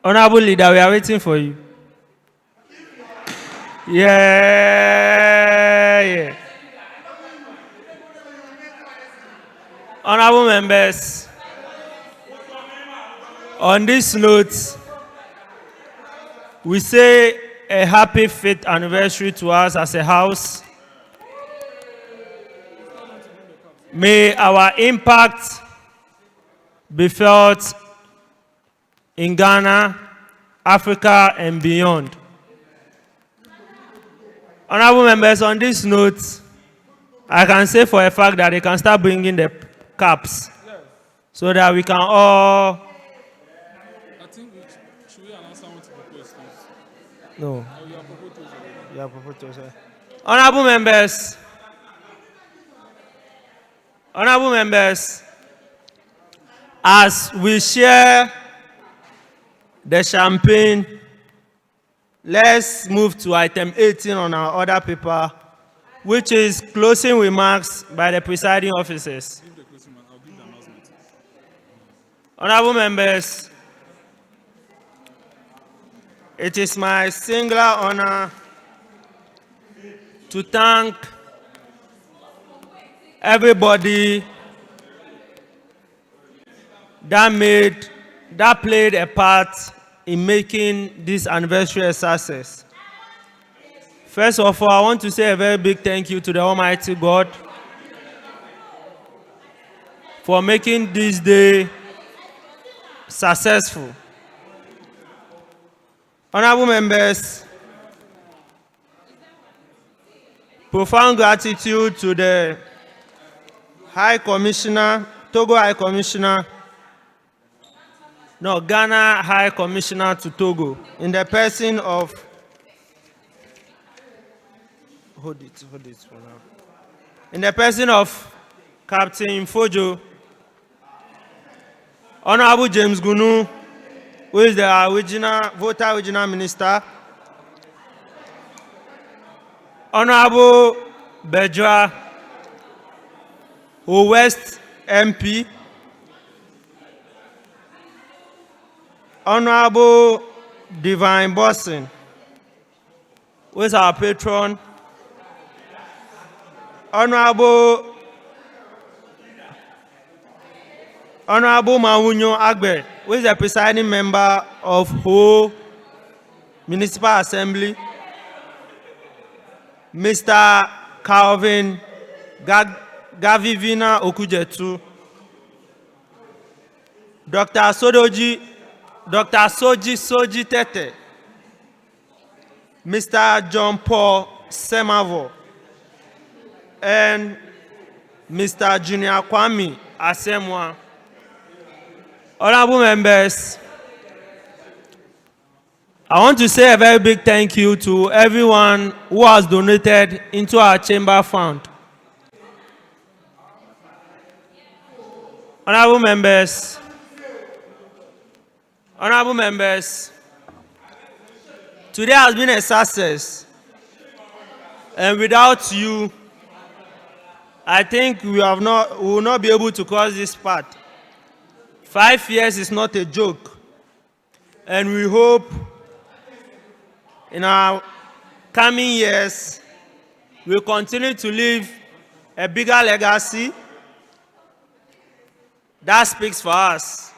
Honorable leader, we are waiting for you. Yeah. Honorable members, on this note, we say a happy 5th anniversary to us as a house. May our impact be felt in Ghana, Africa, and beyond. Honorable members, on this note, I can say for a fact that they can start bringing the caps so that we can all. I think should we announce someone to propose? No. Oh, you are proposing. You are proposing. Honorable members, as we share the champagne, let's move to item 18 on our order paper, which is closing remarks by the presiding officers. Give the closing man. I'll give the announcement. Honorable members, it is my singular honor to thank everybody that played a part in making this anniversary a success. First of all, I want to say a very big thank you to the Almighty God for making this day successful. Honorable members, profound gratitude to the High Commissioner, Togo High Commissioner, no, Ghana High Commissioner to Togo, in the person of, hold it for now. In the person of Captain Nfojoh, Honorable James Gunu, who is the original, Volta Regional Minister, Honorable Bedzrah, West MP, Honorable Divine Bosson, who is our patron, Honorable Mawunyo Agbe, who is the presiding member of whole Municipal Assembly, Mr. Calvin Gavivina Okujetu, Dr. Sodzi-Tettey, Mr. John Paul Semavo, and Mr. Junior Kwame Asiemoah. Honorable members, I want to say a very big thank you to everyone who has donated into our chamber fund. Honorable members, today has been a success, and without you, I think we will not be able to cross this path. 5 years is not a joke, and we hope in our coming years we'll continue to leave a bigger legacy that speaks for us.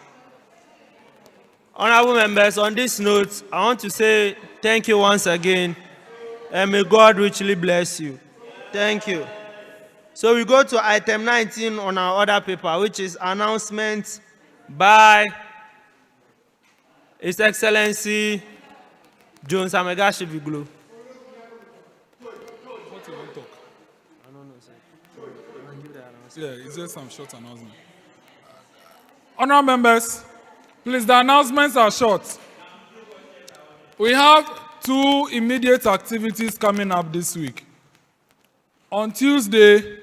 Honorable members, on this note, I want to say thank you once again, and may God richly bless you. Thank you. So we go to item 19 on our order paper, which is announcement by His Excellency Jones Amegashie-Viglo. What do you want to talk? I don't know, sir. Yeah, it's just some short announcement. Honourable members, please, the announcements are short. We have 2 immediate activities coming up this week. On Tuesday,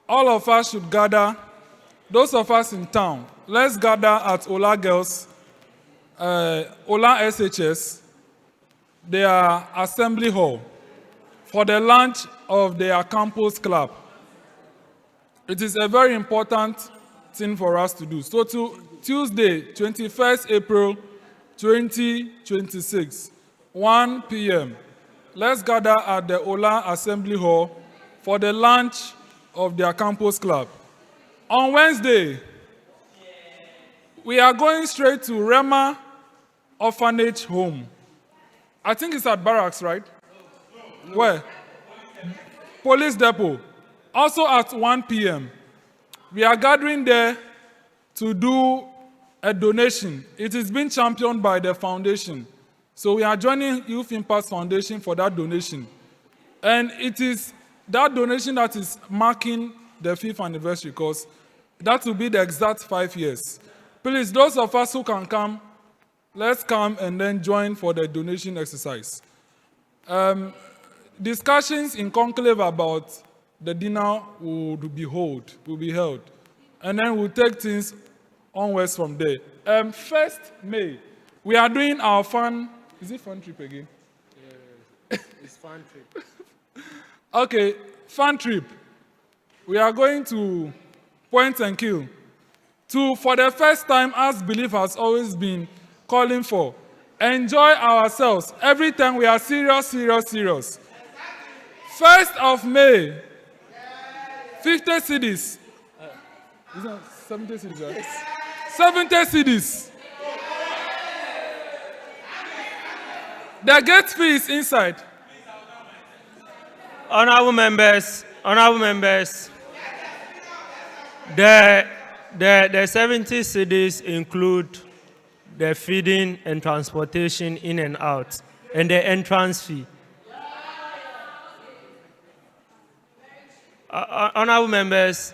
all of us should gather, those of us in town, let's gather at Ola Girls, Ola SHS, their assembly hall, for the launch of their campus club. It is a very important thing for us to do. So to Tuesday, 21st April 2026, 1 p.m., let's gather at the Ola Assembly Hall for the launch of their campus club. On Wednesday, we are going straight to Rema Orphanage Home I think it's at barracks, right? No. Where? Police depot. Also at 1 p.m. We are gathering there to do a donation. It is being championed by the foundation. So we are joining Youth Impact Foundation for that donation. And it is that donation that is marking the 5th anniversary, because that will be the exact 5 years. Please, those of us who can come, let's come and then join for the donation exercise. Discussions in conclave about the dinner will be held. And then we'll take things onwards from there. 1st May, we are doing our fun, is it fun trip again? Yeah, it's fun trip. Okay, fun trip. We are going to Point and Kill. For the first time, as Belief has always been calling for, enjoy ourselves. Every time we are serious, serious, serious. 1st of May, 50 cedis. Is that 70 cedis, right? Yes. 70 cedis. The gate fee is inside. Honorable members, the 70 cedis include the feeding and transportation in and out, and the entrance fee. Honorable members,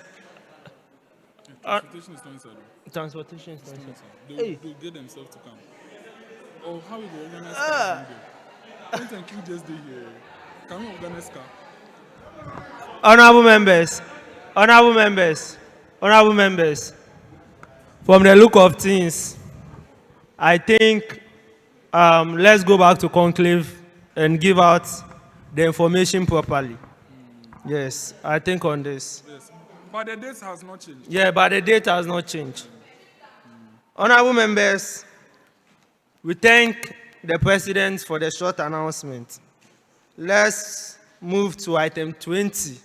Transportation is not inside. Transportation is not inside. They'll get themselves to come. Oh, how we go organize car? Point and Kill just did here. Can we organize car? Honorable members, from the look of things, I think let's go back to conclave and give out the information properly. Yes, I think on this. Yes, but the date has not changed. Yeah, but the date has not changed. Honorable members, we thank the President for the short announcement. Let's move to item 20,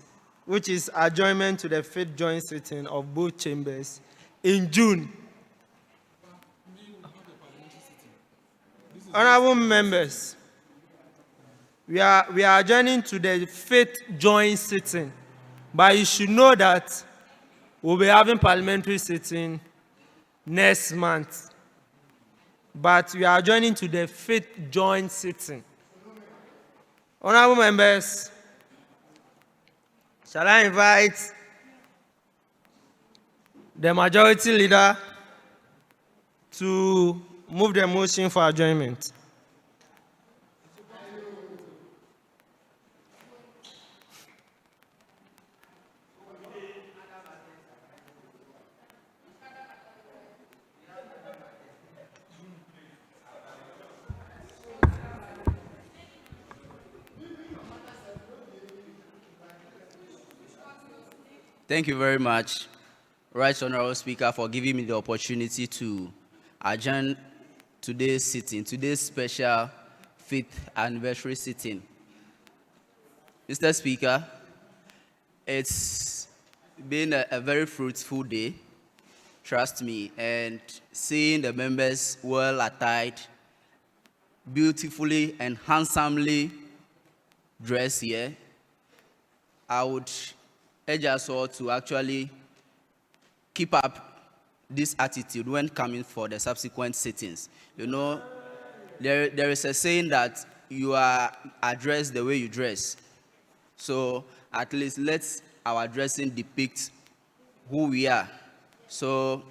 which is adjournment to the 5th joint sitting of both chambers in June. Honorable members, we are adjourning to the 5th joint sitting, but you should know that we'll be having parliamentary sitting next month. But we are adjourning to the 5th joint sitting. Honorable members, shall I invite the majority leader to move the motion for adjournment? Thank you very much, Right Honorable Speaker, for giving me the opportunity to adjourn today's sitting, today's special 5th anniversary sitting. Mr. Speaker, it's been a very fruitful day, trust me, and seeing the members well attired, beautifully and handsomely dressed here, I would urge us all to actually keep up this attitude when coming for the subsequent sittings. You know, there is a saying that you are addressed the way you dress. So at least let our dressing depict who we are. So,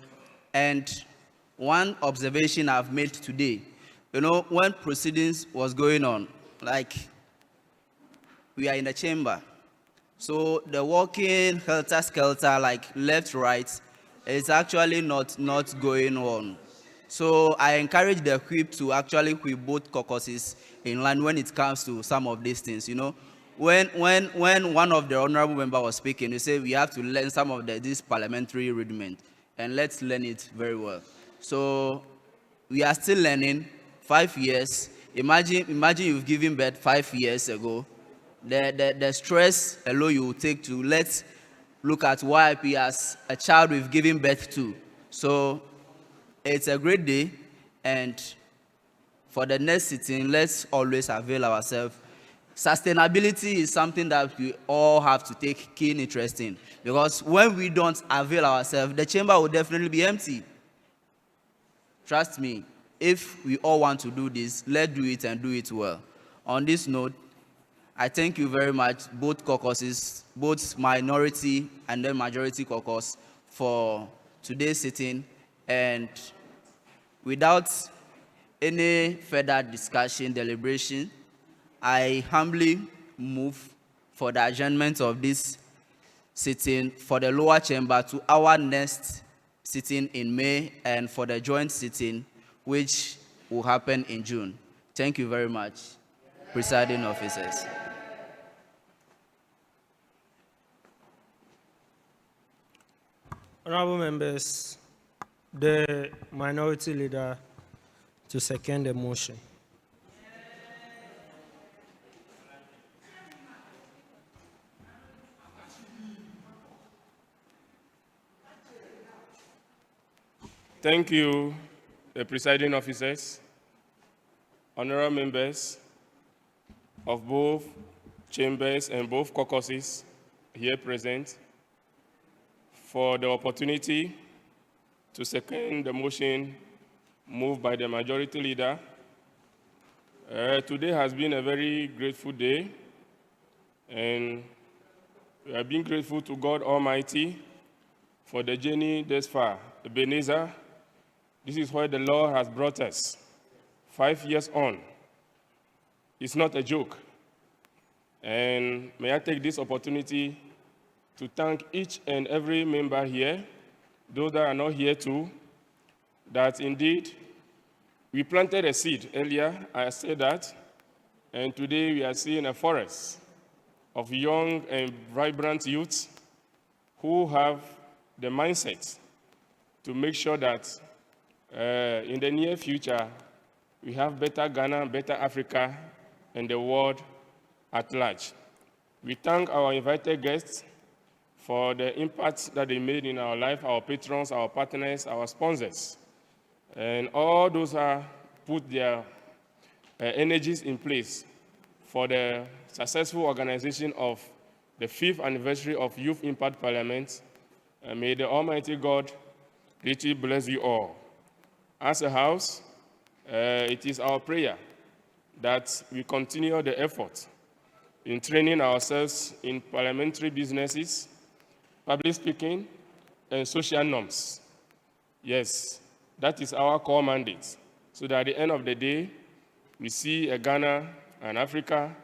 and one observation I've made today, you know, when proceedings was going on, like we are in the chamber, so the walking helter-skelter, like left, right, is actually not going on. So I encourage the whip to actually whip both caucuses in line when it comes to some of these things. You know, when one of the honorable members was speaking, you say we have to learn some of this parliamentary rudiment, and let's learn it very well. So we are still learning. 5 years. Imagine you've given birth 5 years ago. The stress alone you will take to let's look at YIP as a child we've given birth to. So it's a great day, and for the next sitting, let's always avail ourselves. Sustainability is something that we all have to take keen interest in, because when we don't avail ourselves, the chamber will definitely be empty. Trust me, if we all want to do this, let's do it and do it well. On this note, I thank you very much, both caucuses, both minority and then majority caucus, for today's sitting. And without any further discussion, deliberation, I humbly move for the adjournment of this sitting for the lower chamber to our next sitting in May, and for the joint sitting, which will happen in June. Thank you very much, presiding officers. Honorable members, the minority leader to second the motion. Thank you, the presiding officers, honorable members of both chambers and both caucuses here present, for the opportunity to second the motion moved by the majority leader. Today has been a very grateful day, and we are being grateful to God Almighty for the journey thus far. Ebenezer, this is where the Lord has brought us. 5 years on. It's not a joke. And may I take this opportunity to thank each and every member here, those that are not here too, that indeed we planted a seed earlier, I said that, and today we are seeing a forest of young and vibrant youths who have the mindset to make sure that in the near future, we have better Ghana, better Africa, and the world at large. We thank our invited guests for the impact that they made in our life, our patrons, our partners, our sponsors, and all those who have put their energies in place for the successful organization of the 5th anniversary of Youth Impact Parliament. May the Almighty God richly bless you all. As a house, it is our prayer that we continue the effort in training ourselves in parliamentary businesses, public speaking, and social norms. Yes, that is our core mandate, so that at the end of the day, we see a Ghana, an Africa,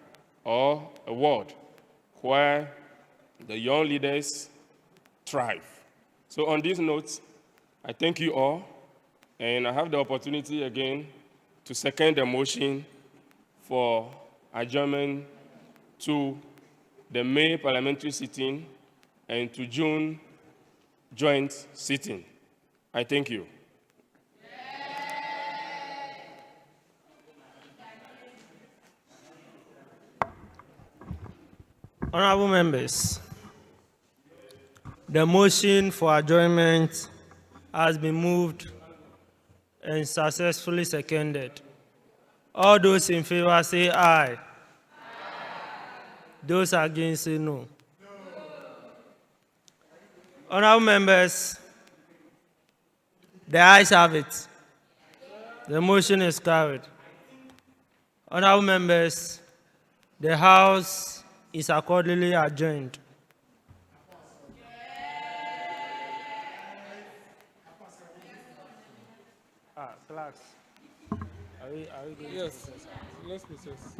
or a world where the young leaders thrive. So on this note, I thank you all, and I have the opportunity again to second the motion for adjournment to the May parliamentary sitting and to June joint sitting. I thank you. Honorable members, the motion for adjournment has been moved and successfully seconded. All those in favor say aye. Aye. Those against say no. Honorable members, the ayes have it. The motion is carried. Honorable members, the House is accordingly adjourned. Class. Are we going yes, let's process.